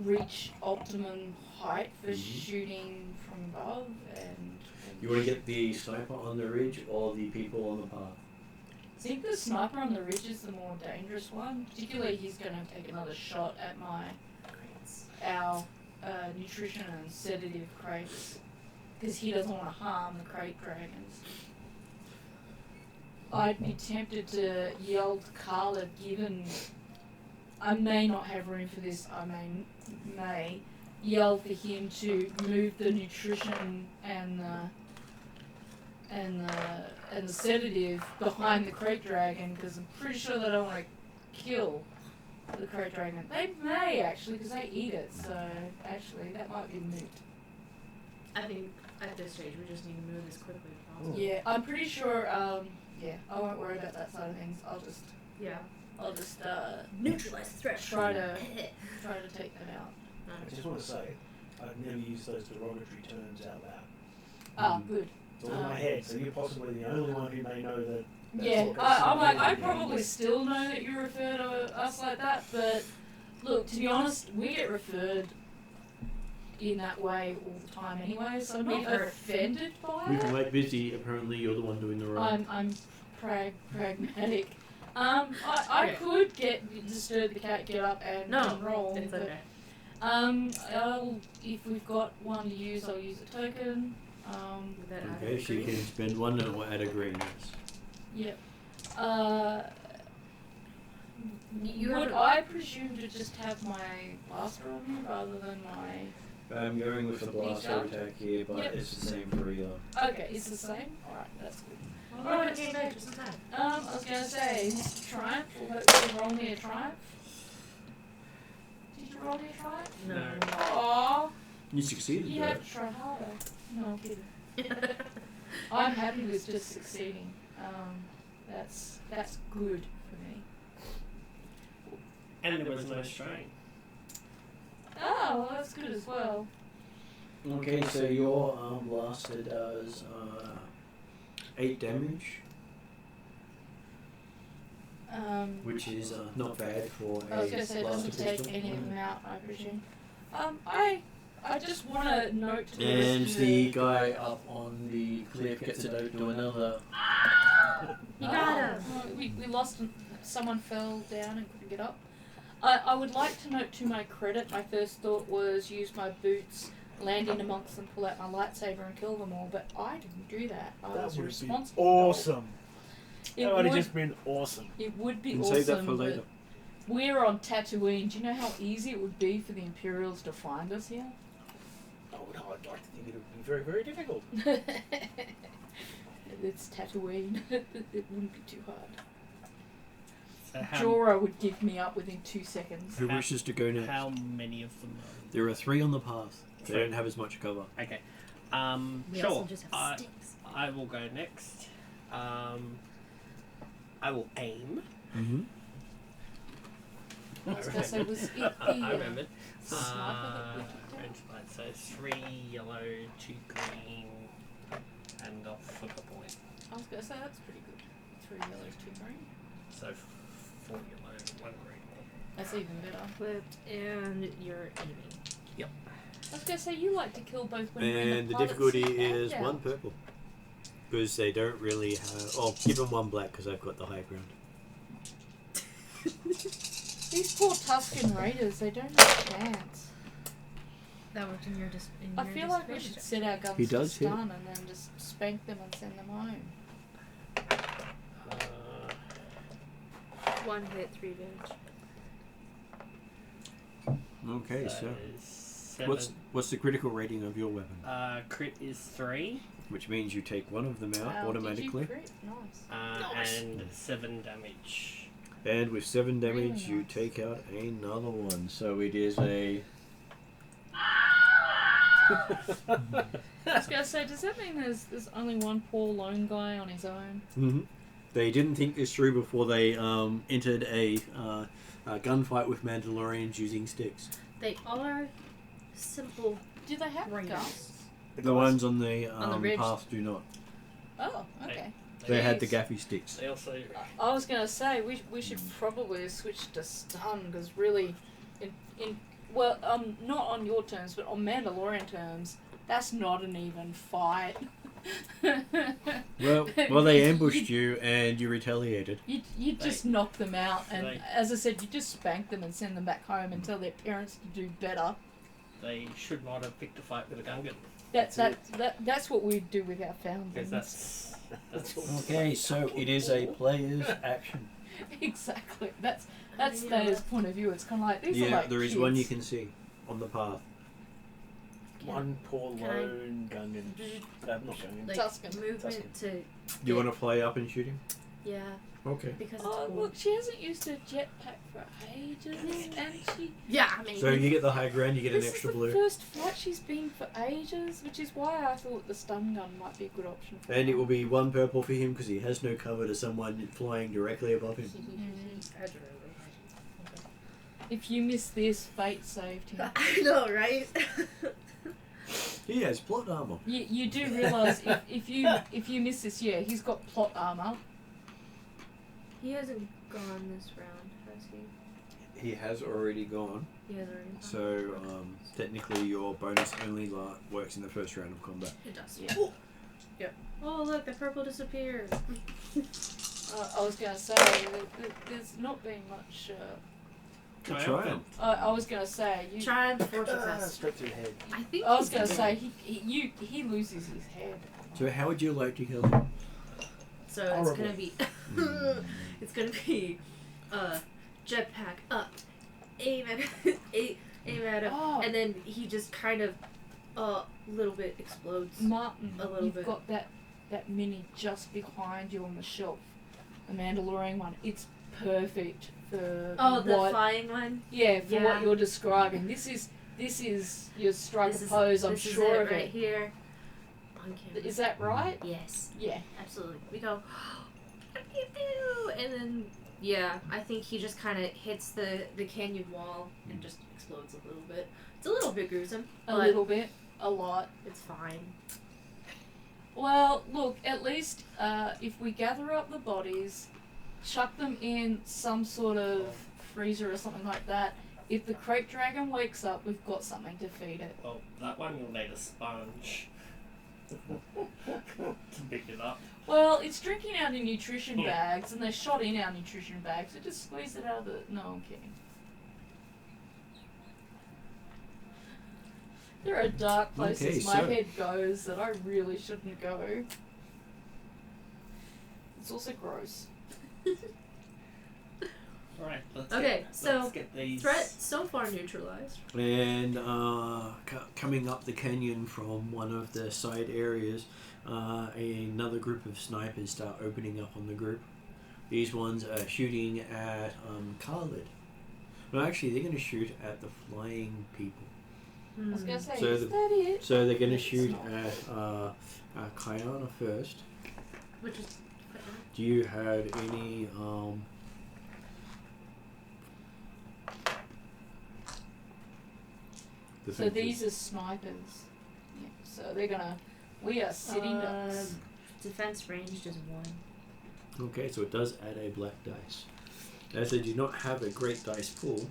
reach optimum height for shooting from above and You want to get the sniper on the ridge or the people on the path? I think the sniper on the ridge is the more dangerous one. Particularly, he's going to take another shot at our nutrition and sedative crates, because he doesn't want to harm the crate dragons. I'd be tempted to yell to Carla, given I may not have room for this, I may yell for him to move the nutrition and the sedative behind the Krayt dragon, because I'm pretty sure they don't want to kill the Krayt dragon. They may actually, because they eat it, so actually that might be moot. I think at this stage we just need to move as quickly as possible. Yeah, I'm pretty sure. Yeah, I won't worry about that side of things. I'll just Neutralize the threat. try to take them out. I just want to say, I've never used those derogatory terms out loud. Ah, good. It's all in my head, so you're possibly the only one who may know that. That's Yeah, what I'm like, I that's probably still know that you refer to us like that, but look, to be honest, we get referred in that way all the time anyway, so I'm not offended by With it. Mike busy, apparently you're the one doing the right. I'm pragmatic. I could disturb the cat, get up and roll. It's but, okay. if we've got one to use, I'll use a token. Okay, so you can spend one and we'll add a green. Yep. You would have I presume to just have my blaster on me rather than my... I'm going with the blaster These attack here, but Yep. it's the same for either. Okay, it's the same? Alright, that's good. Well, Alright, came back just in time. I was going to say, Mr. Triumph will hopefully roll me a triumph. Did you roll me a triumph? No. Aww, You succeeded you though. have to try harder. No, I'm kidding. I'm happy with just succeeding. That's good for me. And there was no strain. Oh, well, that's good as well. Okay, so your blaster does 8 damage, which is not bad for I was a going to say it blaster doesn't take pistol. any of them out, I presume. I just want to note to the And rest of the guy up on the cliff gets it out to another. You got him. We lost him. Someone fell down and couldn't get up. I would like to note to my credit, my first thought was use my boots, land in amongst them, pull out my lightsaber and kill them all, but I didn't do that. I That was would be responsible. awesome. It That would have would, just been awesome. it would be And awesome, save that for but later. we're on Tatooine. Do you know how easy it would be for the Imperials to find us here? Oh, no, I'd like to think it would be very, very difficult. It's Tatooine. It wouldn't be too hard. So how, Jorah would give me up within 2 seconds. Who wishes to go next? how many of them are There are 3 on the path. They Three. don't have as much cover. Okay. We Sure. also just have sticks. I will go next. I will aim. Mm-hmm. I was going to say, was it the I remembered. sniper that we took down? Orange light, so 3 yellow, 2 green, and off for the point. I was going to say, that's pretty good. 3 yellows, 2 green. So 4 yellow, 1 green. That's even better. Equipped and you're aiming. I was going to say, you like to kill both when you're in And the pilot difficulty seat and is out. 1 purple. Because they don't really have... Oh, give them 1 black because I've got the high ground. These poor Tuscan Raiders, they don't have a chance. That worked in your I feel like we should set our guns He to does hit. stun and then just spank them and send them home. One hit, 3 damage. Okay, so... 7. What's the critical rating of your weapon? Crit is 3, Which means you take 1 of them out Wow, automatically. Did you crit? Nice. Nice. and 7 damage. And with 7 damage, Really you nice. take out another one. So it is a... I was going to say, does that mean there's only one poor lone guy on his own? Mm-hmm. They didn't think this through before they entered a gunfight with Mandalorians using sticks. They are simple. Do they have Raiders. guns? The ones on the ridge. path do not. Oh, okay. They had the Jeez. gaffy sticks. They also I was going to say, we should probably switch to stun, because really, not on your terms, but on Mandalorian terms, that's not an even fight. Well, they ambushed you and you retaliated. You just knock them out, and Right. as I said, you just spank them and send them back home and tell their parents to do better. they should not have picked a fight with a Gungan. That's what we do with our Because foundlings. that's Okay, so it is a player's action. Exactly. That's Thea's point of view. It's kind of like these are like there is kids. one you can see on the path. One poor Can I- lone Gungan. But I'm not Gungan. Like Tuscan. movement to Do you want to play up and shoot him? yeah, Okay. because it's Oh cool. look, she hasn't used her jetpack for ages, and she. Yeah, I mean. So you get the high ground, you get an This extra is the blue. first fight she's been for ages, which is why I thought the stun gun might be a good option for And her. it will be 1 purple for him because he has no cover to someone flying directly above him. If you miss this, fate saved him. I know, right? He has plot armor. You do realise if you miss this, yeah, he's got plot armor. He hasn't gone this round, has he? He has already gone. He has already gone. So technically your bonus only works in the first round of combat. It does. Yeah. Oh look, the purple disappeared. I was gonna say there's not been much. Triumph. I was gonna say you. Try the fortune test. Straight to the head. I think. I was he's gonna gonna- say he loses his head. So how would you like to kill him? So it's gonna be. It's gonna be, jetpack up, aim at him, Oh. and then he just kind of, little bit explodes. Martin, A little you've bit. got that mini just behind you on the shelf, the Mandalorian one. It's perfect for Oh, the what, flying one. yeah, for Yeah. what you're describing. This is your striker This is- pose. I'm this is sure it of right it. here. On camera. Is that right? Yes, Yeah. absolutely. We go, pew, pew, and then yeah, I think he just kind of hits the canyon wall and just explodes a little bit. It's a little bit gruesome, A but little bit, a lot. it's fine. Well, look, at least if we gather up the bodies, chuck them in some sort of freezer or something like that, if the Krayt dragon wakes up, we've got something to feed it. Well, that one you'll need a sponge to pick it up. Well, it's drinking out of nutrition bags, and they're shot in our nutrition bags, so just squeeze it out of the... No, I'm kidding. There are dark places Okay, my so- head goes that I really shouldn't go. It's also gross. Alright, Okay, so let's get these. Threat so far neutralized. And coming up the canyon from one of the side areas, another group of snipers start opening up on the group. These ones are shooting at Khalid. No, actually, they're going to shoot at the flying people. I was gonna say, So is the- that it? So they're going to It's shoot not. at Kayana first. Which is Do you have any So these are snipers. Yeah, so they're gonna... We are sitting ducks. defense ranged is 1. Okay, so it does add a black dice. As they do not have a great dice pool,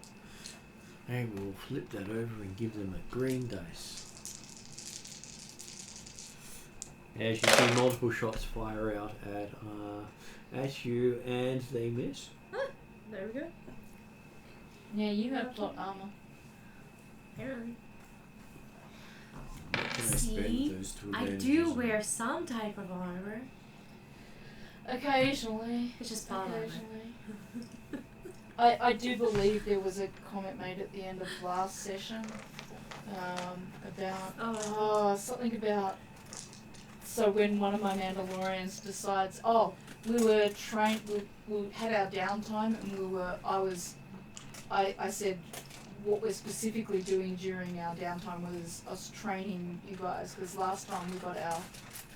I will flip that over and give them a green dice. As you see, multiple shots fire out at you, and they miss. There we go. Yeah, you have plot armor. Apparently. Can I See? spend those two I advantages do on- wear some type of armor. Occasionally. It's just plot armor. Occasionally. I do believe there was a comment made at the end of last session about something about, so when one of my Mandalorians decides, we were trained, we had our downtime, and I said what we're specifically doing during our downtime was us training you guys, because last time we got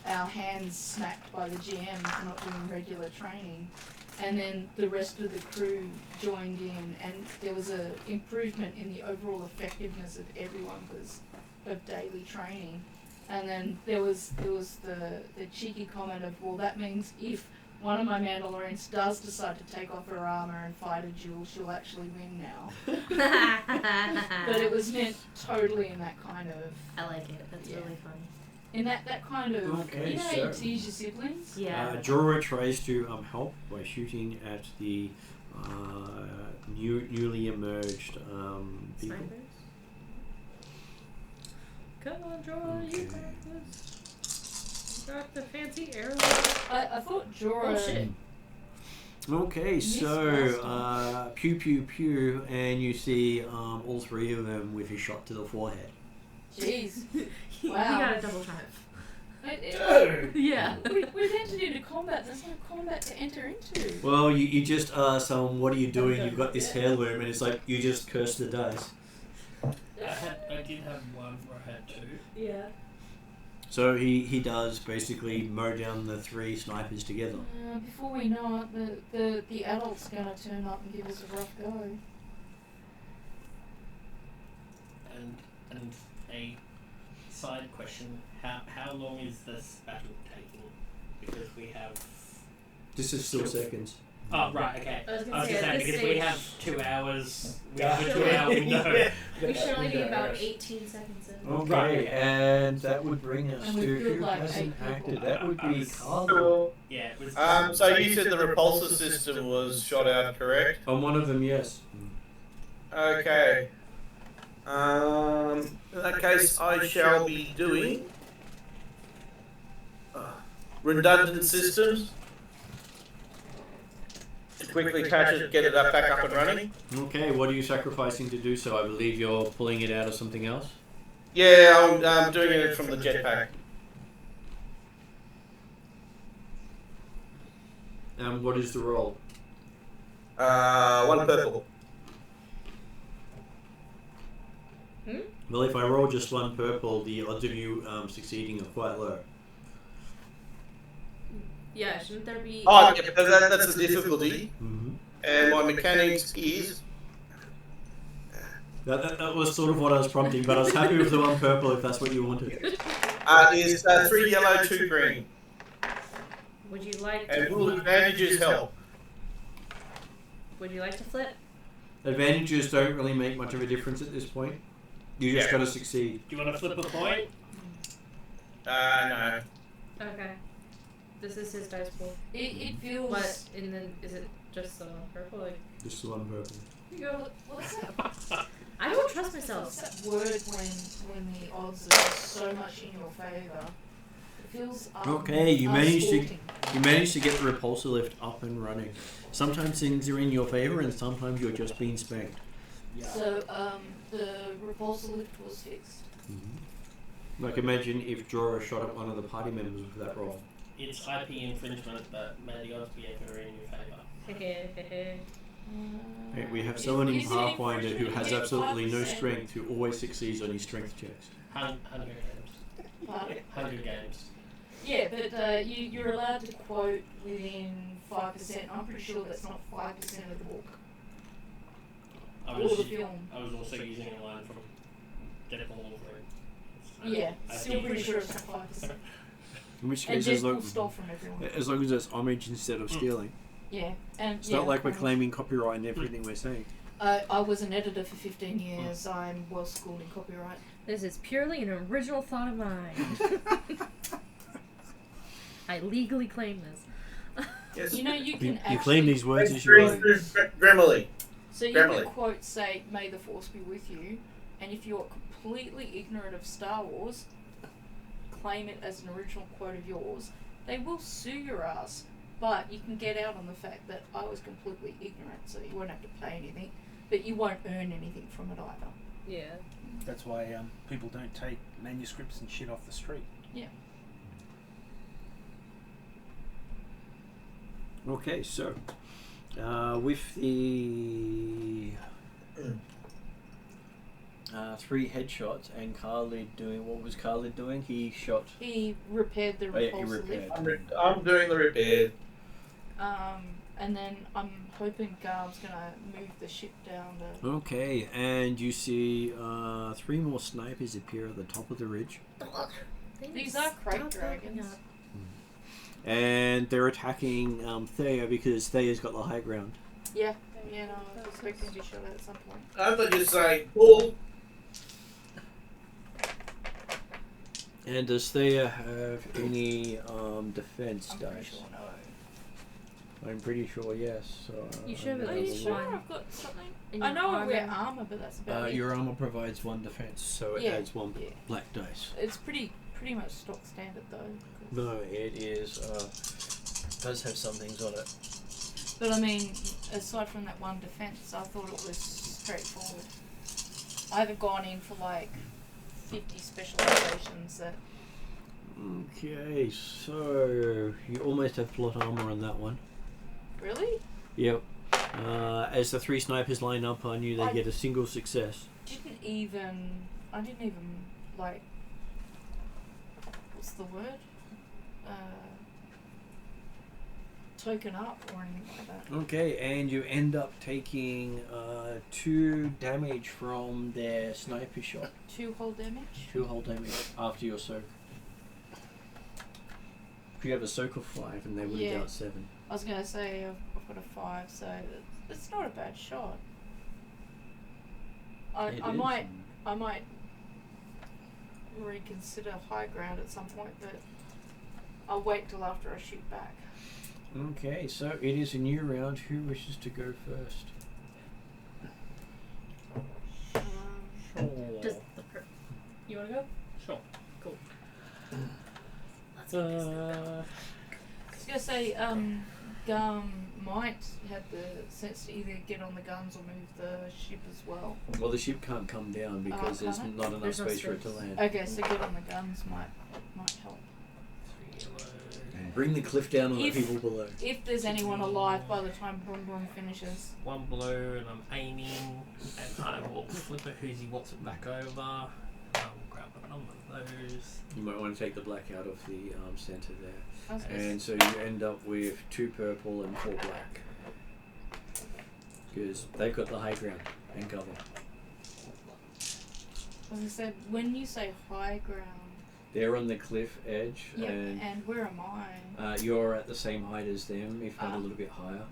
our hands smacked by the GM for not doing regular training. And then the rest of the crew joined in, and there was a improvement in the overall effectiveness of everyone because of daily training. And then there was the cheeky comment of, well, that means if one of my Mandalorians does decide to take off her armor and fight a duel, she'll actually win now. But it was meant totally in that kind of, I like it. That's Yeah. really funny. in that kind of, Okay, you know, so- you tease your siblings. Yeah. Jorah tries to help by shooting at the newly emerged people. Snipers? Come on, Jorah, you got this. You got the fancy arrow. I thought Jorah. Oh shit. Okay, Missed so last pew pew pew, and you see all three of them with a shot to the forehead. Jeez. You Wow. got a double triumph. Yeah. We've entered into combat. There's no combat to enter into. Well, you just ask someone, what are you doing? You've got this heirloom, and it's like, you just curse the dice. I did have one where I had 2. Yeah. So he does basically mow down the 3 snipers together. Before we know it, the adult's gonna turn up and give us a rough go. And a side question: how long is this battle taking? Because we have. This is still seconds. Oh right, okay. I was I gonna was say, just at saying this because stage, we have 2 hours. We Yeah. have a 2-hour window. we should only be about 18 seconds in. Okay, Right. and that would bring us And we to killed who like hasn't 8 people. acted. That would be Carl. So, Yeah, it was. so you said the repulsor system was shot out, correct? On one of them, yes. Okay. In that case, I shall be doing redundant systems to quickly catch it, get it back up and running. Okay, what are you sacrificing to do so? I believe you're pulling it out of something else? Yeah, I'm doing it from the jetpack. What is the roll? 1 purple. Well, if I roll just 1 purple, the odds of you succeeding are quite low. Yeah, shouldn't there be? Oh, yeah, that's the difficulty. Mm-hmm. And my mechanics is. That was sort of what I was prompting, but I was happy with the 1 purple if that's what you wanted. Is 3 yellow, 2 green. Would you like? And To, will advantages help? would you like to flip? Advantages don't really make much of a difference at this point. You just Yeah. gotta succeed. Do you want to flip a coin? No. Okay. This is his dice pool. It feels. But and then is it just the purple? Like, Just the 1 purple. You go, what's that? I don't trust What's myself. that word when the odds are so much in your favour? It feels. Okay, you managed to- sporting. You managed to get the repulsor lift up and running. Sometimes things are in your favour and sometimes you're just being spanked. So the repulsor lift was fixed. Like imagine if Jorah shot at one of the party members with that roll. It's IP infringement, but may the odds be ever in your favour. Hey, we have someone in Is it Pathfinder who infringement? has Yeah, absolutely no 5%. strength who always succeeds on his strength checks. 100 games. Pardon? 100 games. Yeah, but you're allowed to quote within 5%. I'm pretty sure that's not 5% of the book. I Or was, the film. I was also using a line from Deadpool Wolverine. Yeah, I still think- pretty sure it's not 5%. In which And case, as Deadpool stole from everyone. long as it's homage instead of stealing. Yeah, and It's yeah, not like we're homage. claiming copyright in everything we're saying. I was an editor for 15 years. I'm well schooled in copyright. This is purely an original thought of mine. I legally claim this. Yes. You know, you can You actually. claim these words as your own. Grammarly. So you Grammarly. can quote, say, "May the Force be with you," and if you're completely ignorant of Star Wars, claim it as an original quote of yours. They will sue your ass, but you can get out on the fact that I was completely ignorant, so you won't have to pay anything, but you won't earn anything from it either. Yeah. That's why people don't take manuscripts and shit off the street. Yeah. Okay, so with the 3 headshots and Khalid doing what was Khalid doing? He shot. He repaired the Oh, yeah, he repulsor repaired. lift. I'm doing the repair. And then I'm hoping Garb's gonna move the ship down to. Okay, and you see 3 more snipers appear at the top of the ridge, These are Krayt dragons. and they're attacking Thea because Thea's got the high ground. Yeah, no, I was expecting to be shot at some point. I thought you saying pull. And does Thea have any defense I'm pretty dice? sure no. I'm pretty sure yes. So, You should have Are at you least sure? one. I've got something. And I your know I wear armor- armor, but that's about it. Your armor provides 1 defense, so it Yeah, adds 1 yeah. black dice. It's pretty much stock standard though. 'cause- No, it is. Does have some things on it. But I mean, aside from that 1 defense, I thought it was straightforward. I haven't gone in for like 50 specializations that. Okay, so you almost have plot armor on that one. Really? Yep. As the 3 snipers line up on you, they I- get a single success. I didn't even like. What's the word? Token up or anything like that. Okay, and you end up taking 2 damage from their sniper shot. 2 whole damage. 2 whole damage after your soak. If you have a soak of 5 and they would have Yeah. dealt 7. I was gonna say I've got a 5, so it's not a bad shot. I It is. might reconsider high ground at some point, but I'll wait till after I shoot back. Okay, so it is a new round. Who wishes to go first? Sure. Does the you wanna go? Sure. Cool. Let's get this thing done. I was gonna say, Gum might have the sense to either get on the guns or move the ship as well. Well, the ship can't come down because there's can't it? not enough There's no space for it to space. land. Okay, so get on the guns might help. 3 yellow. And bring the cliff down on the If- people below. If there's anyone alive by the time Brum Brum finishes. 1 blue, and I'm aiming, and I will flip it who's he wants it back over. I will grab another of those. You might want to take the black out of the centre there. I was gonna And so you end up with 2 purple and 4 black. Because they've got the high ground and cover. As I said, when you say high ground, They're on the cliff edge, yeah, and and where am I? you're at the same height as them, if not a Ah. little bit higher.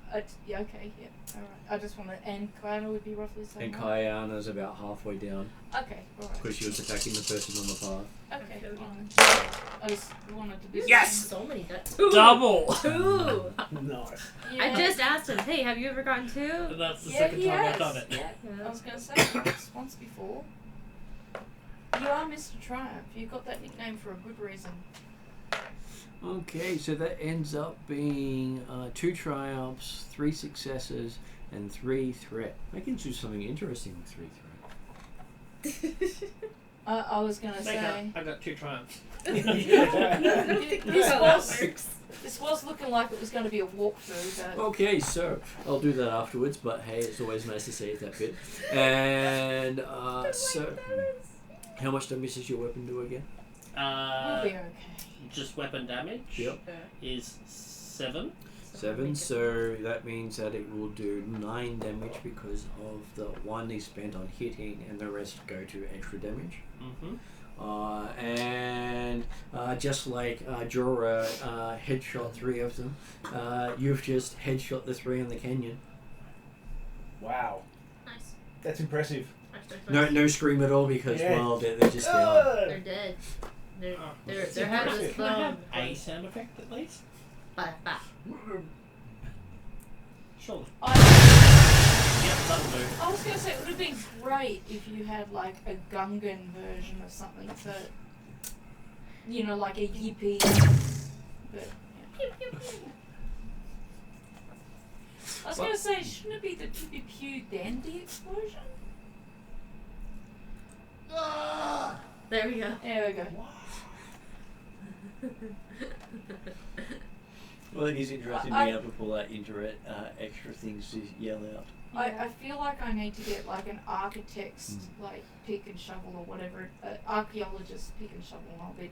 Yeah, okay, yeah, alright. I just want to, and Kayana would be roughly the same And height? Kayana's about halfway down, Okay, alright. because she was attacking the person on the path. Okay, Okay. fine. I just wanted to be Yes! So many guys. Double! 2! Nice. Yeah. I just asked him, hey, have you ever gotten 2? And that's the Yeah, second he time has. I've done it. Yeah. Yeah. I was going to say once before. You are Mr. Triumph. You got that nickname for a good reason. Okay, so that ends up being 2 triumphs, 3 successes, and 3 threat. I can do something interesting with 3 threat. I was going to Make say up. I got 2 triumphs. this was looking like it was going to be a walkthrough, but Okay, so I'll do that afterwards, but hey, it's always nice to save that bit. And so, how much damage does your weapon do again? we'll be okay. Just weapon damage Yep. is 7. 7, so that means that it will do 9 damage because of the 1 is spent on hitting and the rest go to extra damage. Mm-hmm. And just like Jorah headshot 3 of them, you've just headshot the 3 in the canyon. Wow. Nice. That's impressive. No scream at all because, Yeah. well, they're just down. They're dead. Their It's head was impressive. Can I have thrown. a sound effect at least? Bah, bah. Surely. I Yep, that'll do. was going to say it would have been great if you had like a Gungan version of something for, you know, like a yippee. But yeah. I was going to say, shouldn't it be the pew pew dandy explosion? There we go. There we go. Well, it is interesting being able to pull out extra things to yell out. I feel like I need to get like an architect's like pick and shovel or whatever, archaeologist pick and shovel and I'll be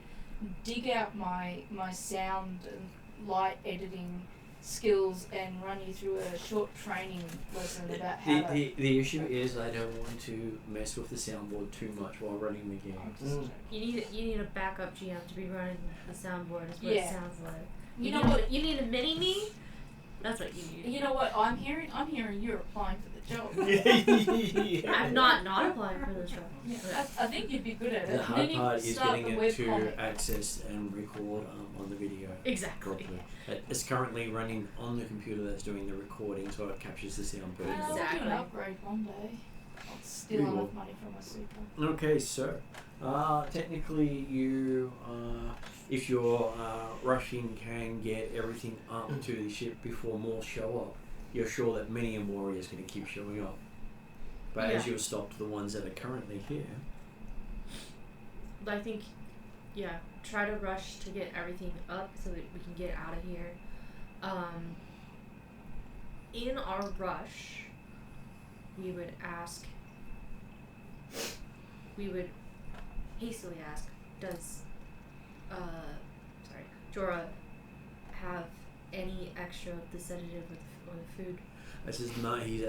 dig out my sound and light editing skills and run you through a short training lesson about how to. The issue is I don't want to mess with the soundboard too much while running the game. You need a backup GM to be running the soundboard. Is what Yeah. it sounds like. You know what? You need a mini me. That's what you need. You know what I'm hearing? I'm hearing you're applying for the job. I'm not applying for this job. Yeah, I think you'd be good at it. The And then hard you part can is start getting the it to webcomic. access and record on the video Exactly. properly. It's currently running on the computer that's doing the recording, so it captures the sound Well, perfectly. I'll do Exactly. an upgrade one day. I'll steal We enough will. money from my super. Okay, so technically you, if you're rushing, can get everything up to the ship before more show up. You're sure that many a warrior is going to keep showing up. But as Yeah. you've stopped the ones that are currently here, I think, yeah, try to rush to get everything up so that we can get out of here. In our rush, we would hastily ask, does, Jorah have any extra of the sedative or the food? this is not. He's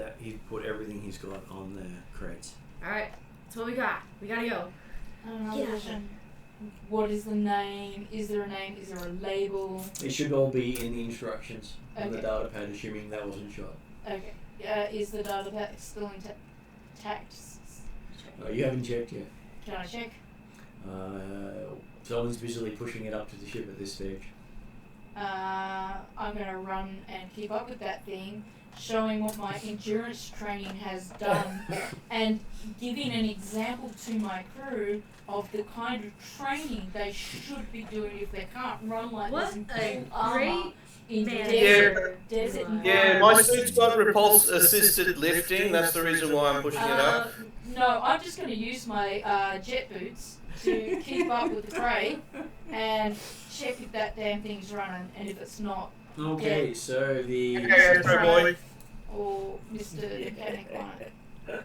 put everything he's got on the crates. Alright, that's what we got. We gotta go. Another Yeah. question. What is the name? Is there a name? Is there a label? It should all be in the instructions on the Okay. data pad, assuming that wasn't shot. Okay. Is the data pack still intact? You haven't checked yet. Can I check? Someone's visually pushing it up to the ship at this stage. I'm gonna run and keep up with that thing, showing what my endurance training has done, and giving an example to my crew of the kind of training they should be doing if they can't run like What this in a full armor great in man. desert Yeah, environment. my suit's got repulse assisted lifting. That's the reason why I'm pushing it up. No, I'm just going to use my jet boots to keep up with the Krayt and check if that damn thing's running, and if it's not, Okay, so the Okay, Astro Boy. or Mr. Mechanic won't.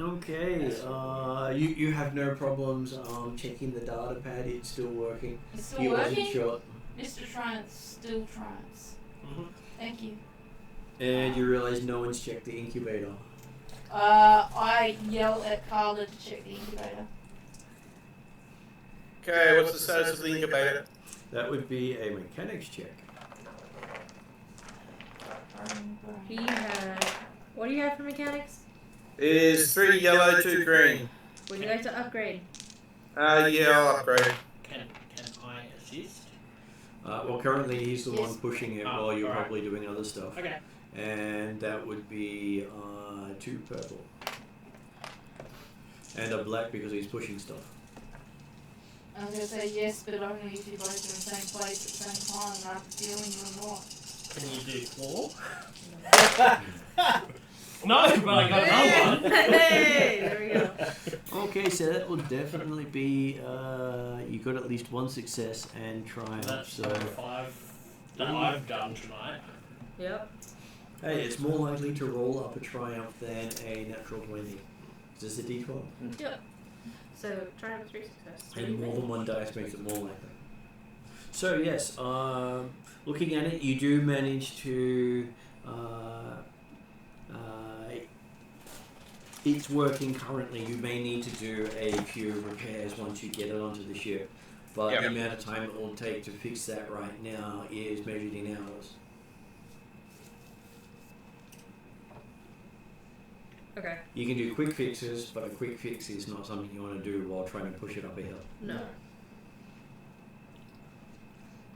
Okay, you have no problems checking the data pad. It's still working. It's still He wasn't working? shot, Mr. Triumphs still triumphs. Thank you. and you realise no one's checked the incubator. I yell at Carla to check the incubator. Okay, what's the status of the incubator? That would be a mechanics check. He had. What do you have for mechanics? It is 3 yellow, 2 green. Would you like to upgrade? Yeah, I'll upgrade. Can I assist? Well, currently he's the Yes. one pushing it Oh, while you're alright. probably doing other stuff. Okay. And that would be 2 purple. And a black because he's pushing stuff. I was going to say yes, but only if you're both in the same place at the same time and I'm feeling you or not. Can you do 4? No, but I got another one. Hey, there we go. Okay, so that will definitely be, you got at least 1 success and triumph, That's so... 5 that I've done tonight. Yep. Hey, it's more likely to roll up a triumph than a natural 20. Is this a d12? Yep. So try with 3 success. And more than 1 dice makes it more likely. So yes, looking at it, you do manage to... it's working currently. You may need to do a few repairs once you get it onto the ship. But the amount of time it will take to fix that right now is measured in hours. Okay. You can do quick fixes, but a quick fix is not something you want to do while trying to push it up a hill. No.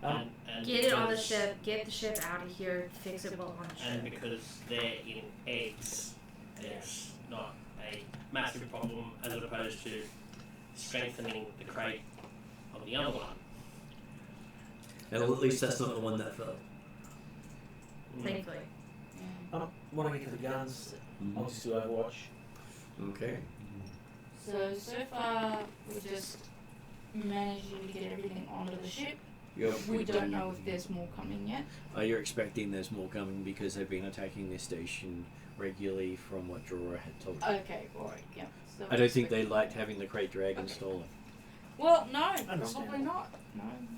And Get it on the because- ship. Get the ship out of here. Fix it while on the And ship. because they're in eggs, it's not a massive problem as opposed to strengthening the crate of the other one. And at least that's not the one that fell. Thankfully. When I get to the guns, I'll just do Overwatch. Okay. So far, we're just managing to get everything onto the ship. We don't know if there's more coming yet. You're expecting there's more coming because they've been attacking this station regularly from what Jorah had told you. Okay, alright, yeah. So I don't think they liked having the Krayt Dragon stolen. Well, no, probably Understandable. not.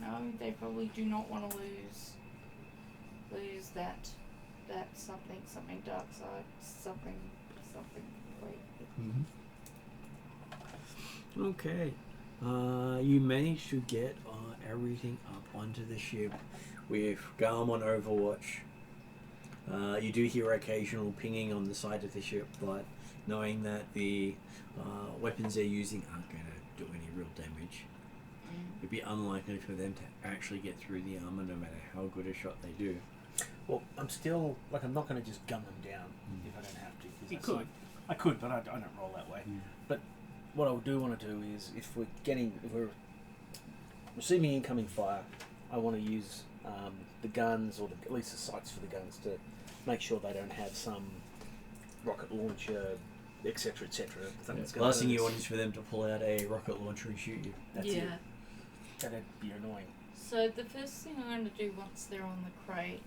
No, they probably do not want to lose that something dark side, something. Wait. Okay. You managed to get everything up onto the ship with Garm on Overwatch. You do hear occasional pinging on the side of the ship, but knowing that the weapons they're using aren't going to do any real damage, it'd be unlikely for them to actually get through the armor no matter how good a shot they do. Well, I'm still like I'm not going to just gun them down if I don't have to. 'cause You that's could. like- I could, but I don't roll that way. But what I do want to do is, if we're receiving incoming fire, I want to use the guns, or at least the sights for the guns, to make sure they don't have some rocket launcher, etc., etc. The last thing you want is for them to pull out a rocket launcher and shoot you. That's it. That'd be annoying. So the first thing I'm going to do once they're on the crate,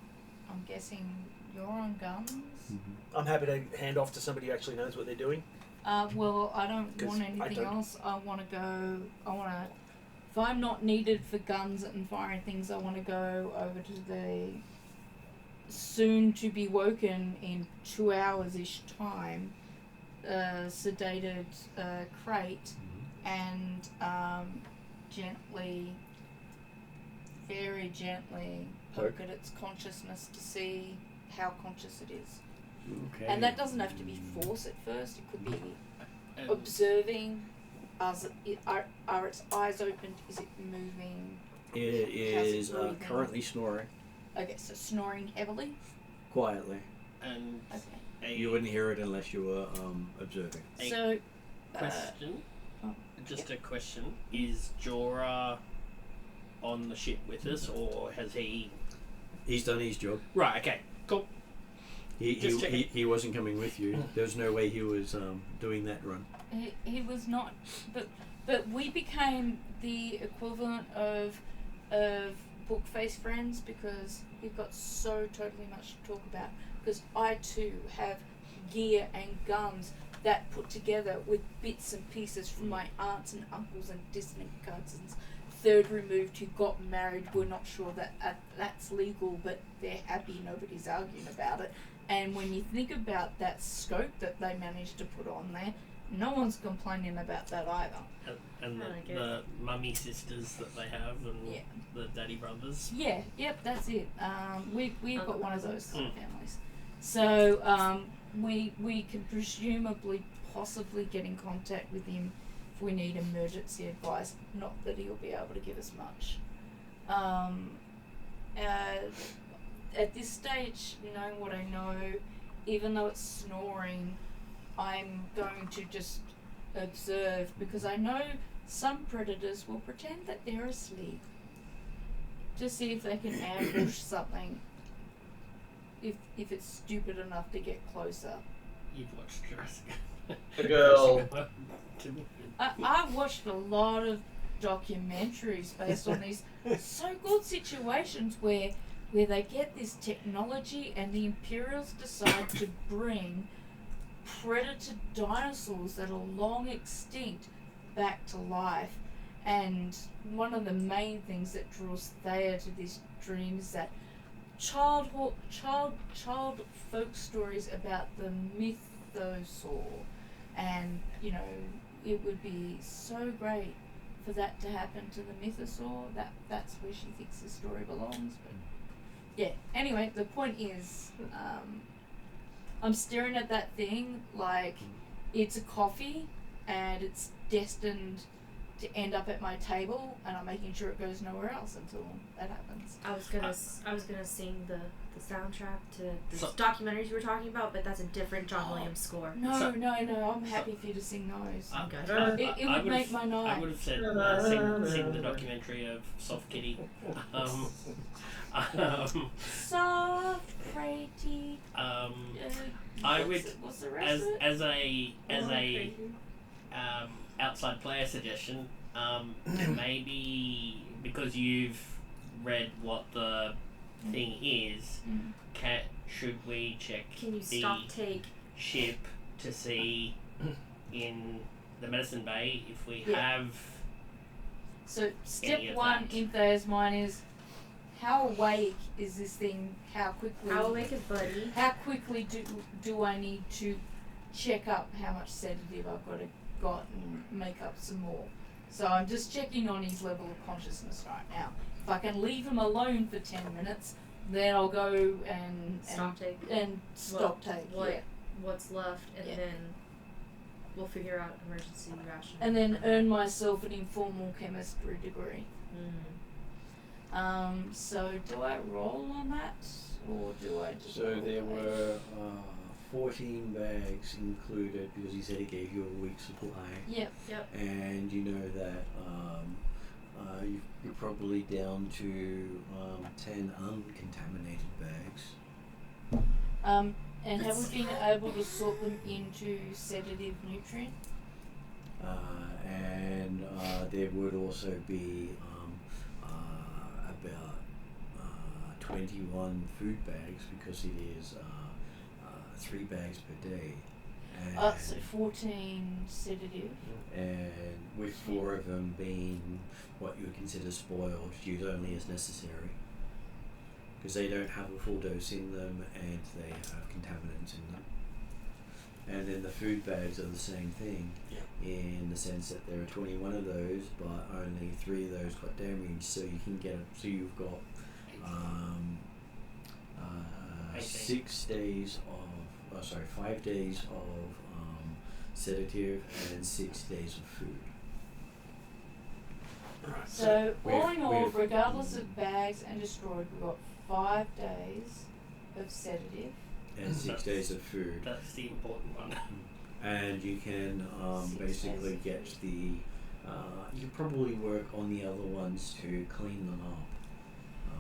I'm guessing you're on guns? I'm happy to hand off to somebody who actually knows what they're doing. Well, I don't 'Cause want I anything don't. else. I want to, if I'm not needed for guns and firing things, I want to go over to the soon to be woken in 2 hours-ish time, sedated crate and gently, very gently poke at its consciousness to see how conscious it is. Okay. And that doesn't have to be force at first. It could be And observing. Are its eyes opened? Is it moving? It How's it is breathing? currently snoring Okay, so snoring heavily. quietly. and Okay. You wouldn't hear it unless you were observing. A So, question. oh, Just a question. Is Jorah on the ship with us, or has he... He's done his job. Right, okay. Cool. Just checking. He wasn't coming with you. There was no way he was doing that run. he was not, but we became the equivalent of Bookface friends because we've got so totally much to talk about. Because I too have gear and guns that put together with bits and pieces from my aunts and uncles and distant cousins. Third removed who got married. We're not sure that that's legal, but they're happy. Nobody's arguing about it. And when you think about that scope that they managed to put on there, no one's complaining about that either. And the mummy sisters that they have, and Yeah. the daddy brothers. Yeah, yep, that's it. We've got one of those kind of families. So we can presumably possibly get in contact with him if we need emergency advice. Not that he'll be able to give us much. At this stage, knowing what I know, even though it's snoring, I'm going to just observe because I know some predators will pretend that they're asleep to see if they can ambush something if it's stupid enough to get closer. You've watched Jurassic. The girl. I've watched a lot of documentaries based on these so-called situations where they get this technology and the Imperials decide to bring predator dinosaurs that are long extinct back to life. And one of the main things that draws Thea to this dream is that child folk stories about the mythosaur. And, you know, it would be so great for that to happen to the mythosaur. That's where she thinks the story belongs. But yeah, anyway, the point is, I'm staring at that thing like it's a coffee and it's destined to end up at my table, and I'm making sure it goes nowhere else until that happens. I was gonna sing the soundtrack to the So- documentaries you were talking about, but that's a different John Williams score. No, So- no, I'm happy for you to sing those. Okay. It would make my night. I would have said sing the documentary of Soft Kitty. Soft, pretty. I would, What's the rest of it? as a outside player suggestion, maybe because you've read what the thing is, should we check Can you the stop take? ship to see in the medicine bay if we Yeah. have So step any of one that? in Thea's mind is how awake is this thing? How quickly? How awake is Buddy? How quickly do I need to check up how much sedative I've got and make up some more? So I'm just checking on his level of consciousness right now. If I can leave him alone for 10 minutes, then I'll go and Stock take. stock take. What Yeah. what's left, and Yeah. then we'll figure out emergency ration. And then earn myself an informal chemistry degree. So do I roll on that, or do I just? So roll there the were 14 bags included because he said he gave you a week's supply. Yep. And you know that you're probably down to 10 uncontaminated bags. And have we been able to sort them into sedative nutrient? And there would also be about 21 food bags because it is 3 bags per day. And, So 14 sedative. and with 4 of them being what you would consider spoiled, used only as necessary. Because they don't have a full dose in them and they have contaminants in them. And then the food bags are the same thing in the sense that there are 21 of those, but only 3 of those got damaged, so you can get so you've got 6 days of 5 days of sedative and 6 days of food. Right. So all We've- in all, we've- regardless of bags and destroyed, we've got 5 days of sedative. And 6 days of food. That's the important one. And you can 6 basically days. get the you probably work on the other ones to clean them up,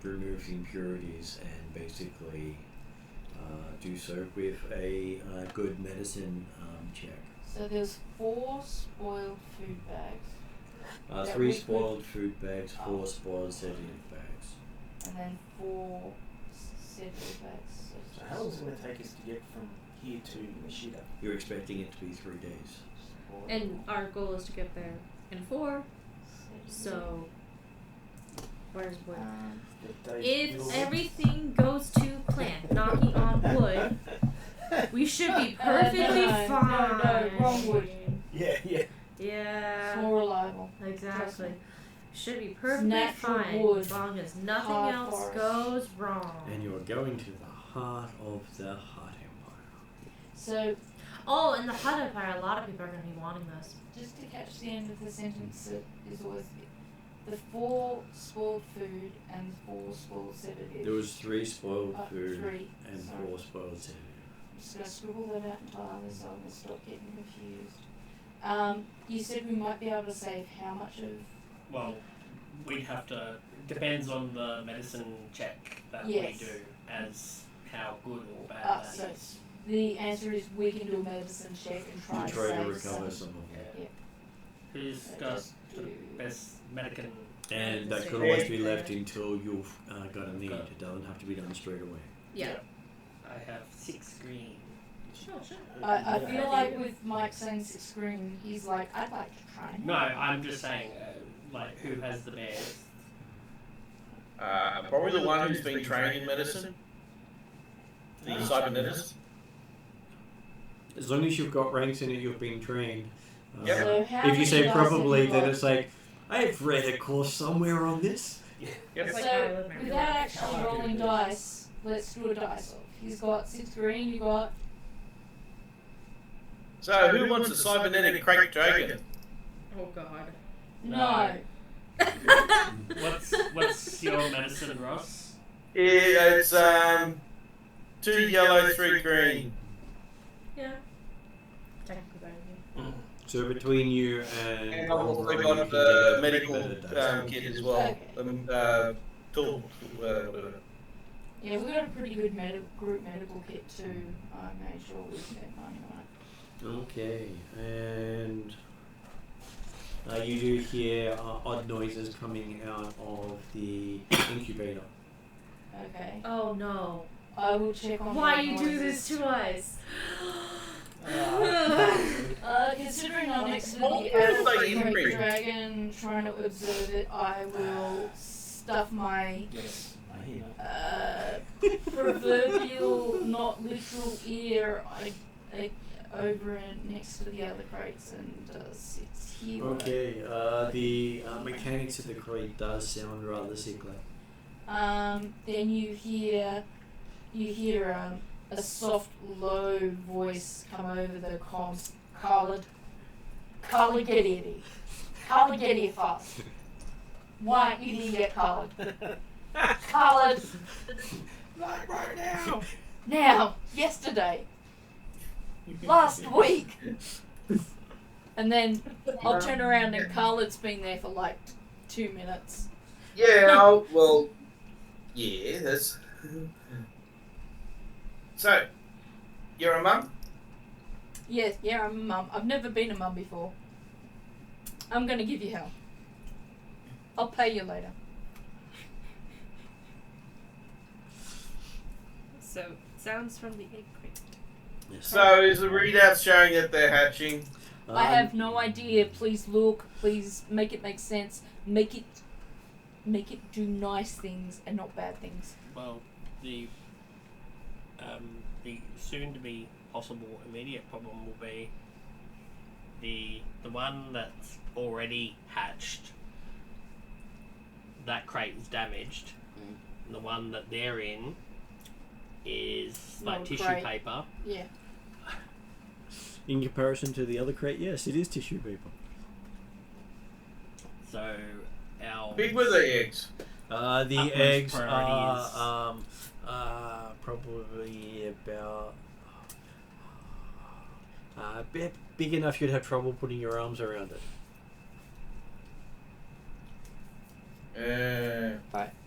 remove the impurities, and basically do so with a good medicine check. So there's 4 spoiled food bags, That 3 we could- spoiled food bags, 4 spoiled sedative bags. and then 4 sedative bags. So how long is it going to take us to get from here to Nishida? You're expecting it to be 3 days. And our goal is to get there in 4. So where's wood? The days If will- everything goes to plan, knocking on wood, we should be perfectly no, fine. no, wrong wood. Yeah. It's Yeah, more reliable. exactly. Should be perfectly natural fine wood. as long as nothing Hard else forest. goes wrong. And you're going to the heart of the Hutt Empire. So Oh, in the Hutt Empire, a lot of people are going to be wanting this. just to catch the end of the sentence, it is always the 4 spoiled food and 4 spoiled sedative. There was 3 spoiled food 3. and Sorry. 4 spoiled sedative. I'm just going to scribble that out entirely so I'm going to stop getting confused. You said we might be able to save how much of... Well, we'd have to. Depends on the medicine check that Yes. we do as how good or bad that so is. the answer is we can do a medicine check and try To to try to save recover some. some of it. Who's So got just the do- best medicine? And that Same could always thing. be left until you've got a need. Okay. It doesn't have to be done straight away. Yeah. I have 6 green. Sure. I Yeah. feel like with Mike saying 6 green, he's like, I'd like to try. No, I'm just saying, like, who has the best? Probably the one who's been trained in medicine. The cybernetist. As long as you've got ranks in it, you've been trained. Yep. So how If you many say dice have probably, you then got? it's like, I've read a course somewhere on this. Yep. It's like So, how I live my real without life. actually rolling dice, let's do a dice off. He's got 6 green, you got... So who wants a cybernetic Krayt dragon? Oh god. No. What's your medicine, Ross? Yeah, it's 2 yellow, 3 green. Yeah. Technically better than you. So between you And and I've also Wolverine, got you can the get a medical better dice. kit as well. Okay. Tool, whatever. Yeah, we got a pretty good group medical kit too. I made sure we spent money on it. Okay, and you do hear odd noises coming out of the incubator. Okay. Oh no. I will check on Why my you do noises. this to us? Considering I'm next to What the was that great imprint? dragon trying to observe it, I will stuff my Yes, I hear. proverbial, not literal ear over and next to the other crates and sit here. Okay, the mechanics of the crate does sound rather sickly. Then you hear a soft, low voice come over the comms. Khalid, get here. Khalid, get here fast. Why you didn't get Khalid? Khalid, Like right now. now, yesterday, last week. And then I'll turn around and Khalid's been there for like 2 minutes. Yeah, well, yeah, that's. So, you're a mum? Yeah, I'm a mum. I've never been a mum before. I'm gonna give you hell. I'll pay you later. So, sounds from the egg crate. Yes. So, is the readout showing that they're hatching? I have no idea. Please look. Please make it make sense. Make it do nice things and not bad things. Well, the soon-to-be possible immediate problem will be the one that's already hatched. That crate is damaged. And the one that they're in is like No, tissue crate. paper. Yeah. In comparison to the other crate, yes, it is tissue paper. So our Big were the eggs? The Utmost eggs priority are probably about big enough you'd have trouble putting your arms around it.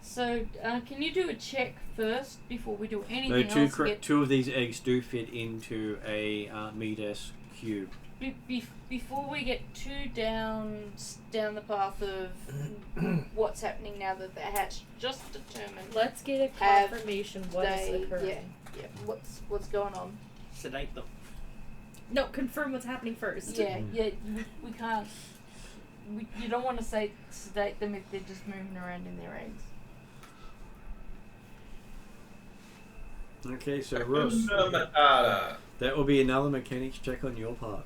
So, can you do a check first before we do No, anything else? to get- two of these eggs do fit into a meat-esque cube. Before we get too down the path of what's happening now that they're hatched, just determine. Let's get a Have confirmation what is they, occurring. yeah. What's going on? sedate them. No, confirm what's happening first. Yeah, we can't. You don't want to say sedate them if they're just moving around in their eggs. Okay, so Russ, that will be another mechanics check on your part.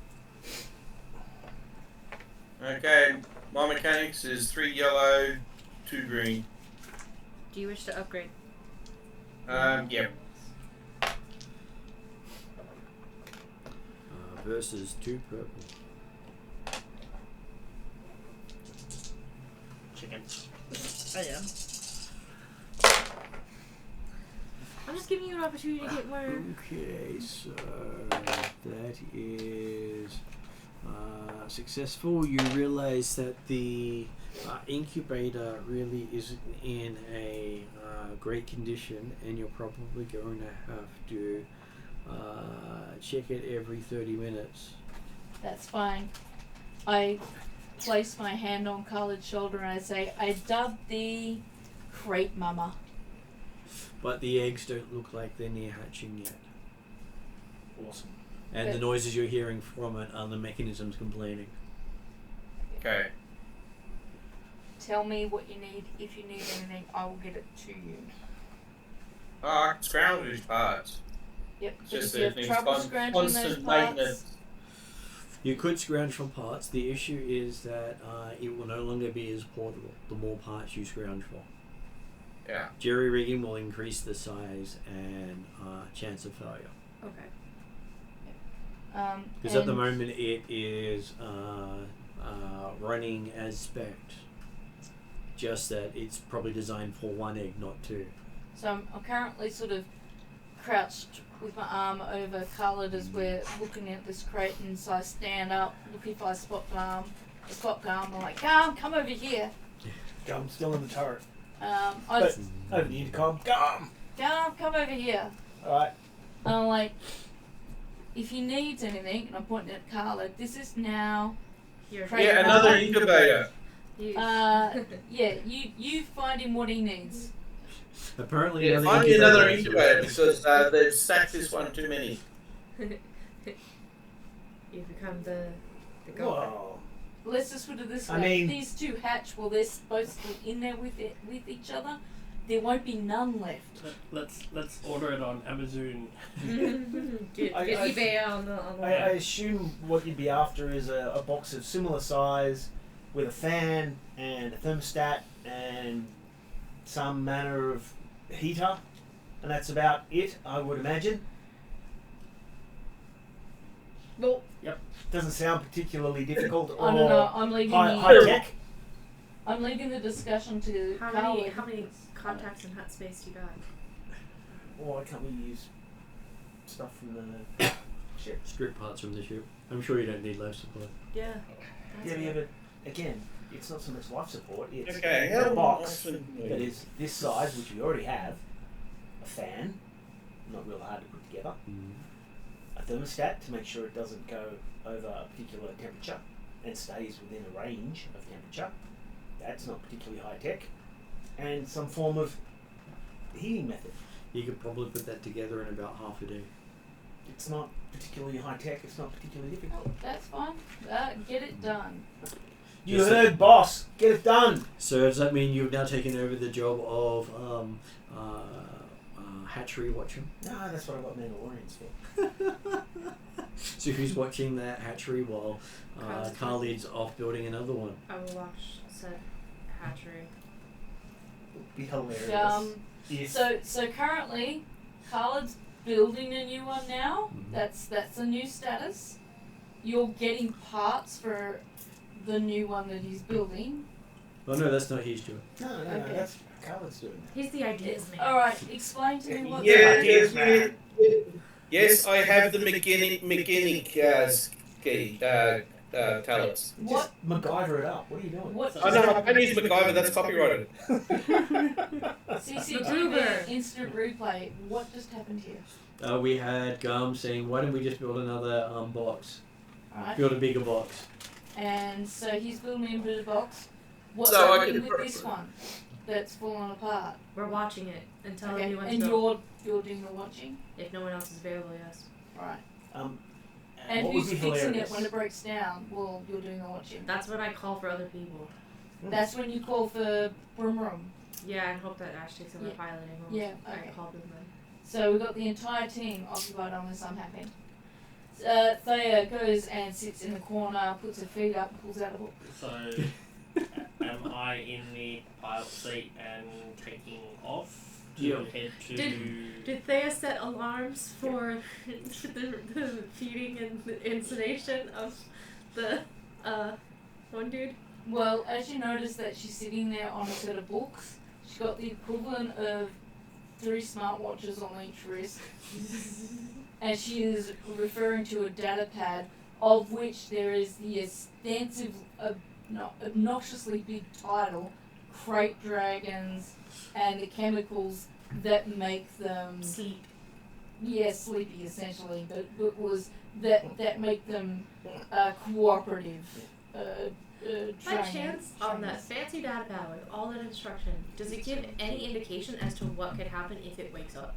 Okay, my mechanics is 3 yellow, 2 green. Do you wish to upgrade? Yeah. Versus 2 purple. Chicken. I am. I'm just giving you an opportunity to get more. Okay, so that is successful. You realize that the incubator really isn't in a great condition, and you're probably going to have to check it every 30 minutes. That's fine. I place my hand on Khaled's shoulder and I say, I dubbed thee Crate Mama. But the eggs don't look like they're near hatching yet. Awesome. And the noises you're hearing from it are the mechanisms complaining. Okay. Tell me what you need. If you need anything, I will get it to you. I can scrounge these parts. Yep. It's But just if you have that it trouble needs scrounging those constant parts, maintenance. You could scrounge from parts. The issue is that it will no longer be as portable the more parts you scrounge for. Yeah. Jerry rigging will increase the size and chance of failure. Okay. Because at the moment it is running as spec'd. Just that it's probably designed for 1 egg, not 2. So I'm currently sort of crouched with my arm over Khaled as we're looking at this crate, and so I stand up, look if I spot Garm. I spot Garm, I'm like, Garm, come over here. Garm's still in the turret. Over the intercom. Garm! Garm, come over here. Alright. And I'm like, if he needs anything, and I'm pointing at Khaled, this is now You're Crate Yeah, Mama. another incubator. you find him what he needs. Apparently Yeah, another find me another incubator. incubator because they've sacked this one too many. You become the go. Whoa. Let's just put it this way: I mean- these two hatch while they're supposed to be in there with each other. There won't be none left. Let's order it on Amazon. Get I- eBay on the I assume what you'd be after is a box of similar size with a fan and a thermostat and some manner of heater, and that's about it, I would imagine. Well, Doesn't sound particularly difficult or I don't know. I'm leaving high tech. I'm leaving the discussion to how Carl. many contacts and hut space do you got? Why can't we use stuff from the ship? Strip parts from the ship. I'm sure you don't need life support. Yeah. Yeah, but again, it's not so much life support. It's Okay, a how box that is this size, which we already have. A fan, not real hard to put together. A thermostat to make sure it doesn't go over a particular temperature and stays within a range of temperature. That's not particularly high tech. And some form of heating method. You could probably put that together in about half a day. It's not particularly high tech. It's not particularly difficult. Oh, that's fine. Get it done. You Yes, heard, boss. Get it done. So does that mean you've now taken over the job of hatchery watcher? No, that's what I got Mandalorians for. So who's watching that hatchery while Khalid's off building another one? I will watch said hatchery. It'd be hilarious. If So currently, Khaled's building a new one now. Mhm. That's a new status. You're getting parts for the new one that he's building. Oh no, that's not his job. no, Okay. that's Khaled's doing that. He's the ideas man. All right, explain to me what. Yeah, Ideas, man. yes, I have the mechanic talents. What? Just MacGyver it up. What are you doing? What? I know, I can't use MacGyver, that's copyrighted. CCTV instant replay. What just happened here? We had Gum saying, why don't we just build another box? All right. Build a bigger box. And so he's building a bit of box. What's So I happening can- with this one that's fallen apart? We're watching it and telling Okay, you when to and go. you're doing the watching, If no one else is available, yes. right? And And what would who's be fixing hilarious? it when it breaks down? Well, you're doing the watching. That's when I call for other people. That's when you call for Brum Rum. Yeah, and hope that Ash takes over Yeah. piloting. Yeah, I okay. called them then. So we've got the entire team occupied on this. I'm happy. Thea goes and sits in the corner, puts her feet up, pulls out a book. So, am I in the pilot seat and taking off to Yeah. head to? Did Thea set alarms for the feeding and the incination of the one dude? Well, as you notice that she's sitting there on a set of books, she's got the equivalent of 3 smartwatches on each wrist. And she is referring to a data pad, of which there is the extensive, obnoxiously big title, Krayt dragons, and the chemicals that make them Sleep. yeah, sleepy essentially, but was that make them cooperative. By chance, on that fancy data pad with all that instruction, does it give any indication as to what could happen if it wakes up?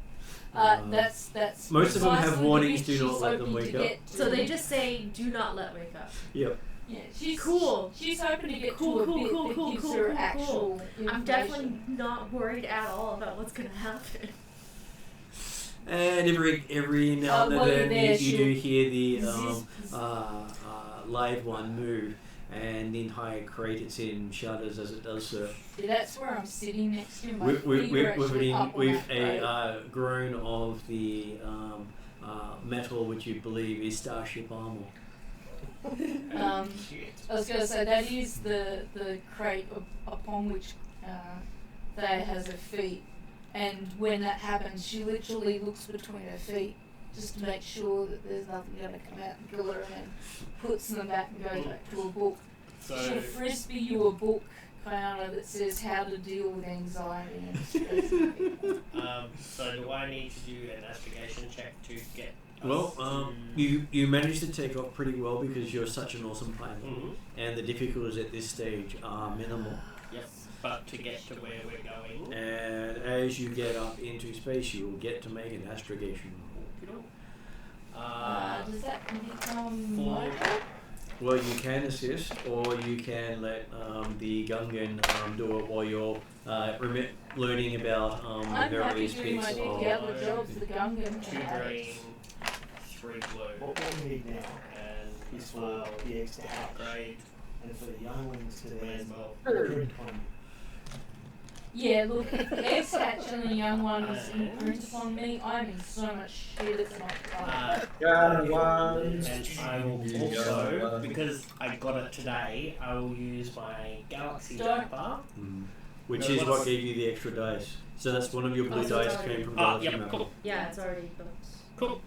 That's Most of them have precisely the warnings, bit do not she's let them hoping wake to up. get to. So they just say, "Do not let wake up." Yep. Yeah, she's Cool. She's hoping to get Cool, to a cool, bit cool, that cool, gives cool, her cool, actual I'm information. definitely not worried at all about what's gonna happen. And every now and while you're then there, you do she'll- hear the live one move, and the entire crate it's in shudders as it does so. Yeah, that's where I'm sitting next to my With feet are actually up on with that a crate. groan of the metal, which you believe is starship armor. I was going to say that is the crate upon which Thea has her feet, and when that happens, she literally looks between her feet just to make sure that there's nothing going to come out and kill her, and then puts them back and goes back to a book. So, She'll frisbee you a book, Kiana, that says how to deal with anxiety and stress. so do I need to do an investigation check to get? Well, us you managed to take off pretty well because you're such an awesome pilot, Mhm. and the difficulties at this stage are minimal. Yep. But to get to where we're going. And as you get up into space, you will get to make an astrogation roll. Does that become For- my job? Well, you can assist, or you can let the Gungan do it while you're learning about the I'm happy various doing bits my of. the other jobs the Gungan 2 had. green, 3 blue, What we need now and is for the eggs to hatch, upgrade and for the younglings to as then well. print on Yeah, look, S hatch and the young one is imprinted upon me. I'm in so much shit, it's not fun. And I will also, because I got it today, I will use my Galaxy Jumper. Which is what gave you the extra dice. So that's one of your blue dice came from Galaxy Yep, Mapper. cool. Yeah, it's already built. Cool.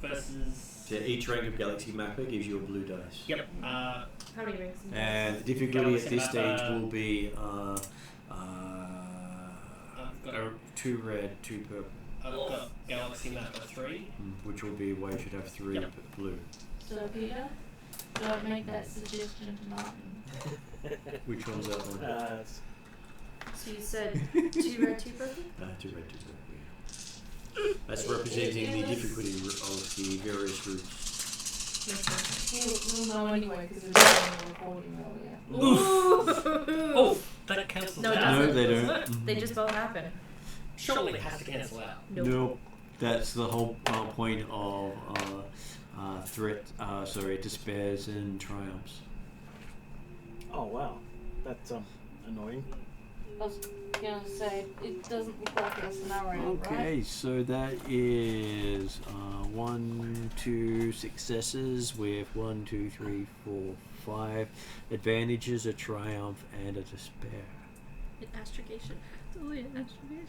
Versus... So each rank of Galaxy Mapper gives you a blue dice. Yep. How many rings? And the difficulty at this stage will be I've got 2 red, 2 purple. I've got Galaxy Mapper 3. Which will be why you should have 3 blue. So, Peter, don't make that suggestion to Martin. Which one's that one? So you said 2 red, 2 purple? 2 red, 2 purple, yeah. That's representing the difficulty of the various routes. We'll know anyway because it's on the recording earlier. Oof! Oh, that cancels No, it out. doesn't. No, they don't. They just both happen. Surely it has to cancel out. Nope. That's the whole point of despairs and triumphs. Oh wow, that's annoying. I was gonna say, it doesn't look like a scenario, Okay, right? so that is 1, 2 successes with 1, 2, 3, 4, 5 advantages, a triumph, and a despair. An astrogation. Totally an astrogation.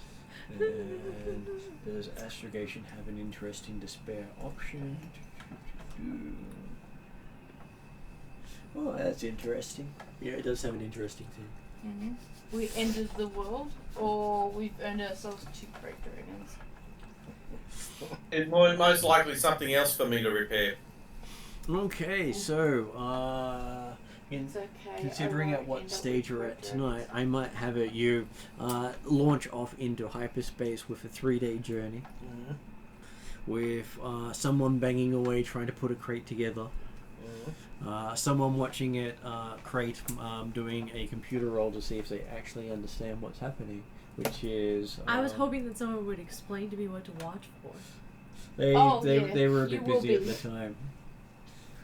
And does astrogation have an interesting despair option? Oh, that's interesting. Yeah, it does have an interesting thing. Mm-hmm. We ended the world, or we've earned ourselves 2 great dragons. It's most likely something else for me to repair. Okay, so It's okay. considering I at won't what end up stage with you're at great tonight, I might have it you launch off into hyperspace with a 3-day journey, with someone banging away trying to put a crate together. Someone watching it, Krayt doing a computer roll to see if they actually understand what's happening, which is... I was hoping that someone would explain to me what to watch for. They were a bit you will busy at be. the time.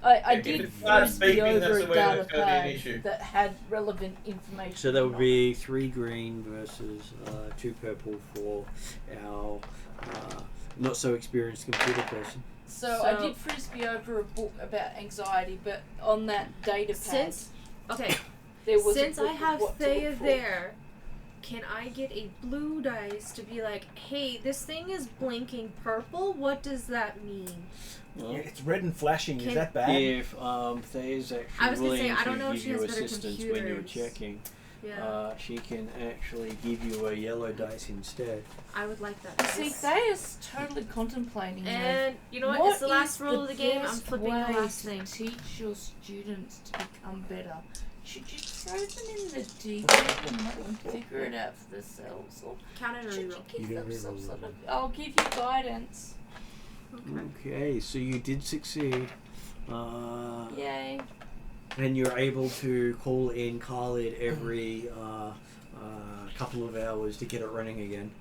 I If did it starts frisbee beeping, over that's a the way data that's gonna be an pad issue. that had relevant information. So that would on be 3 green versus 2 purple for our not so experienced computer person. So I did frisbee over a book about anxiety, but on that data pad, there was Since a book I of have what to Thea look for. there, can I get a blue dice to be like, hey, this thing is blinking purple? What does that mean? Well, Yeah, it's red and flashing. Is Can- that bad? if Thea's I actually was gonna willing say, I don't to know if give she you has better assistance when you're computers. checking, Yeah, she can actually give you a yellow dice instead. I would like that. See, Thea's totally contemplating. And you know what? What It's the last is roll of the game. I'm best flipping the way last to thing. teach your students to become better. Should you throw them in the deep end and let them figure it out for themselves, or Count it or should you reroll. give You them don't some reroll sort them. of? I'll give you guidance. Okay, so you did succeed. Yay! And you're able to call in Khalid every couple of hours to get it running again.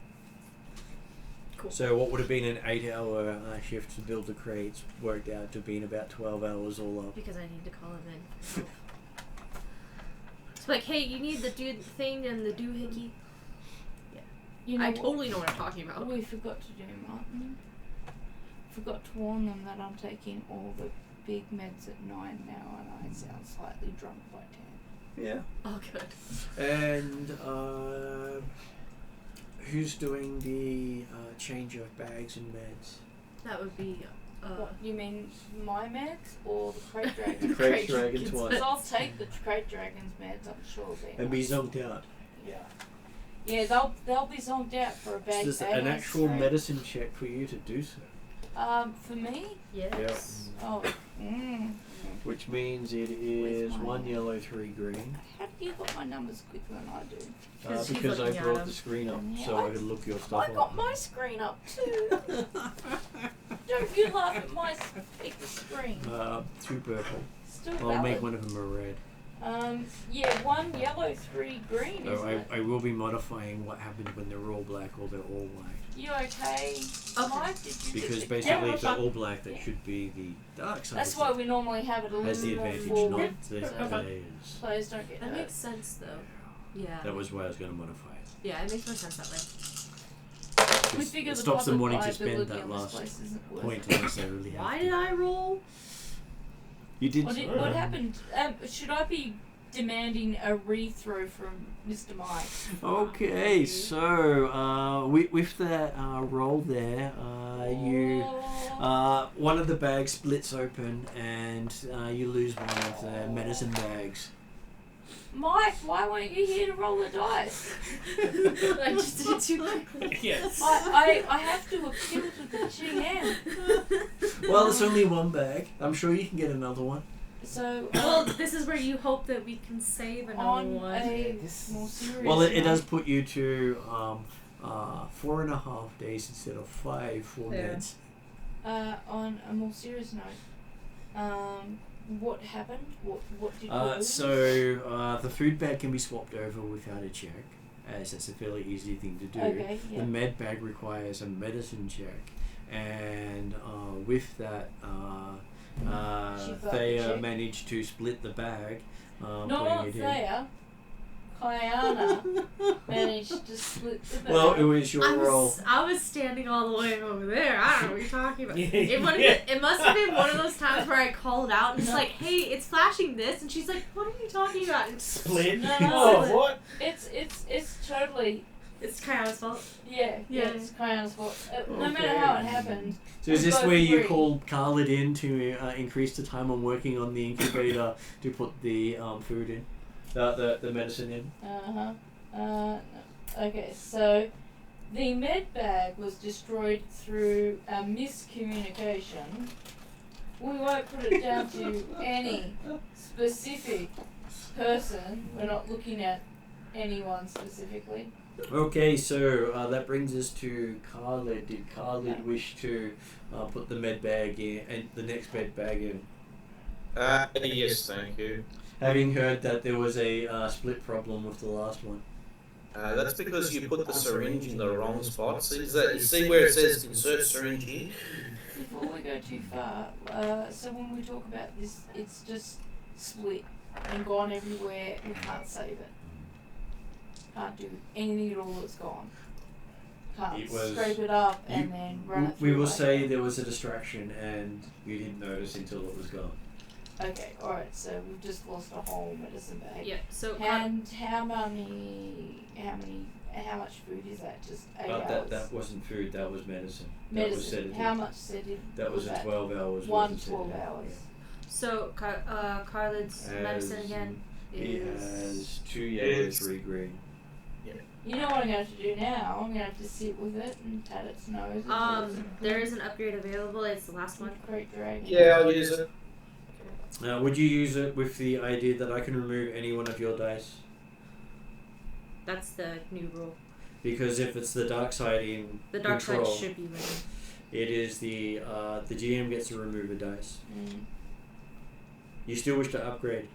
Cool. So what would have been an 8-hour shift to build the crates worked out to being about 12 hours all up. Because I need to call him in. It's like, hey, you need the do thing and the doohickey. You know I what totally know what I'm talking about. we forgot to do, Martin? Forgot to warn them that I'm taking all the big meds at 9 now, and I sound slightly drunk by 10. Yeah. Oh, good. And who's doing the change of bags and meds? That would be. What, you mean my meds or the Krayt Dragon? The Krayt Dragon's one. Because I'll take the Krayt Dragon's meds, I'm sure. And be zonked out. Yeah, they'll be zonked out for a bag. So there's an actual medicine check for you to do so. For me? Yes. Oh. Which means it is Where's 1 mine? yellow, 3 green. How do you got my numbers quicker than I do? Because he's Because I looking at brought them. the screen up Yeah, so I could look your stuff I got up. my screen up too. Don't you laugh at my big screen. 2 purple. Still I'll valid. make one of them a red. Yeah, 1 yellow, 3 green, So isn't it? I will be modifying what happens when they're all black or they're all white. You okay? Mike, did you Because just- basically Yeah, if they're fine. all black, that should be the dark side. That's why we normally have it a has the little more advantage, forward. not the so players. Players don't get That hurt. makes sense, though. Yeah. That was why I was going to modify it. Yeah, it makes more sense that way. We Just- figure it the stops them public wanting to spend liability that on this last place isn't worth point it. unless they really have Why to. did I roll? You did. What happened? Should I be demanding a rethrow from Mr. Mike? Okay, so with that roll there, you one of the bags splits open and you lose one of the medicine bags. Mike, why weren't you here to roll the dice? I just did it too quickly. Yes. I have to appeal to the GM. Well, it's only one bag. I'm sure you can get another one. So, Well, this is where you hope that we can save another on one. a more serious Well, it note, does put you to 4.5 days instead of 5 for Yeah. meds. on a more serious note, what happened? What did you lose? So the food bag can be swapped over without a check, as that's a fairly easy thing to do. Okay, yeah. The med bag requires a medicine check, and with that, She got the Thea check. managed to split the bag, Not putting it in. Thea. Kyana managed to split the bag. Well, it was your roll. I was standing all the way over there. I don't know what you're talking about. Yeah. It must have been one of those times where I called out and it's like, hey, it's flashing this, and she's like, what are you talking about? And Split. No, Oh, what? It's totally it's Kyana's fault. yeah Yeah. it's Kyana's fault. No Okay. matter how it happened. So is we this both where you agree. called Khalid in to increase the time on working on the incubator to put the food in, the medicine in? Okay, so the med bag was destroyed through a miscommunication. We won't put it down to any specific person. We're not looking at anyone specifically. Okay, so that brings us to Khalid. Did Khalid wish to put the med bag in and the next med bag in? Yes, thank you. Having heard that there was a split problem with the last one. That's because you put the syringe in the wrong spot. You see where it says insert syringe here? Before we go too far, so when we talk about this, it's just split and gone everywhere. We can't save it. Can't do anything at all. It's gone. Can't It was- scrape it up you- and then run it through. We will like say that. there was a distraction and you didn't notice until it was gone. Okay, alright, so we've just lost a whole medicine bag. Yeah. So And how much food is that? Just 8 hours? That wasn't food, that was medicine. medicine. That was sedative. How much sedative? That was that? 12 hours. One worth of 12 sedative. hours. So Khalid's medicine again He is. has 2 yellow, 3 green. You know what I'm going to have to do now? I'm going to have to sit with it and pat its nose. until it's There is an upgrade available. It's the last one. Great dragon. Yeah, I'll use it. Would you use it with the idea that I can remove any one of your dice? That's the new rule. Because if it's the dark side in The dark control, side should be removed. it is the GM gets to remove a dice. Mm. You still wish to upgrade?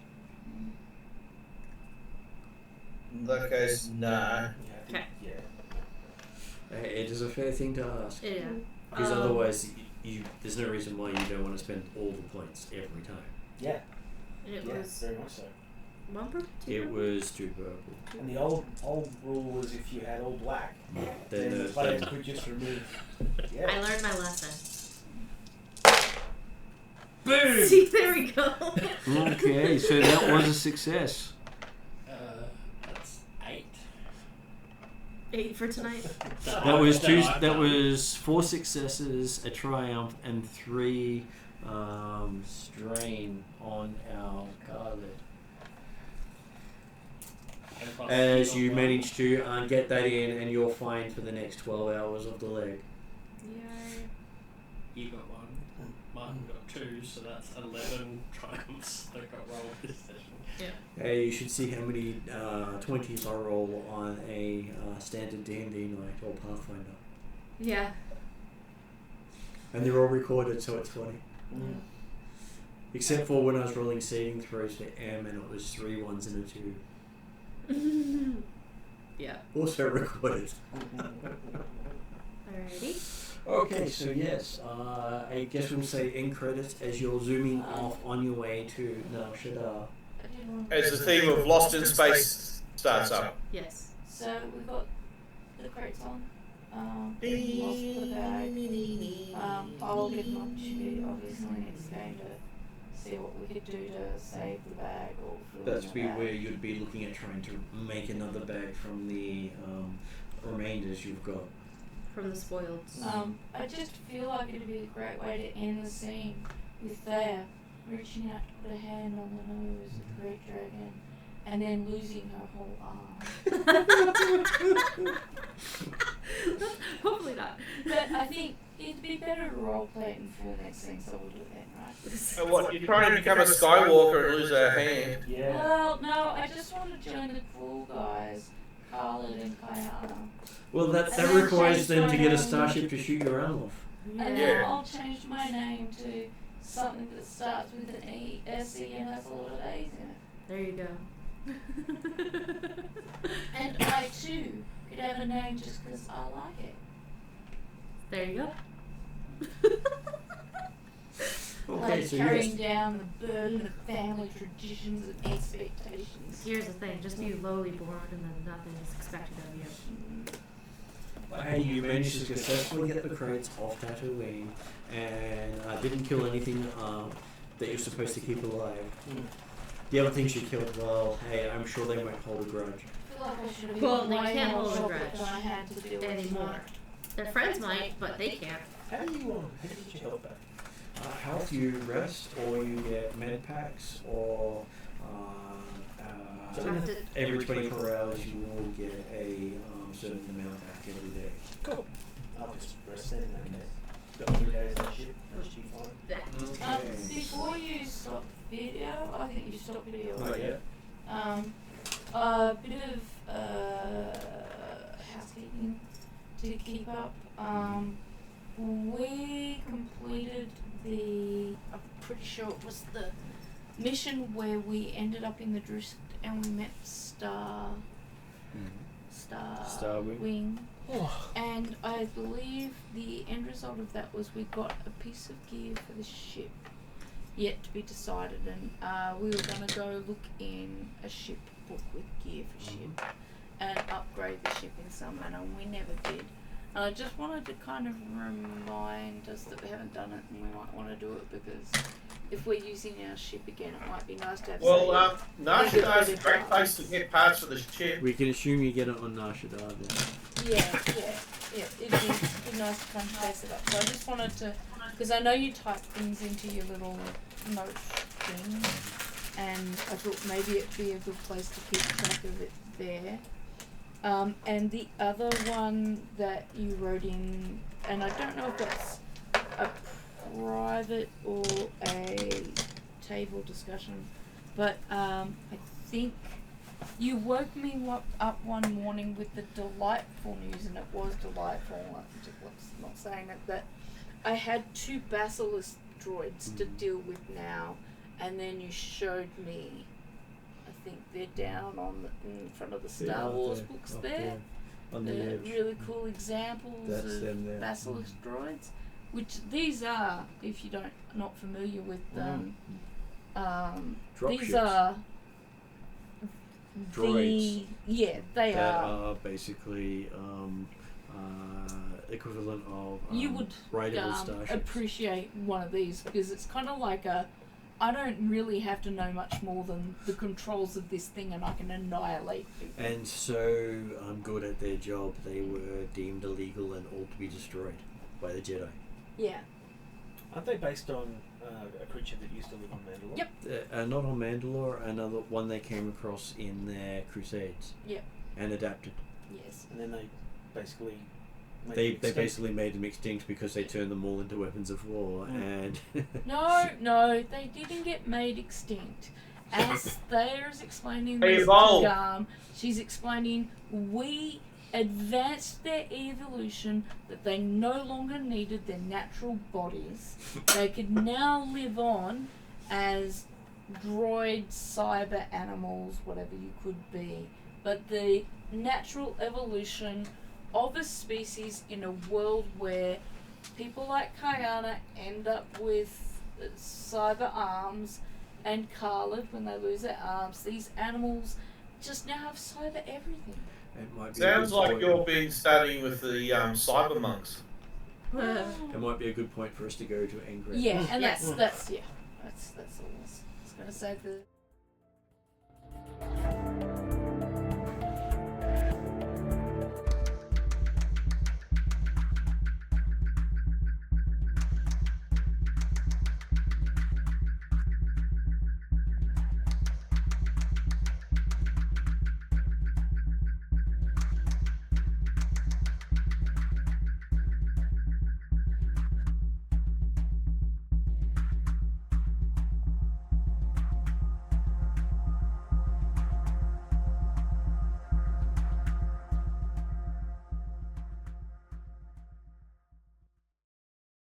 In that case, nah. Okay. It is a fair thing to ask. Yeah. Because otherwise, there's no reason why you don't want to spend all the points every time. Yeah, And it yeah, was very much so. one per two. It was 2 purple. And the old rule was if you had all black, then the Then player could just remove. Yeah. I learned my lesson. boom! See, there we go. Okay, so that was a success. That's 8. 8 for tonight. That was That was 4 successes, a triumph, and 3 strain on our Khalid. As you manage to get that in, and you're fine for the next 12 hours of the leg. Yay. You got 1. Martin got 2, so that's 11 triumphs that got rolled this session. You should see how many 20s I roll on a standard D&D night or Pathfinder. Yeah. And they're all recorded, so it's funny. Mm. Except for when I was rolling saving throws for M and it was 3 1s and a 2. Yeah. Also recorded. Alrighty. Okay, so yes, I guess we'll say end credits as you're zooming off on your way to Nar Shaddaa. As the theme of Lost in Space starts up. Yes. So we've got the Krayts on. Lost the bag. I'll get an opportunity, obviously, next game to see what we could do to save the bag or fill That's in be the bag. where you'd be looking at trying to make another bag from the remainders you've got. From the spoiled. I just feel like it'd be a great way to end the scene with Thea reaching out to put a hand on the nose of the Great Dragon and then losing her whole arm. Hopefully not. But I think it'd be better to roleplay it in full next scene, so we'll do it then, right? What, you're trying to become a Skywalker and lose a hand? Yeah. Well, no, I just want to join the cool guys, Khalid and Kayana. Well, that And then requires change them my to get a name. starship to shoot your arm off. And Yeah. then I'll change my name to something that starts with an E, S-E, and has a lot of A's in it. There you go. And I too could have a name just because I like it. There you go. Okay, Like so carrying down the burden of family traditions and expectations. Here's the thing, just be lowly born and then nothing is expected of you. Hey, you managed to successfully get the Krayts off Tatooine and didn't kill anything that you're supposed to keep alive. The other things you killed, well, hey, I'm sure they might hold a grudge. I feel like I should have Well, eaten they way can't more hold a chocolate grudge than I had to deal with anymore. Their friends might, but they can't. How did you get your health back? Health, you rest, or you get med packs, or So Have to- every 24 hours you will get a certain amount back every day. Cool. I'll just rest then in that case. Got 3 days and shit. That should be fine. Before you stop video, I think you stopped video. Not yet. A bit of housekeeping to keep up. We completed I'm pretty sure it was the mission where we ended up in the drift and we met Star Wing. And I believe the end result of that was we got a piece of gear for the ship, yet to be decided, and we were going to go look in a ship book with gear for ship and upgrade the ship in some manner, and we never did. And I just wanted to kind of remind us that we haven't done it and we might want to do it, because if we're using our ship again, it might be nice to have Well, say, Nashida's a great place to get parts for the ship. We can assume you get it on Nar Shaddaa then. yeah, it'd be nice to kind of chase it up. So I just wanted to, because I know you type things into your little note thing, and I thought maybe it'd be a good place to keep track of it there. And the other one that you wrote in, and I don't know if that's a private or a table discussion, but I think you woke me up one morning with the delightful news, and it was delightful. I'm not saying it, that I had 2 basilisk droids to deal with now, and then you showed me. I think they're down in front of the Star Wars books there. On the edge. Really cool examples That's them there. of basilisk droids, which these are, if you not familiar with them, Drop these ships. are Droids. they that are. are basically equivalent of You would raidable starships. appreciate one of these, because it's kind of like I don't really have to know much more than the controls of this thing, and I can annihilate people. And so good at their job, they were deemed illegal and all to be destroyed by the Jedi. Yeah. Aren't they based on a creature that used to live on Mandalore? Yep. Not on Mandalore, another one they came across in their Crusades. Yep. And adapted. Yes. And then they basically made They them extinct. basically made them extinct because they turned them all into weapons of war. And No, they didn't get made extinct. As Thea's explaining They this evolved. to she's explaining we advanced their evolution, that they no longer needed their natural bodies. They could now live on as droid cyber animals, whatever you could be. But the natural evolution of a species in a world where people like Kayana end up with cyber arms, and Khalid when they lose their arms, these animals just now have cyber everything. It might be Sounds a good like point. you've been studying with the cyber monks. It might be a good point for us to go to England. Yeah, and Yes. that's all. I was gonna say the